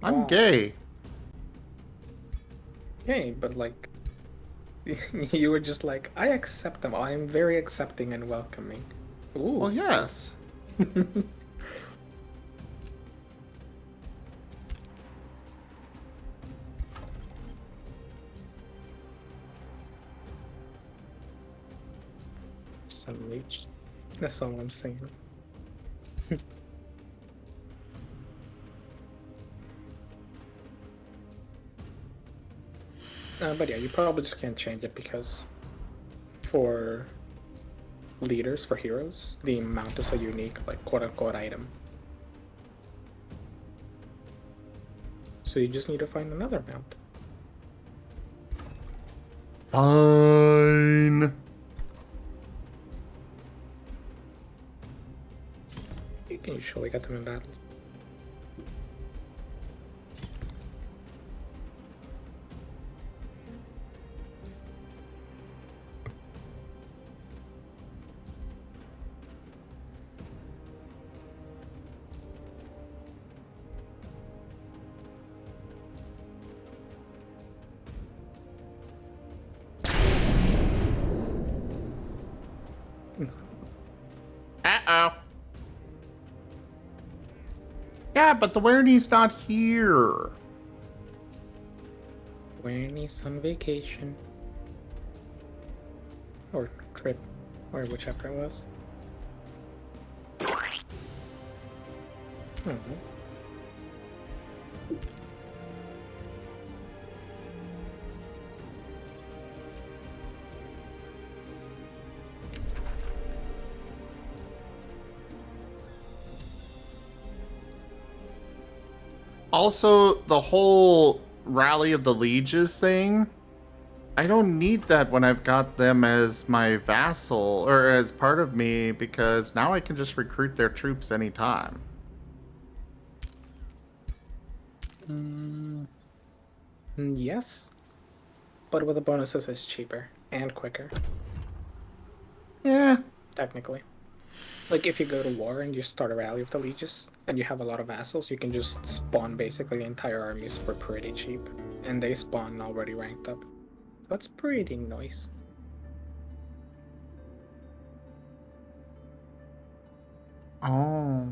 I'm Wow. gay. Hey, but like, you were just like, I accept them. I'm very accepting and welcoming. Ooh. Well, yes. Some leech. That's all I'm saying. But yeah, you probably just can't change it because for leaders, for heroes, the mount is a unique, like, quote-unquote item. So you just need to find another mount. Fine. You can usually get them in battle. Uh-oh. Yeah, but the Wernie's not here. Wernie's on vacation. Or trip. Or whichever it was. Mhm. Also, the whole Rally of the Lieges thing, I don't need that when I've got them as my vassal, or as part of me, because now I can just recruit their troops anytime. Yes. But with the bonuses, it's cheaper and quicker. Yeah. Technically. Like, if you go to war and you start a Rally of the Lieges, and you have a lot of vassals, you can just spawn basically the entire armies for pretty cheap. And they spawn already ranked up. That's pretty nice. Oh.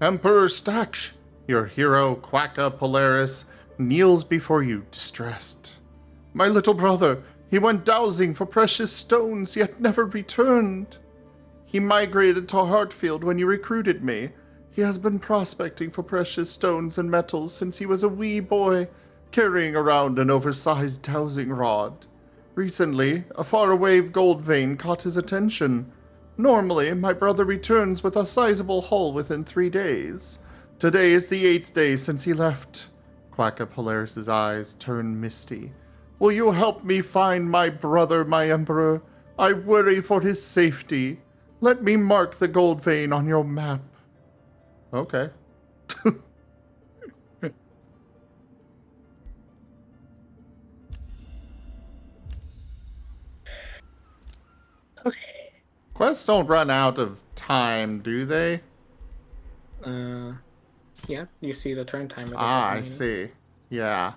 Emperor Staksh, your hero Quacka Polaris kneels before you, distressed. My little brother, he went dowsing for precious stones, yet never returned. He migrated to Heartfield when you recruited me. He has been prospecting for precious stones and metals since he was a wee boy, carrying around an oversized dowsing rod. Recently, a faraway gold vein caught his attention. Normally, my brother returns with a sizable haul within 3 days. Today is the 8th day since he left. Quacka Polaris' eyes turn misty. Will you help me find my brother, my emperor? I worry for his safety. Let me mark the gold vein on your map. Okay. Okay. Quests don't run out of time, do they? Yeah, you see the turn timer. they Ah, have I remaining. see. Yeah.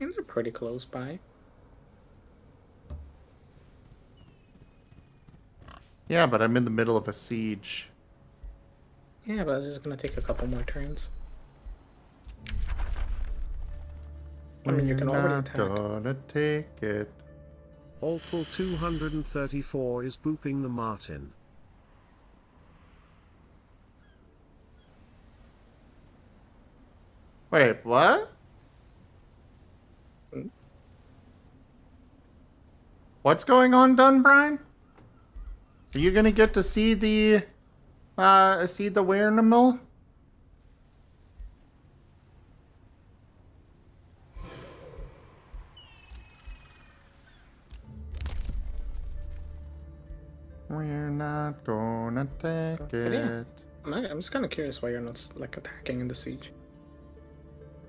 And they're pretty close by. Yeah, but I'm in the middle of a siege. Yeah, but this is gonna take a couple more turns. I mean, you can already not attack. gonna take it. Alpal 234 is booping the Marten. Wait, what? What's going on, Dunbrine? Are you gonna get to see the Werenimal? We're not gonna take it. I'm just kind of curious why you're not like attacking in the siege.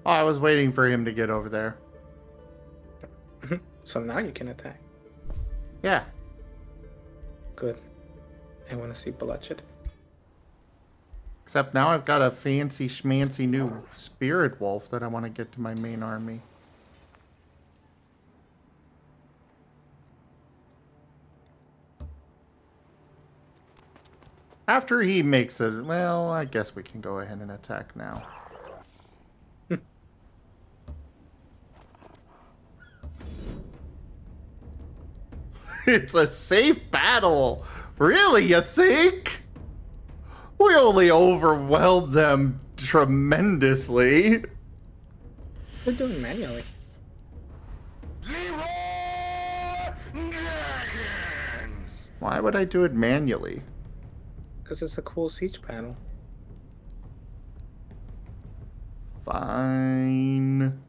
Oh, I was waiting for him to get over there. So now you can attack. Yeah. Good. I want to see bloodshed. Except now I've got a fancy schmancy new spirit wolf that I want to get to my main army. After he makes it, well, I guess we can go ahead and attack now. It's a safe battle. Really, you think? We only overwhelmed them tremendously. We're doing manually. Why would I do it manually? Because it's a cool siege panel. Fine.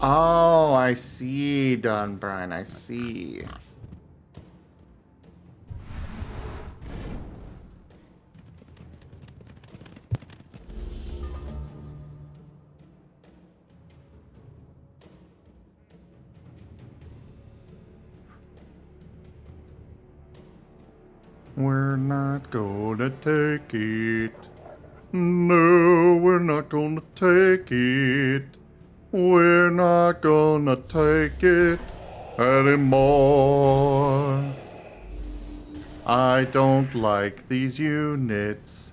Oh, I see, Dunbrine. I see. We're not gonna take it. No, we're not gonna take it. We're not gonna take it anymore. I don't like these units.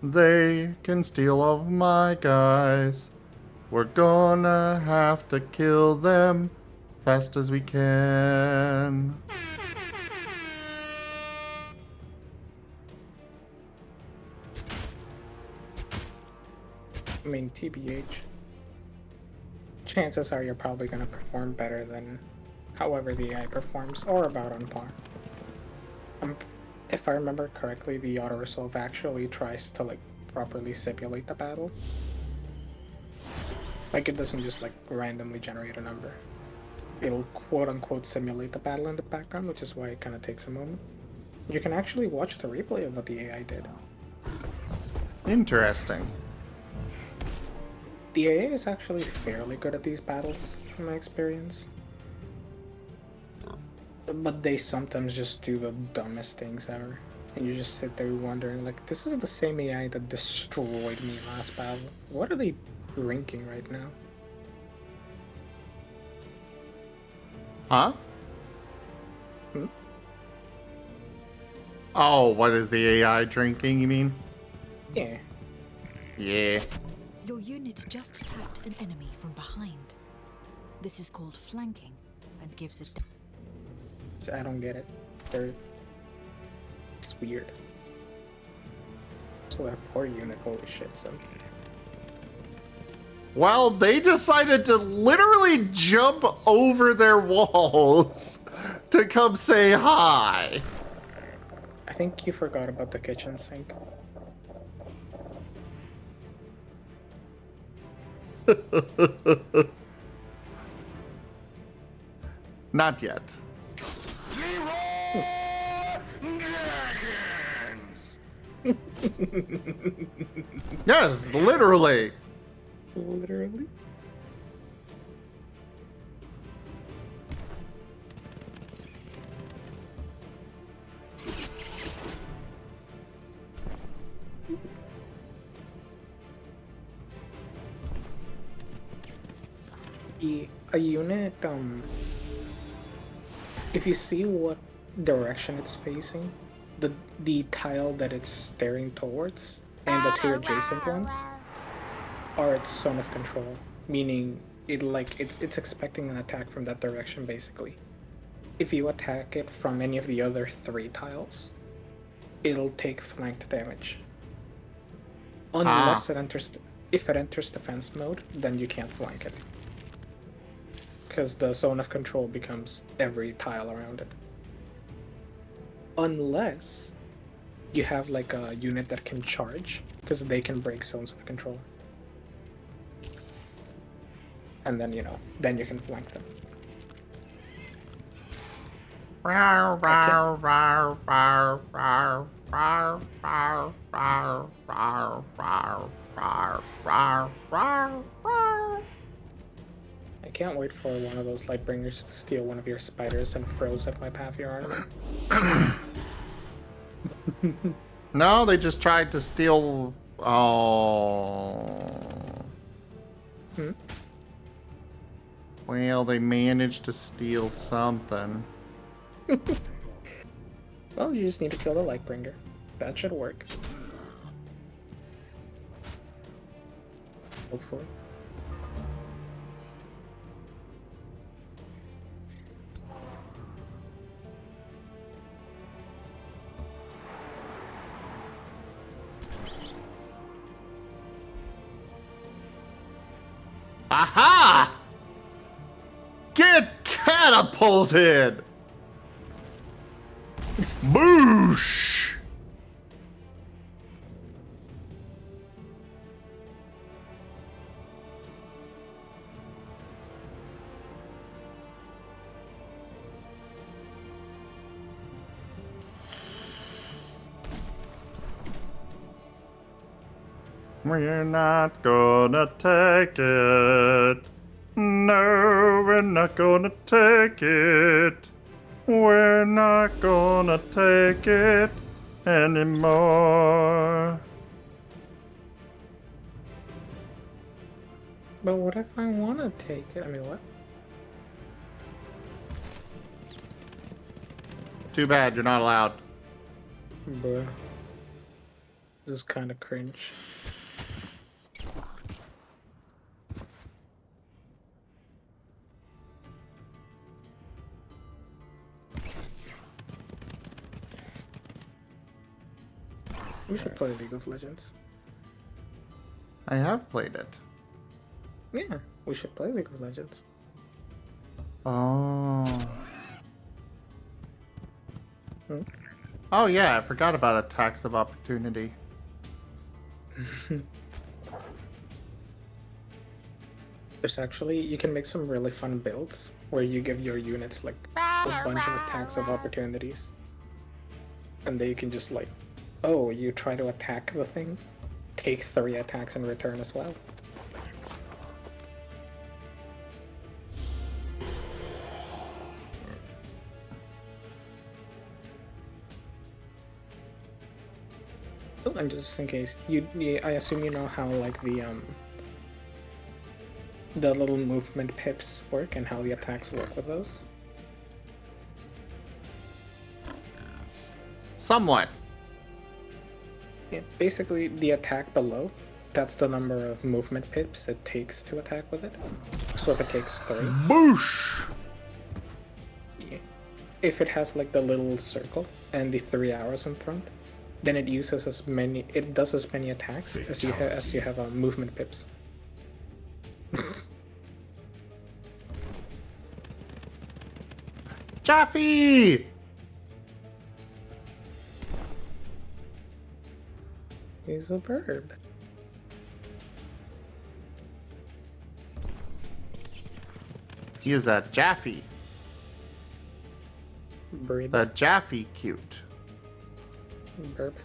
They can steal all of my guys. We're gonna have to kill them fast as we can. I mean, TBH. Chances are you're probably going to perform better than however the AI performs, or about on par. If I remember correctly, the auto-resolve actually tries to, like, properly simulate the battle. Like, it doesn't just, like, randomly generate a number. It'll quote-unquote simulate the battle in the background, which is why it kind of takes a moment. You can actually watch the replay of what the AI did. Interesting. The AA is actually fairly good at these battles, in my experience. But they sometimes just do the dumbest things ever. And you just sit there wondering, like, this is the same AI that destroyed me last battle. What are they drinking right now? Huh? Hmm? Oh, what is the AI drinking, you mean? Yeah. Yeah. Your unit just attacked an enemy from behind. This is called flanking and gives it. I don't get it. It's weird. So that poor unit, holy shit, so. Well, they decided to literally jump over their walls to come say hi. I think you forgot about the kitchen sink. Not yet. Yes, literally. Literally? A unit, if you see what direction it's facing, the tile that it's staring towards, and the two adjacent ones are its zone of control, meaning it's expecting an attack from that direction basically. If you attack it from any of the other 3 tiles, it'll take flanked damage. Unless if it enters defense mode, then you can't flank it. Because the zone of control becomes every tile around it. Unless you have like a unit that can charge, because they can break zones of control. And then, then you can flank them. I can't wait for one of those Lightbringers to steal one of your spiders and froze at my path your armor. No, they just tried to steal. Oh. Well, they managed to steal something. Well, you just need to kill the Lightbringer. That should work. Hopefully. Aha! Get catapulted! Boosh! We're not gonna take it. No, we're not gonna take it. We're not gonna take it anymore. But what if I want to take it? I mean, what? Too bad, you're not allowed. Bruh. This is kind of cringe. We should play League of Legends. I have played it. Yeah, we should play League of Legends. Oh. Oh yeah, I forgot about attacks of opportunity. There's actually, you can make some really fun builds where you give your units like a bunch of attacks of opportunities. And then you can just like, oh, you try to attack the thing, take 3 attacks in return as well. Oh, and just in case, I assume you know how like the little movement pips work and how the attacks work with those? Somewhat. Yeah, basically the attack below, that's the number of movement pips it takes to attack with it. So if it takes 3... Boosh! Yeah. if it has like the little circle and the 3 arrows in front, then it uses as many. It does as many attacks as you have movement pips. Jaffe! He's a bird. He is a Jaffe. Bird. The Jaffe cute. Burp.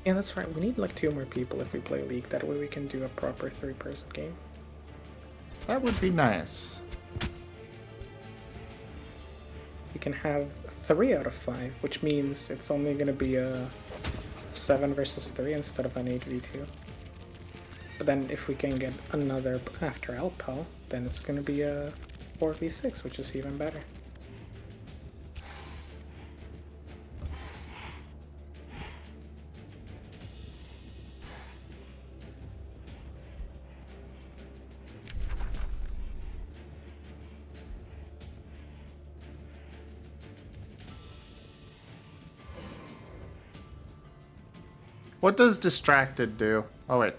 Yeah, that's right. We need like 2 more people if we play League. That way we can do a proper 3-person game. That would be nice. You can have 3 out of 5, which means it's only going to be a 7 versus 3 instead of an 8v2. But then if we can get another after Alpal, then it's going to be a 4v6, which is even better. What does distracted do? Oh wait.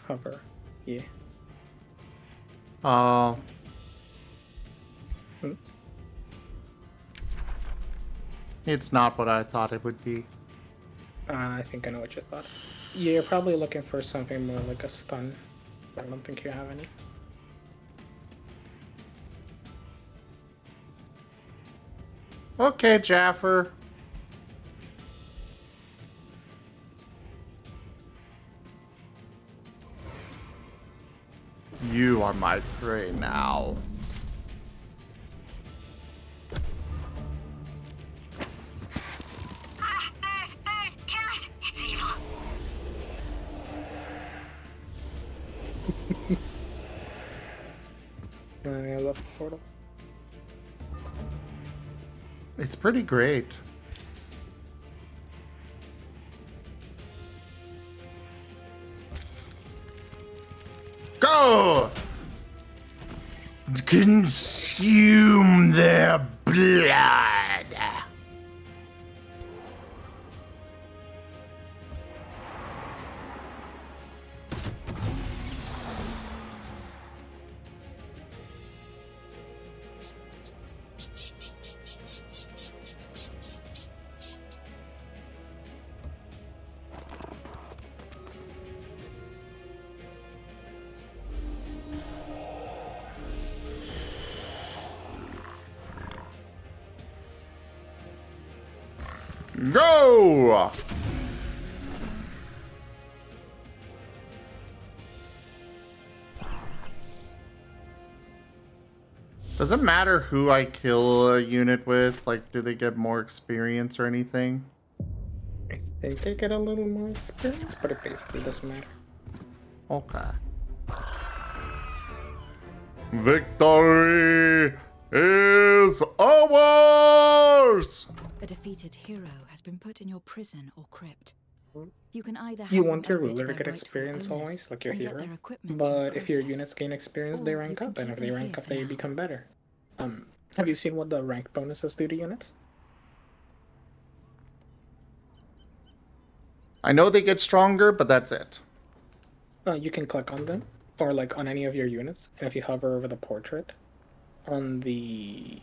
Hover. Yeah. It's not what I thought it would be. I think I know what you thought. You're probably looking for something more like a stun. I don't think you have any. Okay, Jaffer. You are my prey now. I love the portal. It's pretty great. Go! Consume their blood. Go! Does it matter who I kill a unit with? Like, do they get more experience or anything? I think they get a little more experience, but it basically doesn't matter. Okay. Victory is ours! A defeated hero has been put in your prison or crypt. You can either You hand want them your over to ruler to their get rightful experience owners always, like your and get hero. their equipment in But the if your process, units gain experience, or they you rank can up, and keep if they them rank here up, for they now. become better. Have you seen what the rank bonuses do to units? I know they get stronger, but that's it. You can click on them, or like on any of your units, and if you hover over the portrait, on the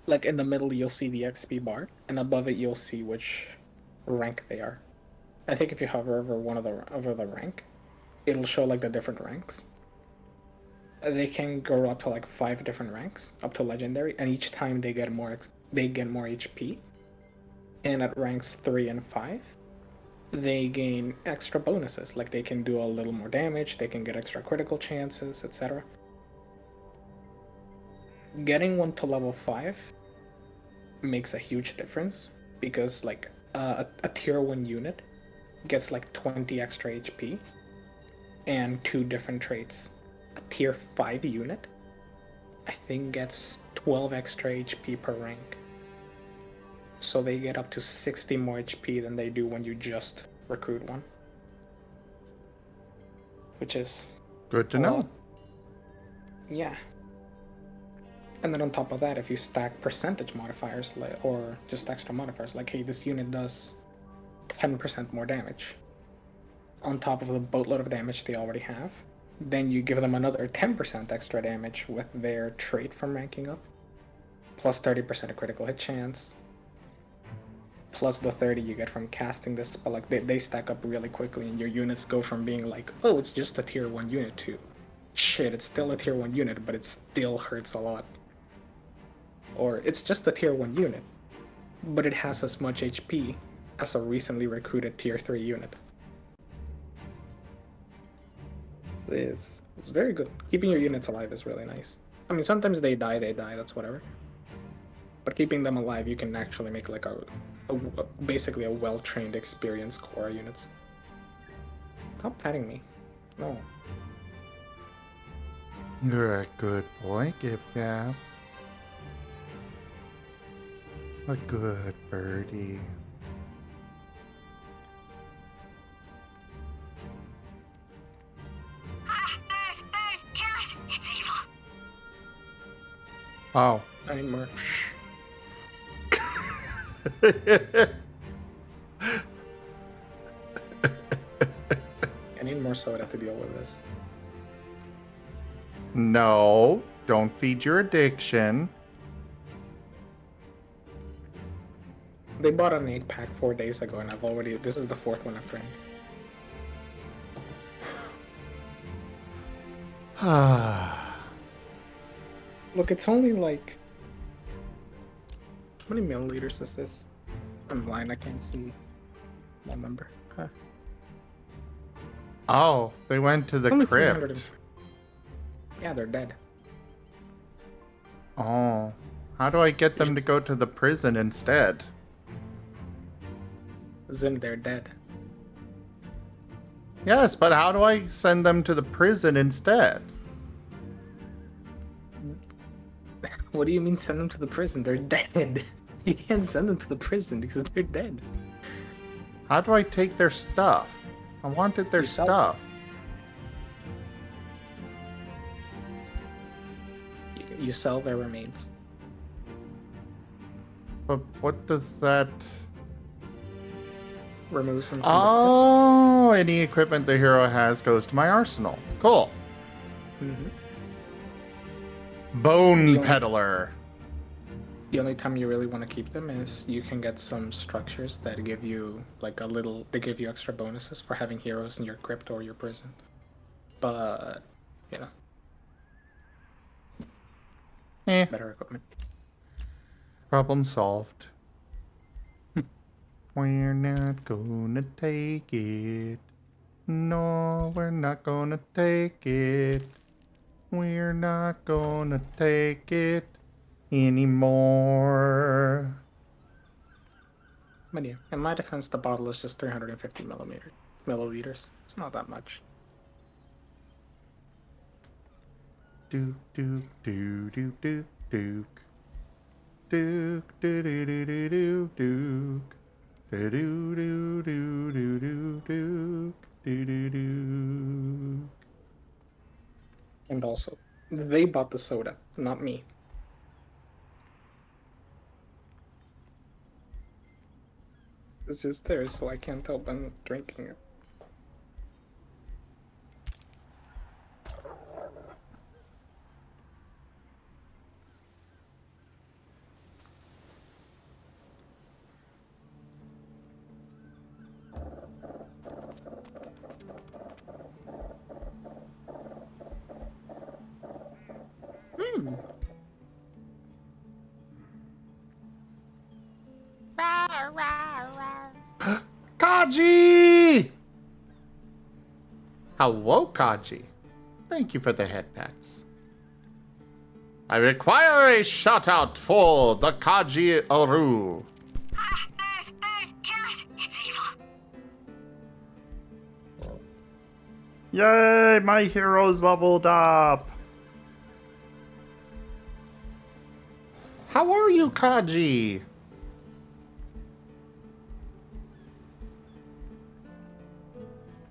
like in the middle you'll see the XP bar, and above it you'll see which rank they are. I think if you hover over the rank, it'll show like the different ranks. They can go up to like 5 different ranks, up to legendary, and each time they get more HP. And at ranks 3 and 5, they gain extra bonuses, like they can do a little more damage, they can get extra critical chances, etc. Getting one to level 5 makes a huge difference, because like a tier 1 unit gets like 20 extra HP and 2 different traits. A tier 5 unit I think, gets 12 extra HP per rank. So they get up to 60 more HP than they do when you just recruit one. Which is Good to a know. lot. Yeah. And then on top of that, if you stack percentage modifiers, or just extra modifiers, like, hey, this unit does 10% more damage, on top of the boatload of damage they already have, then you give them another 10% extra damage with their trait from ranking up, plus 30% of critical hit chance, plus the 30 you get from casting this spell. Like, they stack up really quickly, and your units go from being like, oh, it's just a tier 1 unit to, shit, it's still a tier 1 unit, but it still hurts a lot. Or it's just a tier 1 unit, but it has as much HP as a recently recruited tier 3 unit. So it's very good. Keeping your units alive is really nice. I mean, sometimes they die, that's whatever. But keeping them alive, you can actually make like basically a well-trained, experienced core units. Stop patting me. No. You're a good boy, Gib-Gab. A good birdie. It's evil. Oh. I need more. I need more soda to deal with this. No, don't feed your addiction. They bought an 8-pack 4 days ago, and this is the 4th one I've drank. Look, it's only like... How many milliliters is this? I'm blind, I can't see my number. Huh. Oh, they went to the Only crypt. 300 Yeah, they're dead. Oh. How do I get them to go to the prison instead? Zim, they're dead. Yes, but how do I send them to the prison instead? What do you mean send them to the prison? They're dead. You can't send them to the prison because they're dead. How do I take their stuff? I wanted their stuff. You sell their remains. But what does that... Removes them from Oh, any equipment the hero has goes to my arsenal. Cool. Bone Peddler. The only time you really want to keep them is you can get some structures that give you like they give you extra bonuses for having heroes in your crypt or your prison. But, you know. Better equipment. Problem solved. We're not gonna take it. No, we're not gonna take it. We're not gonna take it anymore. But yeah, in my defense, the bottle is just 350 milliliters. It's not that much. Duke, Duke, Duke, Duke, Duke, Duke. Duke, do do do do do Duke. Do do do do do do Duke. Do do do. And also, they bought the soda, not me. It's just there, so I can't help but drinking it. Kaji! Hello, Kaji. Thank you for the head pats. I require a shout out for the Kaji Aru. It's evil. Yay, my hero's leveled up. How are you, Kaji?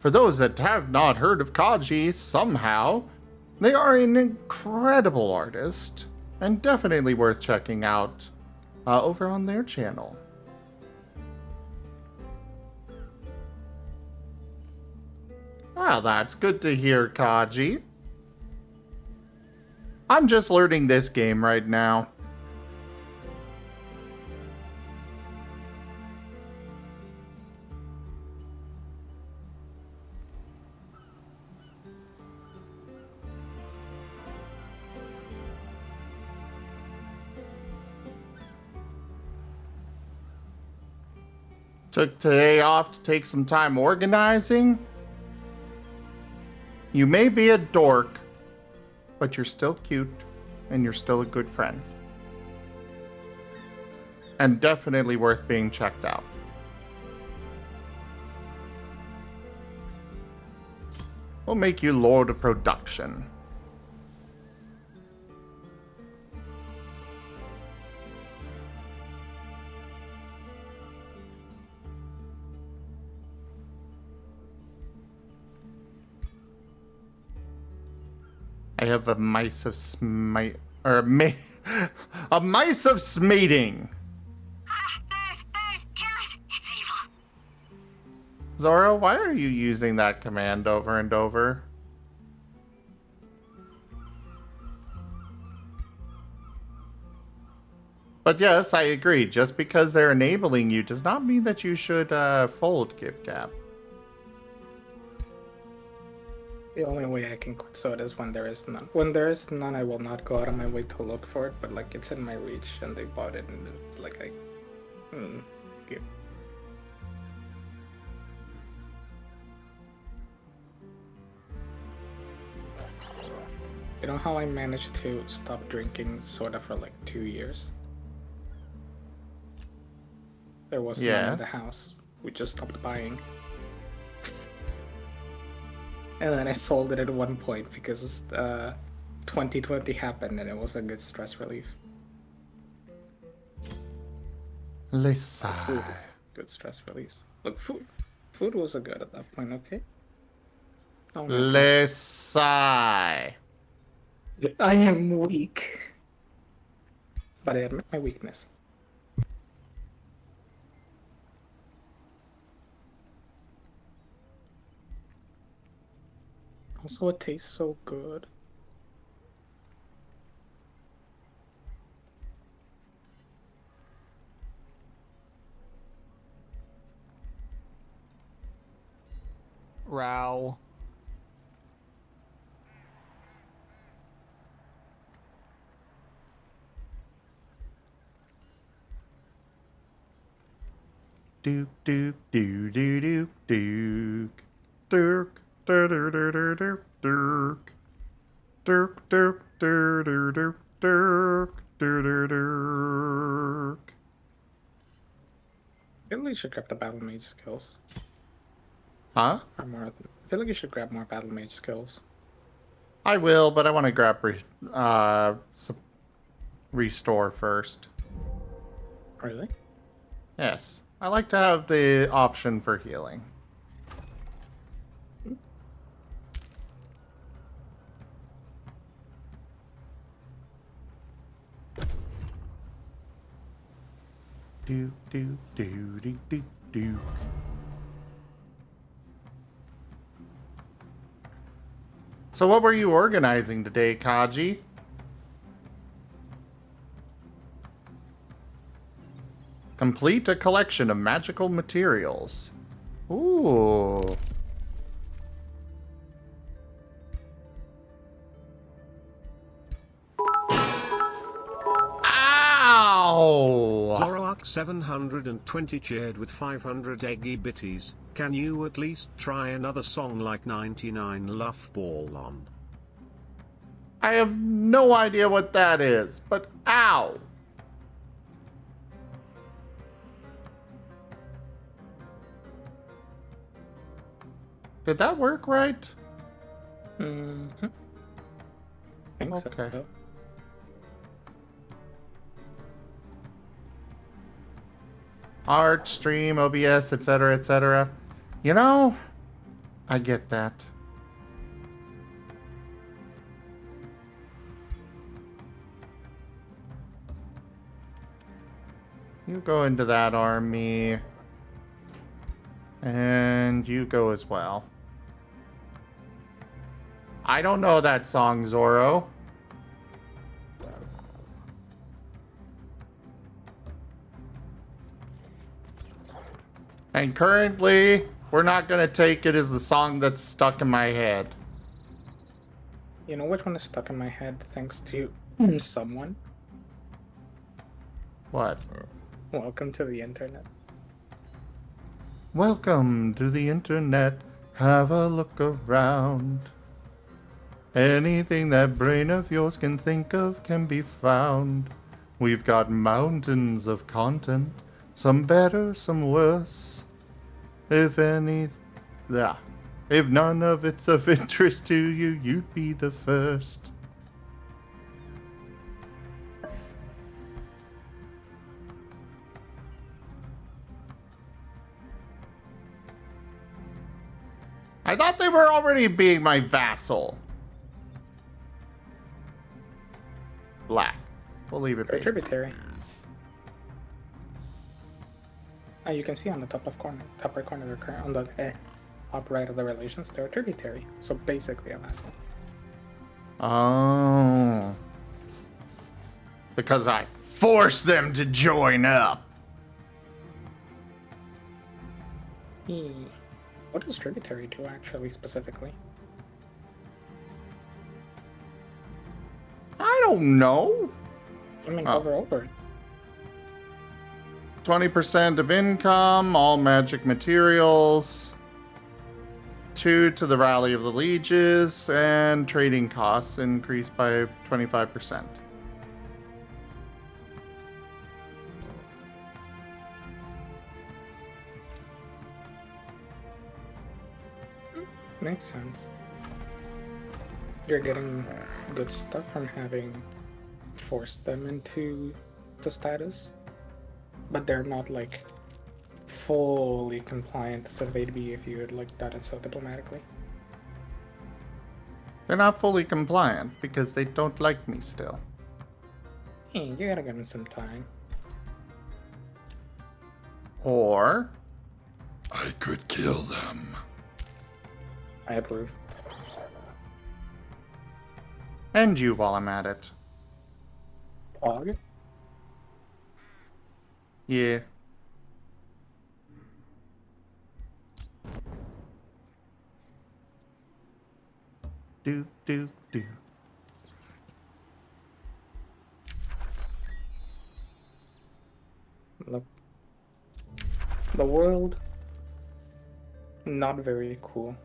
For those that have not heard of Kaji somehow, they are an incredible artist and definitely worth checking out over on their channel. Well, that's good to hear, Kaji. I'm just learning this game right now. Took today off to take some time organizing. You may be a dork, but you're still cute, and you're still a good friend. And definitely worth being checked out. We'll make you Lord of Production. I have a mice of smite, or a mice of smiting. Zoro, why are you using that command over and over? But yes, I agree. Just because they're enabling you does not mean that you should fold GibGab. The only way I can quit Soda is when there is none. When there is none, I will not go out of my way to look for it, but like it's in my reach and they bought it and it's like give. You know how I managed to stop drinking soda for like 2 years? There was none in the house. We just stopped buying. And then I folded at one point because 2020 happened and it was a good stress relief. Lisa. Good stress release. Look, food was a good at that point, okay? Oh, Lisa. I am weak. But I admit my weakness. Also, it tastes so good. Row. Duke, Duke, Duke, Duke, Duke, Duke, Duke, Duke, Duke, Duke, Duke, Duke, Duke, Duke, Duke. I feel like you should grab the battle mage skills. Huh? Or more, I feel like you should grab more battle mage skills. I will, but I want to grab restore first. Really? Yes. I like to have the option for healing. Do do do do do do. So what were you organizing today, Kaji? Complete a collection of magical materials. Ooh. Ow! Zoroark 720 cheered with 500 eggy bitties. Can you at least try another song like 99 Luff Ball on? I have no idea what that is, but ow! Did that work right? Mm-hmm. Okay. So. Art, stream, OBS, etc., etc. You know, I get that. You go into that army. And you go as well. I don't know that song, Zorro. And currently, we're not gonna take it as the song that's stuck in my head. You know which one is stuck in my head thanks to someone? What? Welcome to the internet. Welcome to the internet. Have a look around. Anything that brain of yours can think of can be found. We've got mountains of content, some better, some worse. If any, yeah. If none of it's of interest to you, you'd be the first. I thought they were already being my vassal. Black. We'll leave it They're be. tributary. You can see on the top right corner, on the top right of the relations, they're tributary. So basically a vassal. Oh. Because I forced them to join up. What does tributary do actually specifically? I don't know. I mean, hover over it. 20% of income, all magic materials, 2 to the Rally of the Lieges, and trading costs increased by 25%. Makes sense. You're getting good stuff from having forced them into the status, but they're not like fully compliant as they'd be if you had like done it so diplomatically. They're not fully compliant because they don't like me still. Hey, you gotta give them some time. Or I could kill them. I approve. end you while I'm at it. Pog? Yeah. Do, do, do. Look. The world, not very cool.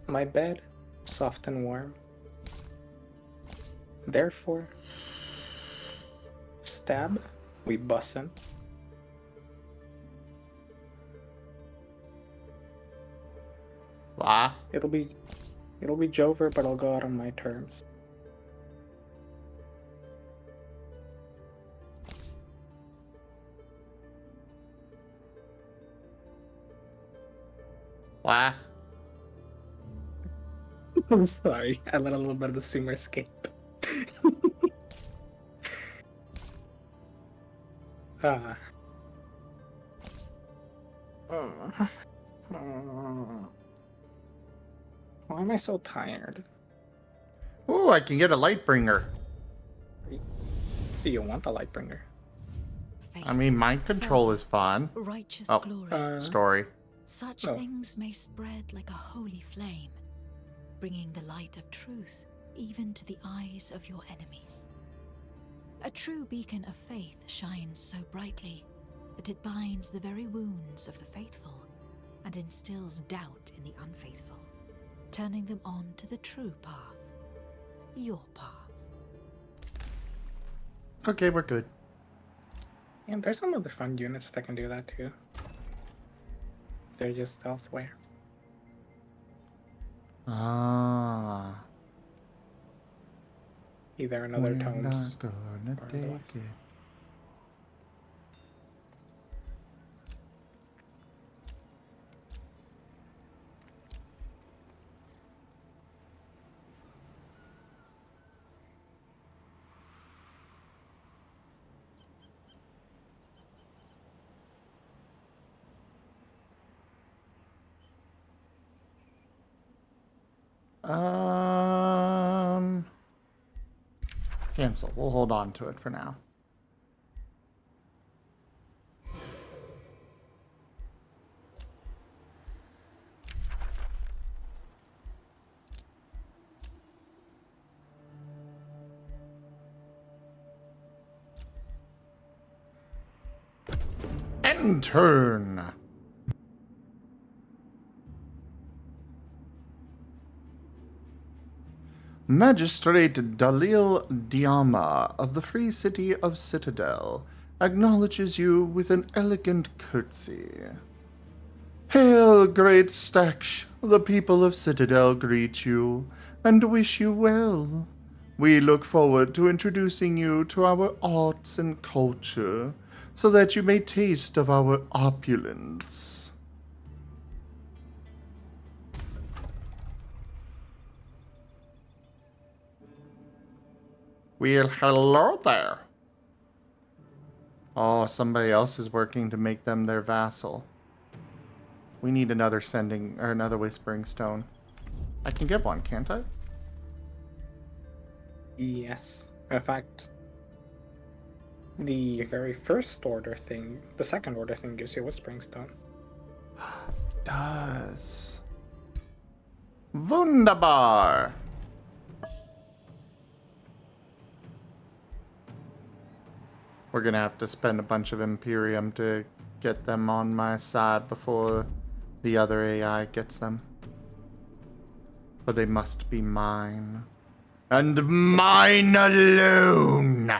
My bed, soft and warm. Therefore, stab, we bussin'. Wah. It'll be Jover, but I'll go out on my terms. Wah. Sorry, I let a little bit of the Sumer escape. Why am I so tired? Ooh, I can get a Lightbringer. Do you want a Lightbringer? I mean, mind control is fun. Righteous Oh, glory. story. Such things may spread like a holy flame, bringing the light of truth even to the eyes of your enemies. A true beacon of faith shines so brightly that it binds the very wounds of the faithful and instills doubt in the unfaithful, turning them on to the true path, your path. Okay, we're good. And there's some other fun units that can do that too. They're just elsewhere. Ah. Either in other We're tomes. not gonna or take otherwise. it. Cancel. We'll hold on to it for now. End turn. Magistrate Dalil Diama of the Free City of Citadel acknowledges you with an elegant curtsy. Hail, great Staksh! The people of Citadel greet you and wish you well. We look forward to introducing you to our arts and culture so that you may taste of our opulence. Well, hello there. Oh, somebody else is working to make them their vassal. We need another another whispering stone. I can get one, can't I? Yes. In fact, the very first order thing, the second order thing gives you a whispering stone. Does. Wunderbar. We're gonna have to spend a bunch of Imperium to get them on my side before the other AI gets them. For they must be mine. And mine alone!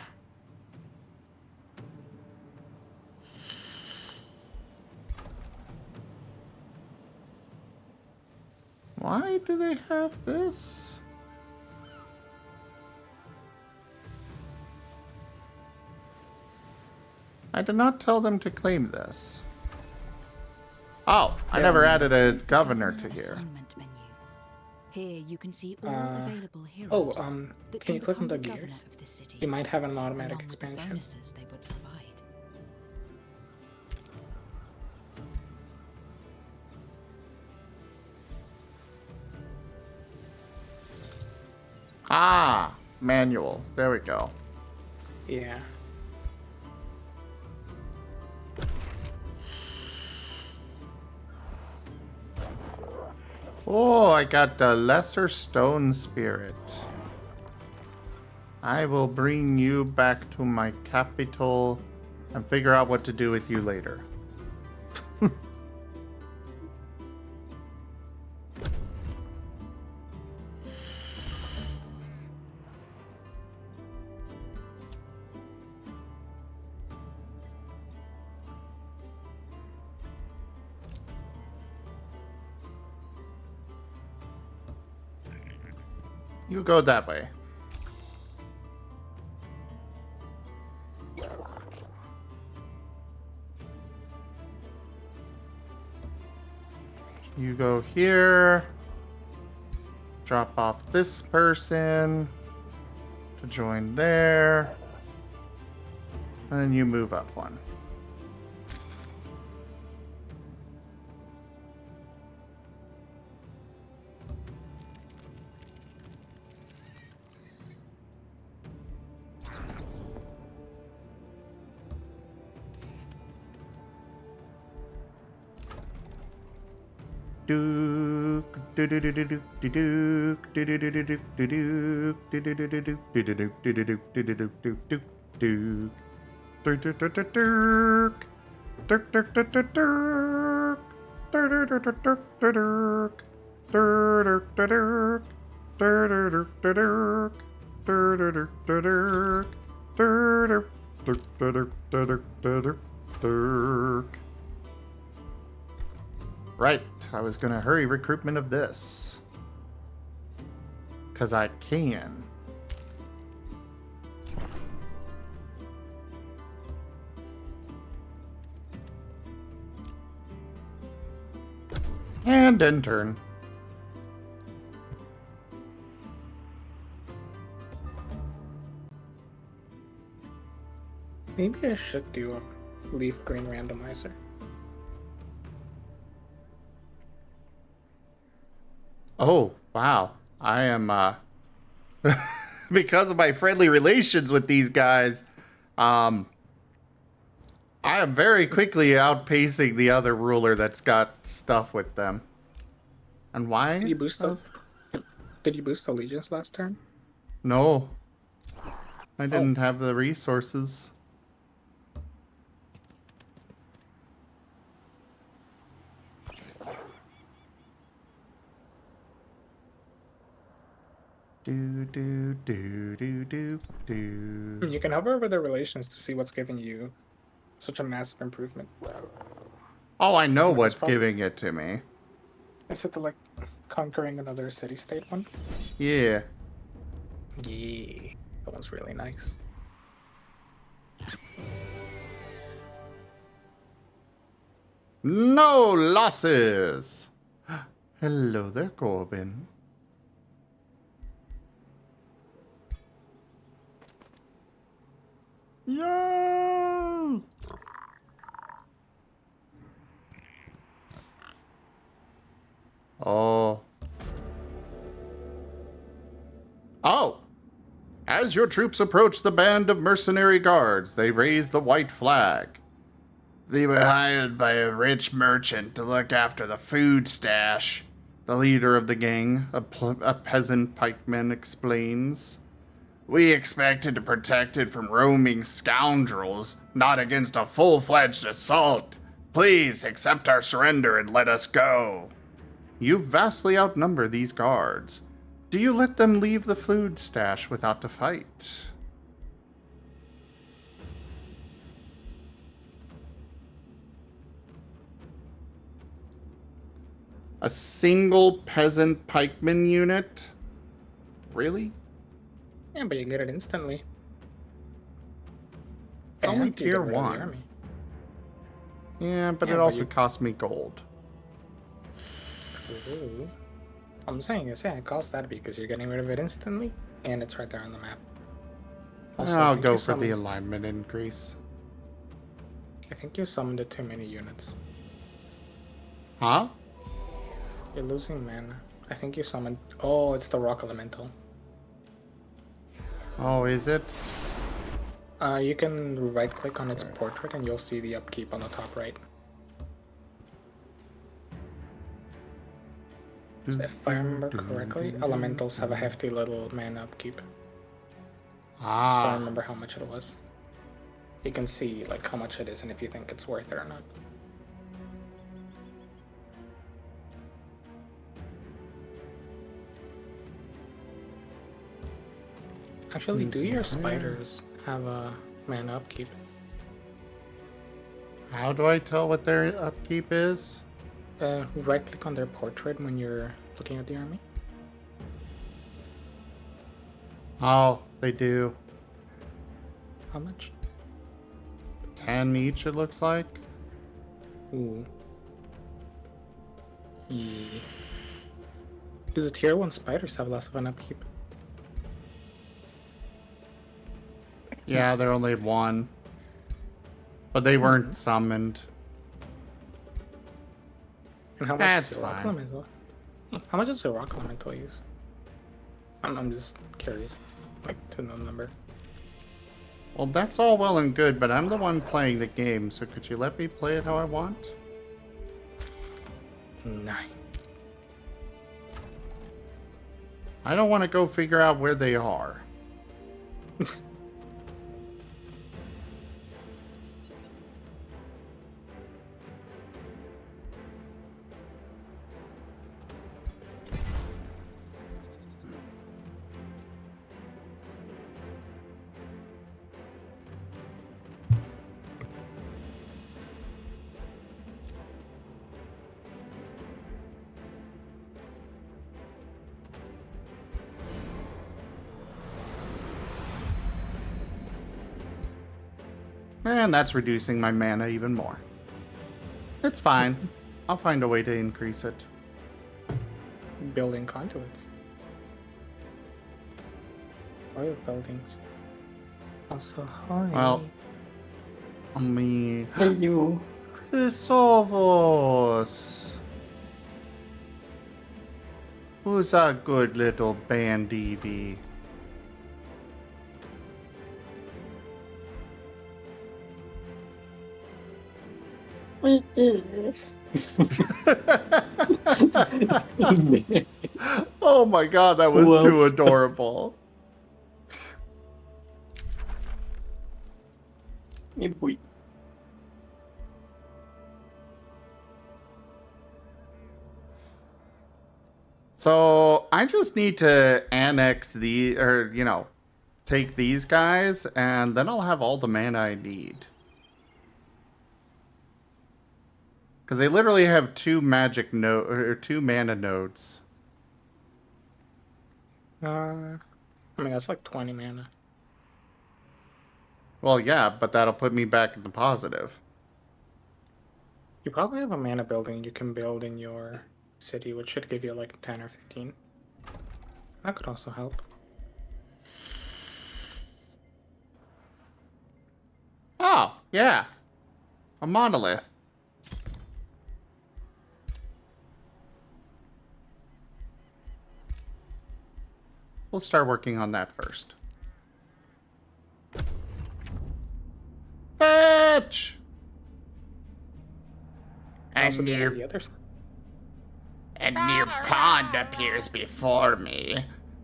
Why do they have this? I did not tell them to claim this. Oh, I never added a governor to here. Here you can see all available heroes. Oh, that can you click on the become gears? governor of this city, You might have an automatic along with the expansion. bonuses they would provide. Ah, manual. There we go. Yeah. Oh, I got the Lesser Stone Spirit. I will bring you back to my capital and figure out what to do with you later. You go that way. You go here. Drop off this person to join there. And then you move up one. Right, I was gonna hurry recruitment of this. 'Cause I can. And intern. Maybe I should do a leaf green randomizer. Oh, wow. I am, because of my friendly relations with these guys, I am very quickly outpacing the other ruler that's got stuff with them. And why? Did you boost allegiance last turn? No. I didn't have the resources. You can hover over the relations to see what's giving you such a massive improvement. Oh, I know what's giving it to me. Is it the, like, conquering another city-state one? Yeah. Yeah. That one's really nice. No losses! Hello there, Corbin. Yay! Oh. Oh! As your troops approach the band of mercenary guards, they raise the white flag. They were hired by a rich merchant to look after the food stash, the leader of the gang, a peasant pikeman, explains. We expected to protect it from roaming scoundrels, not against a full-fledged assault. Please accept our surrender and let us go. You vastly outnumber these guards. Do you let them leave the food stash without a fight? A single peasant pikeman unit? Really? Yeah, but you get it instantly. It's only And you tier get rid of the 1. army. Yeah, but Yeah, it but also you- costs me gold. Ooh. I'm saying is, yeah, it costs that because you're getting rid of it instantly, and it's right there on the map. Also, I I'll think go you for the summoned- alignment increase. I think you summoned it too many units. Huh? You're losing mana. I think you summoned... Oh, it's the rock elemental. Oh, is it? You can right-click on its portrait and you'll see the upkeep on the top right. So if I remember correctly, elementals have a hefty little mana upkeep. Just don't Ah. remember how much it was. You can see like how much it is and if you think it's worth it or not. Actually, do your spiders have a mana upkeep? How do I tell what their upkeep is? Right click on their portrait when you're looking at the army. Oh, they do. How much? 10 each, it looks like. Ooh. Yeah. Do the tier 1 spiders have less of an upkeep? Yeah, they're only 1. But they weren't summoned. And how much That's does the rock fine. elemental? How much does the rock elemental use? I'm just curious, like to know the number. Well, that's all well and good, but I'm the one playing the game, so could you let me play it how I want? 9. I don't want to go figure out where they are. And that's reducing my mana even more. It's fine. I'll find a way to increase it. Building conduits. Oil buildings. Also, hi. Well, me. you. Chrysovos. Who's a good little bandivy? Oh my god, that was Well, too adorable. yeah, boy. So I just need to annex take these guys, and then I'll have all the mana I need. Because they literally have two mana nodes. I mean, that's like 20 mana. Well, yeah, but that'll put me back in the positive. You probably have a mana building you can build in your city, which should give you like 10 or 15. That could also help. Oh, yeah. A monolith. We'll start working on that first. Fetch! Also, new the others. A new pond appears before me.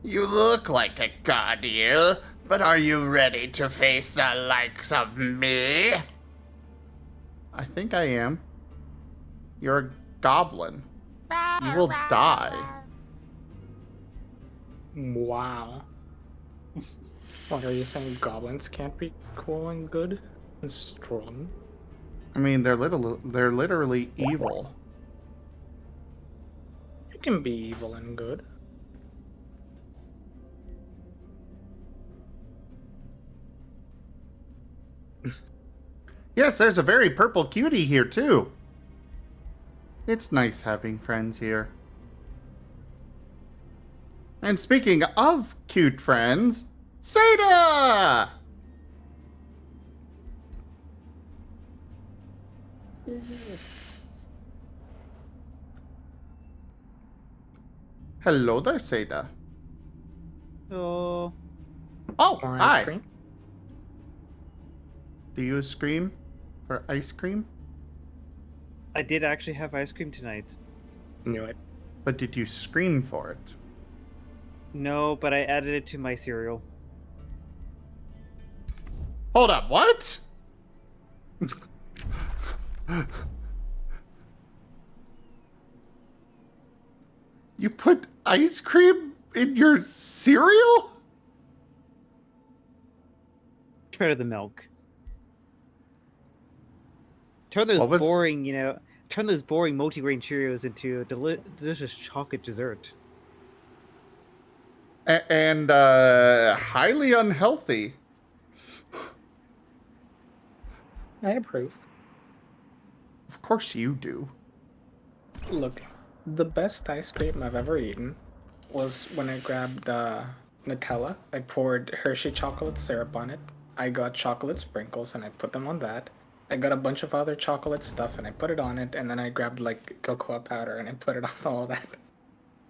You look like a god eel, but are you ready to face the likes of me? I think I am. You're a goblin. You will die. Wow. What are you saying? Goblins can't be cool and good and strong? I mean, they're literally evil. You can be evil and good. Yes, there's a very purple cutie here, too. It's nice having friends here. And speaking of cute friends, Seda! Hello there, Seda. Oh. Oh, Or hi. ice cream? Do you scream for ice cream? I did actually have ice cream tonight. Knew it. But did you scream for it? No, but I added it to my cereal. Hold up, what? You put ice cream in your cereal? Better than milk. Turn those boring, turn those boring multigrain Cheerios into a delicious chocolate dessert. And highly unhealthy. I approve. Of course you do. Look, the best ice cream I've ever eaten was when I grabbed Nutella. I poured Hershey chocolate syrup on it. I got chocolate sprinkles and I put them on that. I got a bunch of other chocolate stuff and I put it on it, and then I grabbed like cocoa powder and I put it on all that.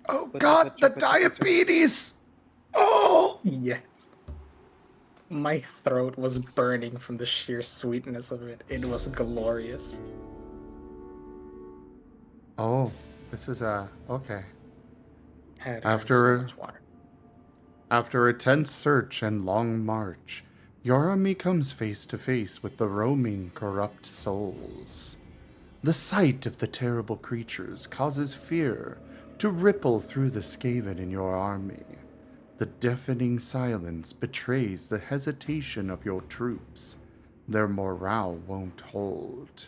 Oh god, the diabetes! Oh! Yes. My throat was burning from the sheer sweetness of it. It was glorious. Oh, this is okay. Had After so much water. After a tense search and long march, your army comes face to face with the roaming corrupt souls. The sight of the terrible creatures causes fear to ripple through the Skaven in your army. The deafening silence betrays the hesitation of your troops. Their morale won't hold.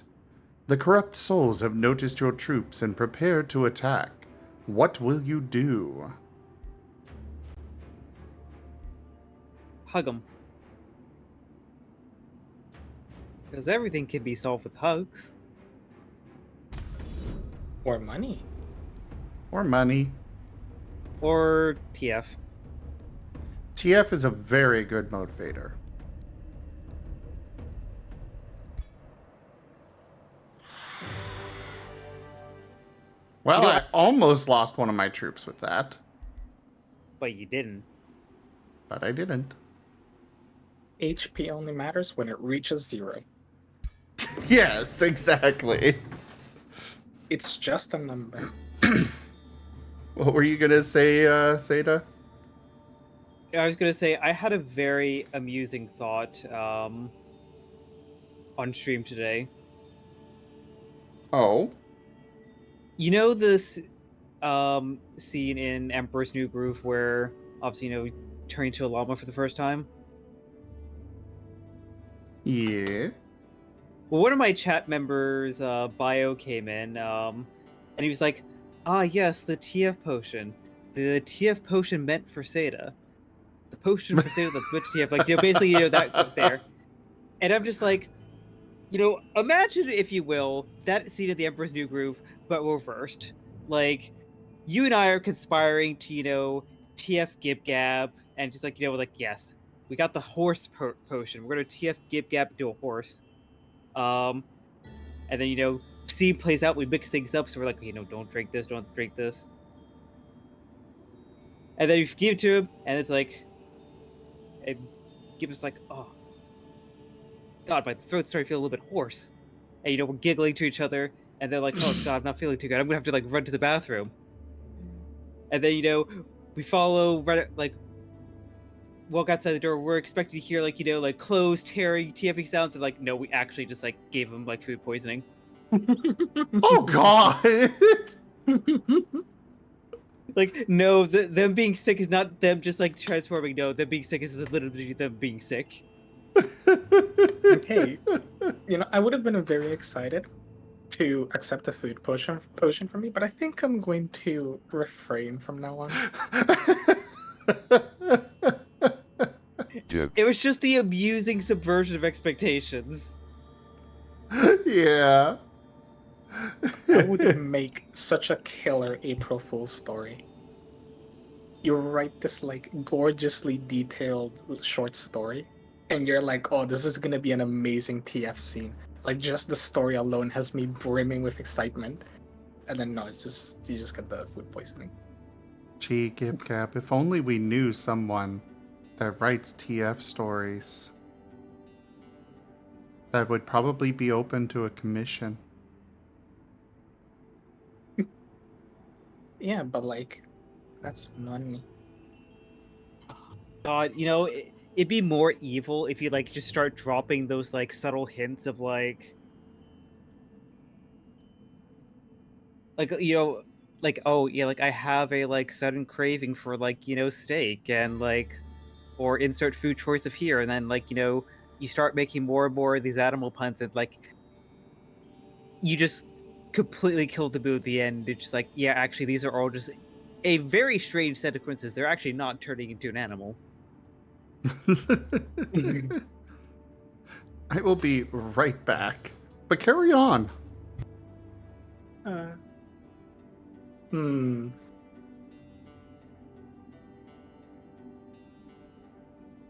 The corrupt souls have noticed your troops and prepare to attack. What will you do? Hug them. Because everything can be solved with hugs. Or money. Or money. Or TF. TF is a very good motivator. Well, You know, I almost lost one of my troops with that, but you didn't. but I didn't. HP only matters when it reaches 0. Yes, exactly. It's just a number. What were you gonna say, Seda? I was gonna say I had a very amusing thought on stream today. Oh. You know this scene in Emperor's New Groove where obviously we turn into a llama for the first time? Yeah. Well, one of my chat members, Bio, came in, and he was like, "Ah, yes, the TF potion. The TF potion meant for Seda. The potion for Seda that's meant to TF." Like, basically, that there. And I'm just like, imagine, if you will, that scene of the Emperor's New Groove, but reversed. Like, you and I are conspiring to, TF Gib Gab, and just like, yes, we got the horse potion. We're gonna TF Gib Gab into a horse. And then, scene plays out, we mix things up, so we're like, don't drink this, don't drink this. And then you give it to him, and it's like, and Gibbs like, oh, God, my throat's starting to feel a little bit hoarse. And, we're giggling to each other, and they're like, oh, God, I'm not feeling too good. I'm gonna have to, run to the bathroom. And then, we follow, walk outside the door. We're expecting to hear, clothes tearing, TFing sounds, and, no, we actually just, gave him, food poisoning. Oh God! No, them being sick is not them just transforming. No, them being sick is literally them being sick. Okay, I would have been very excited to accept a food potion from me, but I think I'm going to refrain from now on. It was just the amusing subversion of expectations. Yeah. I would make such a killer April Fool's story. You write this gorgeously detailed short story, and you're like, oh, this is gonna be an amazing TF scene. Just the story alone has me brimming with excitement. And then no, you just get the food poisoning. Gee, Gib Gab, if only we knew someone that writes TF stories that would probably be open to a commission. Yeah, but that's money. God, it'd be more evil if you just start dropping those subtle hints of oh yeah, I have a sudden craving for steak, and or insert food choice of here, and then you start making more and more of these animal puns, and you just completely killed the mood at the end. It's just yeah, actually these are all just a very strange set of coincidences. They're actually not turning into an animal. I will be right back. But carry on.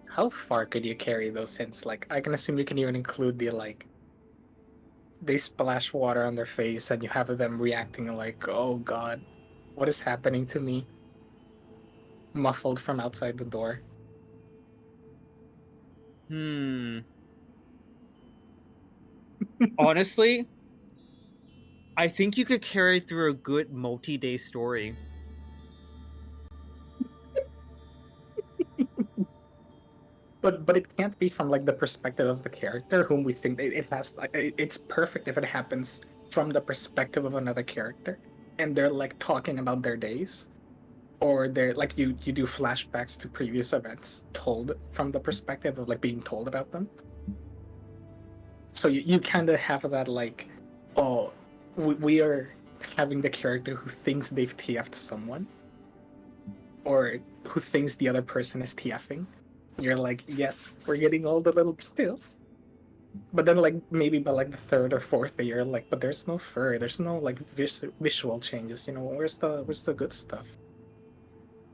How far could you carry those hints? I can assume you can even include the they splash water on their face and you have them reacting oh God, what is happening to me? Muffled from outside the door. Honestly, I think you could carry through a good multi-day story. But it can't be from the perspective of the character whom we think it has. It's perfect if it happens from the perspective of another character, and they're talking about their days, or they're you do flashbacks to previous events told from the perspective of being told about them. So you kind of have that oh, we are having the character who thinks they've TF'd someone, or who thinks the other person is TFing. You're yes, we're getting all the little details. But then maybe by the third or fourth day, you're but there's no fur, there's no visual changes. Where's the good stuff?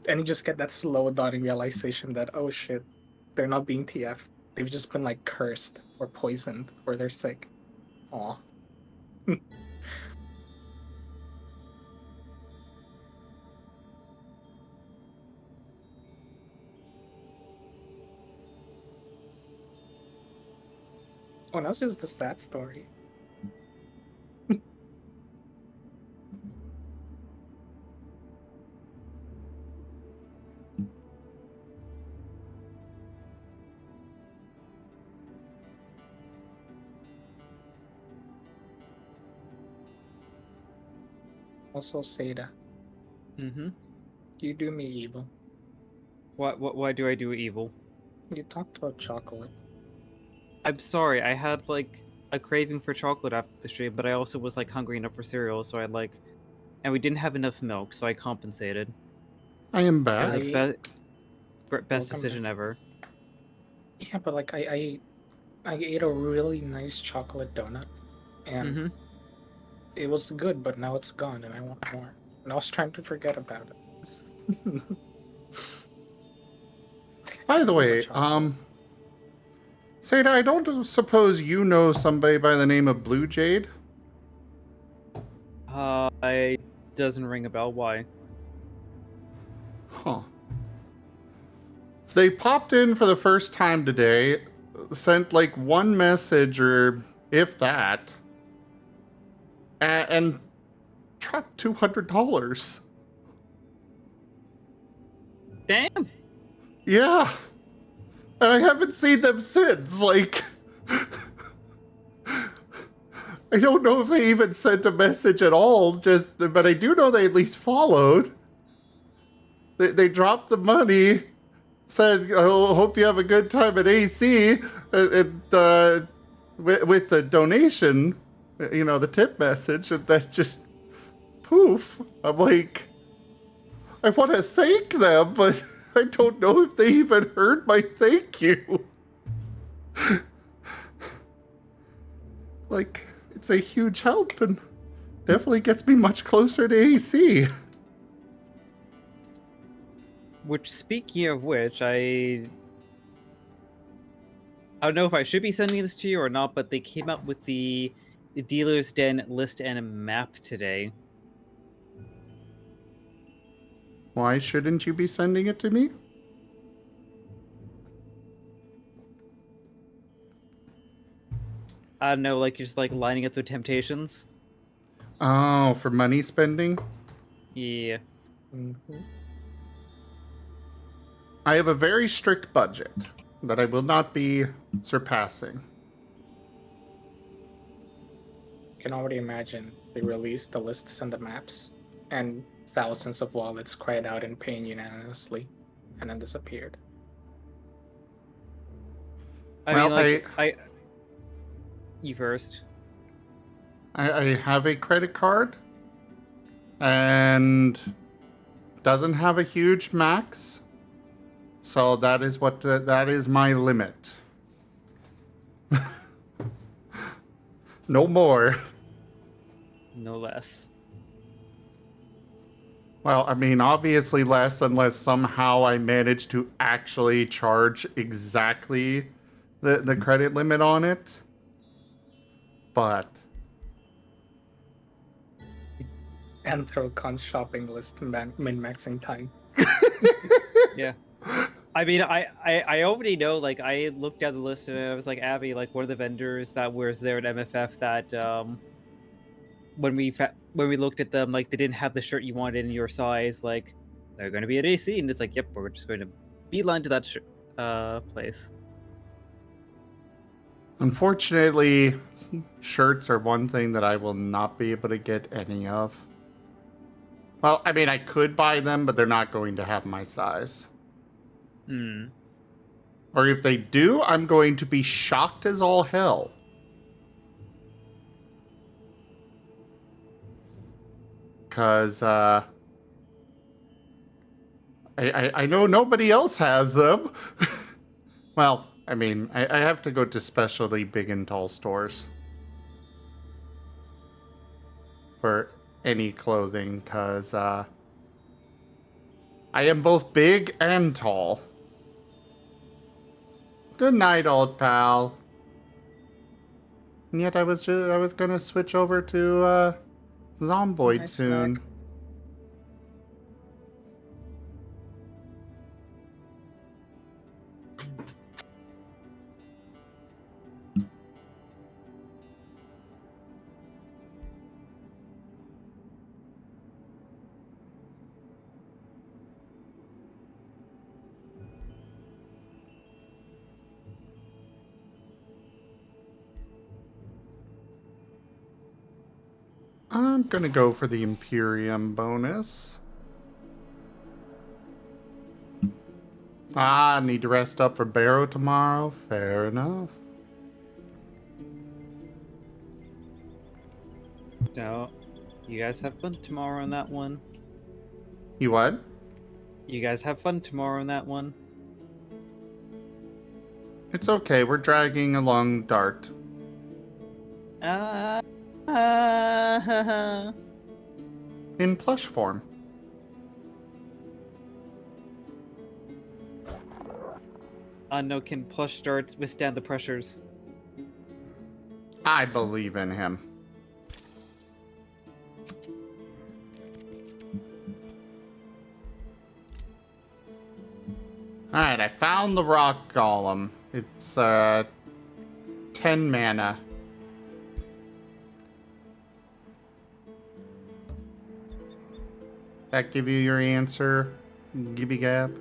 And you just get that slow dawning realization that, oh shit, they're not being TF'd. They've just been cursed or poisoned or they're sick. Aw. Well, that's just the stat story. Also, Seda, Mm-hmm. you do me evil. Why do I do evil? You talked about chocolate. I'm sorry, I had like a craving for chocolate after the stream, but I also was like hungry enough for cereal, so I like, and we didn't have enough milk, so I compensated. I am It was back. the best Welcome decision back. ever. Yeah, but like I ate a really nice chocolate donut, and Mm-hmm. it was good, but now it's gone, and I want more. And I was trying to forget about it. By the More way, chocolate. Seda, I don't suppose you know somebody by the name of Blue Jade? I doesn't ring a bell. Why? Huh. They popped in for the first time today, sent like one message or if that, and dropped $200. Damn. Yeah. And I haven't seen them since. Like, I don't know if they even sent a message at all, but I do know they at least followed. They dropped the money, said, "Oh, hope you have a good time at AC," with the donation, the tip message, and then just poof. I'm like, I want to thank them, but I don't know if they even heard my thank you. Like, it's a huge help and definitely gets me much closer to AC. Which, speaking of which, I don't know if I should be sending this to you or not, but they came up with the Dealer's Den list and a map today. Why shouldn't you be sending it to me? I don't know, like just like lining up the temptations. Oh, for money spending? Yeah. Mm-hmm. I have a very strict budget that I will not be surpassing. You can already imagine they released the lists and the maps, and thousands of wallets cried out in pain unanimously, and then disappeared. I Well, mean, like, you first. I have a credit card and doesn't have a huge max. So that is my limit. No more. No less. Well, I mean, obviously less unless somehow I manage to actually charge exactly the credit limit on it. But Anthrocon shopping list min-maxing time. Yeah. I mean, I already know, like, I looked at the list and I was like, Abby, like, what are the vendors that was there at MFF that, when we looked at them, like, they didn't have the shirt you wanted in your size, like, they're going to be at AC, and it's like, yep, we're just going to beeline to that place. unfortunately, shirts are one thing that I will not be able to get any of. Well, I mean, I could buy them, but they're not going to have my size. Hmm. Or if they do, I'm going to be shocked as all hell. Because, I know nobody else has them. Well, I mean, I have to go to specialty big and tall stores for any clothing, because, I am both big and tall. Good night, old pal. And yet I was gonna switch over to Zomboid Nice soon. snack. I'm gonna go for the Imperium bonus. Ah, need to rest up for Barrow tomorrow. Fair enough. No, you guys have fun tomorrow on that one. You what? You guys have fun tomorrow on that one. It's okay, we're dragging along Dart. In plush form. No, can plush darts withstand the pressures? I believe in him. Alright, I found the rock golem. It's 10 mana. That give you your answer, Gibby Gab?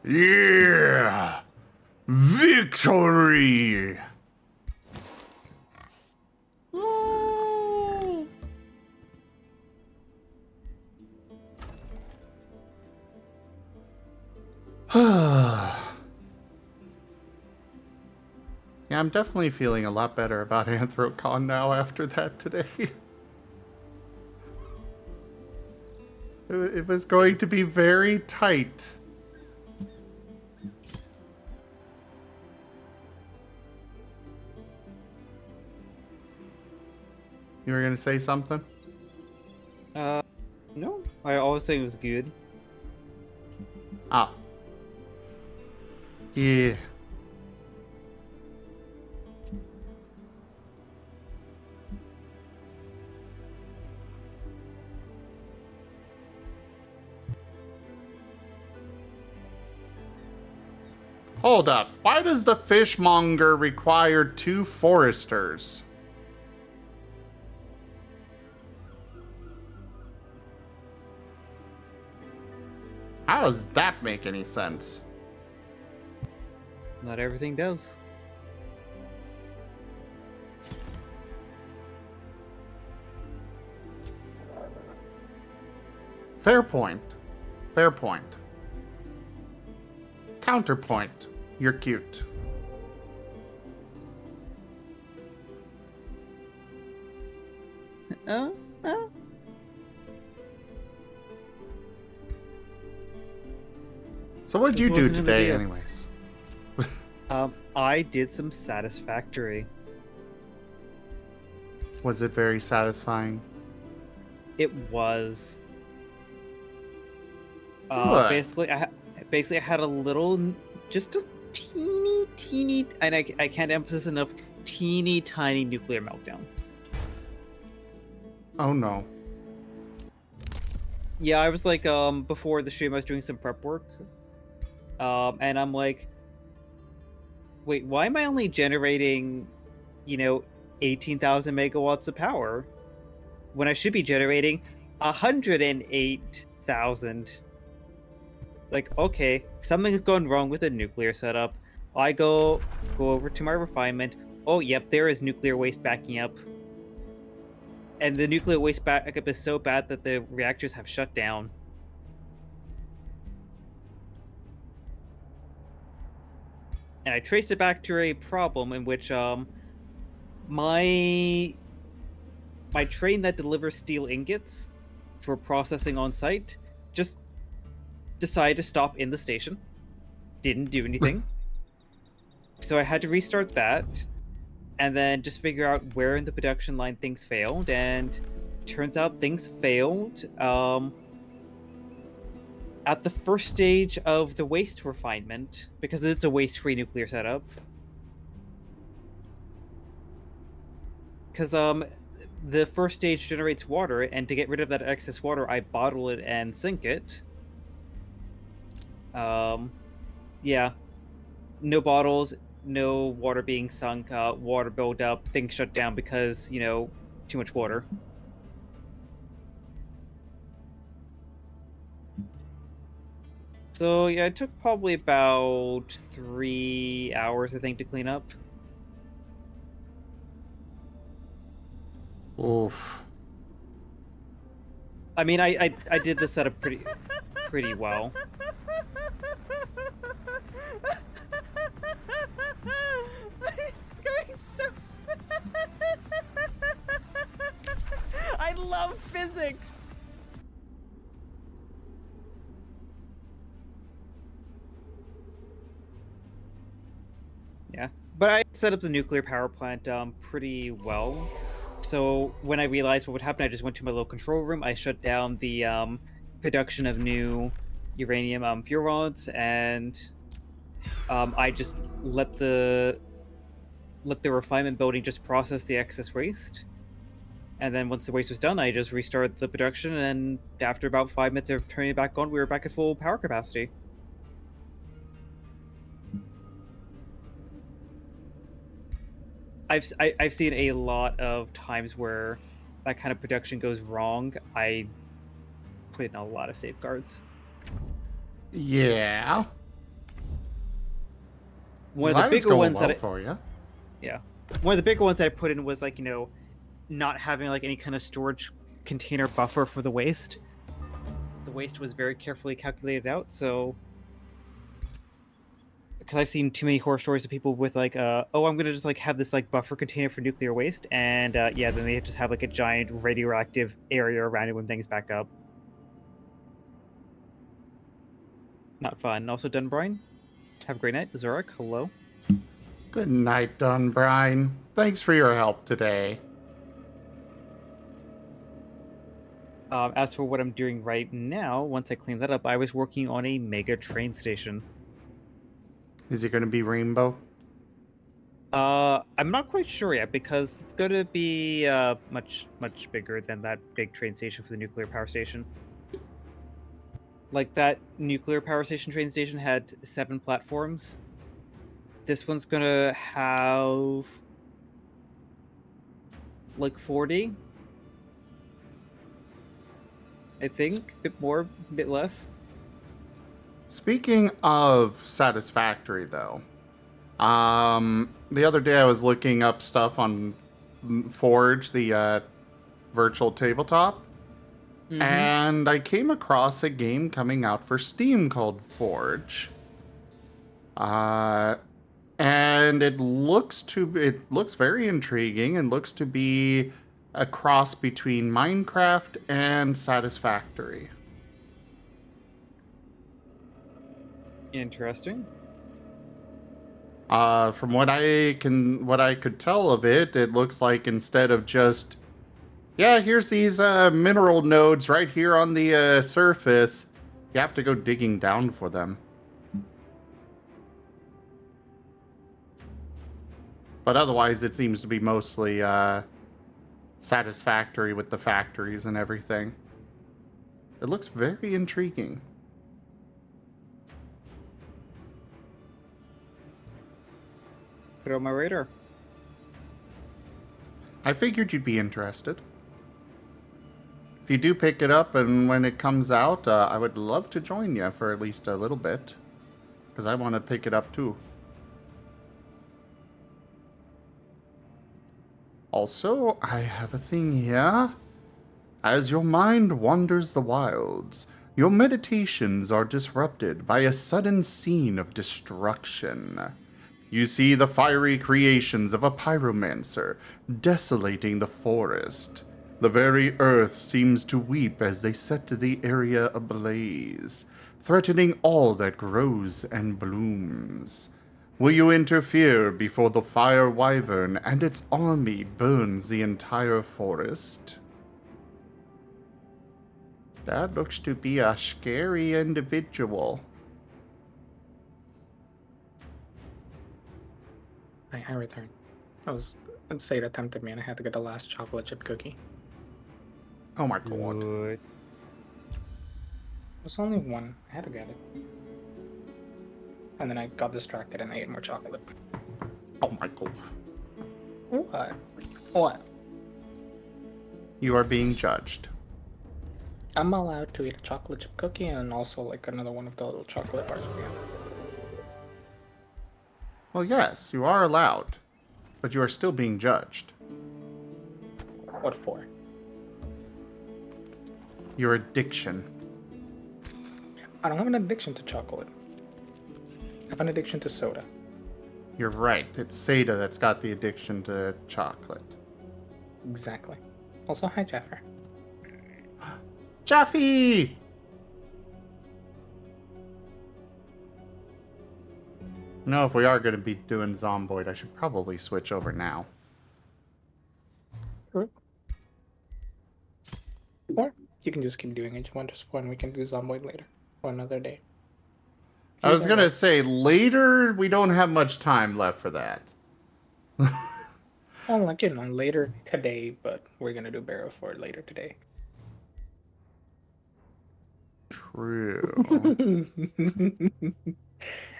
Yeah! Victory! Yeah, I'm definitely feeling a lot better about Anthrocon now after that today. It was going to be very tight. You were gonna say something? No. I always think it was good. Ah. Yeah. Hold up. Why does the fishmonger require 2 foresters? How does that make any sense? Not everything does. Fair point. Fair point. Counterpoint. You're cute. So what'd you do today anyways? I did some satisfactory. Was it very satisfying? It was. Good. Basically, I had a little, just a teeny, and I can't emphasize enough, teeny tiny nuclear meltdown. Oh no. Yeah, I was like, before the stream, I was doing some prep work, and I'm like, wait, why am I only generating, 18,000 megawatts of power when I should be generating 108,000? Like, okay, something's going wrong with the nuclear setup. I go over to my refinement. Oh, yep, there is nuclear waste backing up. And the nuclear waste backup is so bad that the reactors have shut down. And I traced it back to a problem in which my train that delivers steel ingots for processing on site just decided to stop in the station. Didn't do anything. So I had to restart that and then just figure out where in the production line things failed, and turns out things failed at the first stage of the waste refinement, because it's a waste-free nuclear setup. Because the first stage generates water, and to get rid of that excess water, I bottle it and sink it. Yeah. No bottles, no water being sunk, water buildup, things shut down because, too much water. So yeah, it took probably about 3 hours, I think, to clean up. Oof. I mean, I did the setup pretty well. It's going so. I love physics. Yeah, but I set up the nuclear power plant pretty well. So when I realized what would happen, I just went to my little control room. I shut down the production of new uranium fuel rods, and I just let the refinement building just process the excess waste. And then once the waste was done, I just restarted the production, and after about 5 minutes of turning it back on, we were back at full power capacity. I've seen a lot of times where that kind of production goes wrong. I put in a lot of safeguards. Yeah. One of Glad the it's bigger going ones well that for you. yeah, one of the bigger ones that I put in was like not having like any kind of storage container buffer for the waste. The waste was very carefully calculated out, so because I've seen too many horror stories of people with like, oh, I'm gonna just like have this like buffer container for nuclear waste, and yeah, then they just have like a giant radioactive area around it when things back up. Not fun. Also, Dunbrine, have a great night. Zorak, hello. Good night, Dunbrine. Thanks for your help today. As for what I'm doing right now, once I clean that up, I was working on a mega train station. Is it going to be Rainbow? I'm not quite sure yet because it's going to be much bigger than that big train station for the nuclear power station. Like that nuclear power station train station had 7 platforms. This one's going to have like 40. I think a bit more, a bit less. Speaking of satisfactory, though, the other day I was looking up stuff on Forge, the virtual tabletop, and I came across a game coming out for Steam called Forge. And it looks very intriguing and looks to be a cross between Minecraft and Satisfactory. Interesting. From what I could tell of it, it looks like instead of just, yeah, here's these mineral nodes right here on the surface, you have to go digging down for them. But otherwise, it seems to be mostly satisfactory with the factories and everything. It looks very intriguing. Put it on my radar. I figured you'd be interested. If you do pick it up and when it comes out, I would love to join you for at least a little bit. Because I want to pick it up too. Also, I have a thing here. As your mind wanders the wilds, your meditations are disrupted by a sudden scene of destruction. You see the fiery creations of a pyromancer desolating the forest. The very earth seems to weep as they set the area ablaze, threatening all that grows and blooms. Will you interfere before the fire wyvern and its army burns the entire forest? That looks to be a scary individual. I returned. I'd say it tempted me and I had to get the last chocolate chip cookie. Oh my god. Good. There's only one. I had to get it. And then I got distracted and I ate more chocolate. Oh my god. What? What? You are being judged. I'm allowed to eat a chocolate chip cookie and also like another one of the little chocolate bars we have. Well, yes, you are allowed, but you are still being judged. What for? Your addiction. I don't have an addiction to chocolate. I have an addiction to soda. You're right. It's Seda that's got the addiction to chocolate. Exactly. Also, hi, Jaffer. Jaffy! No, if we are going to be doing Zomboid, I should probably switch over now. Sure. Or you can just keep doing Age Wonders 4 and we can do Zomboid later. Or another day. I was going to say, later, we don't have much time left for that. Well, like, you know, later today, but we're going to do Barrow 4 later today. True.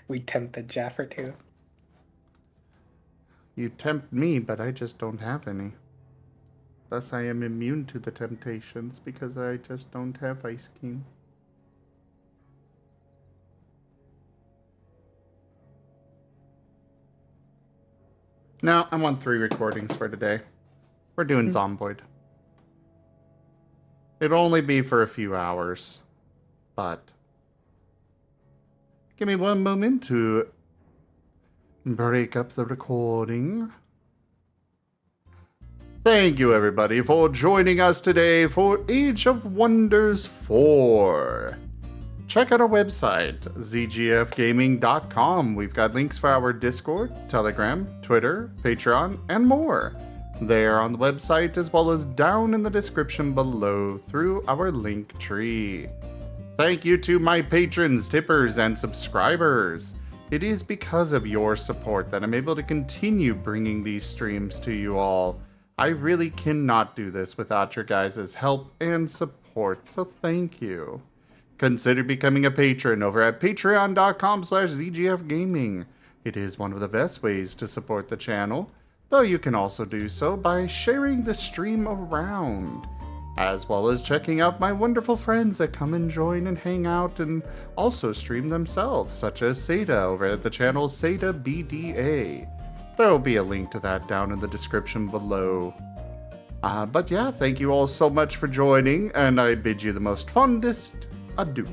We tempted Jaffer too. You tempt me, but I just don't have any. Thus I am immune to the temptations because I just don't have Ice King. No, I'm on 3 recordings for today. We're doing Zomboid. It'll only be for a few hours, but give me one moment to break up the recording. Thank you, everybody, for joining us today for Age of Wonders 4. Check out our website, zgfgaming.com. We've got links for our Discord, Telegram, Twitter, Patreon, and more. They are on the website as well as down in the description below through our link tree. Thank you to my patrons, tippers, and subscribers. It is because of your support that I'm able to continue bringing these streams to you all. I really cannot do this without your guys' help and support, so thank you. Consider becoming a patron over at patreon.com/zgfgaming. It is one of the best ways to support the channel, though you can also do so by sharing the stream around, as well as checking out my wonderful friends that come and join and hang out and also stream themselves, such as Seda over at the channel Seda BDA. There will be a link to that down in the description below. But yeah, thank you all so much for joining, and I bid you the most fondest adieu.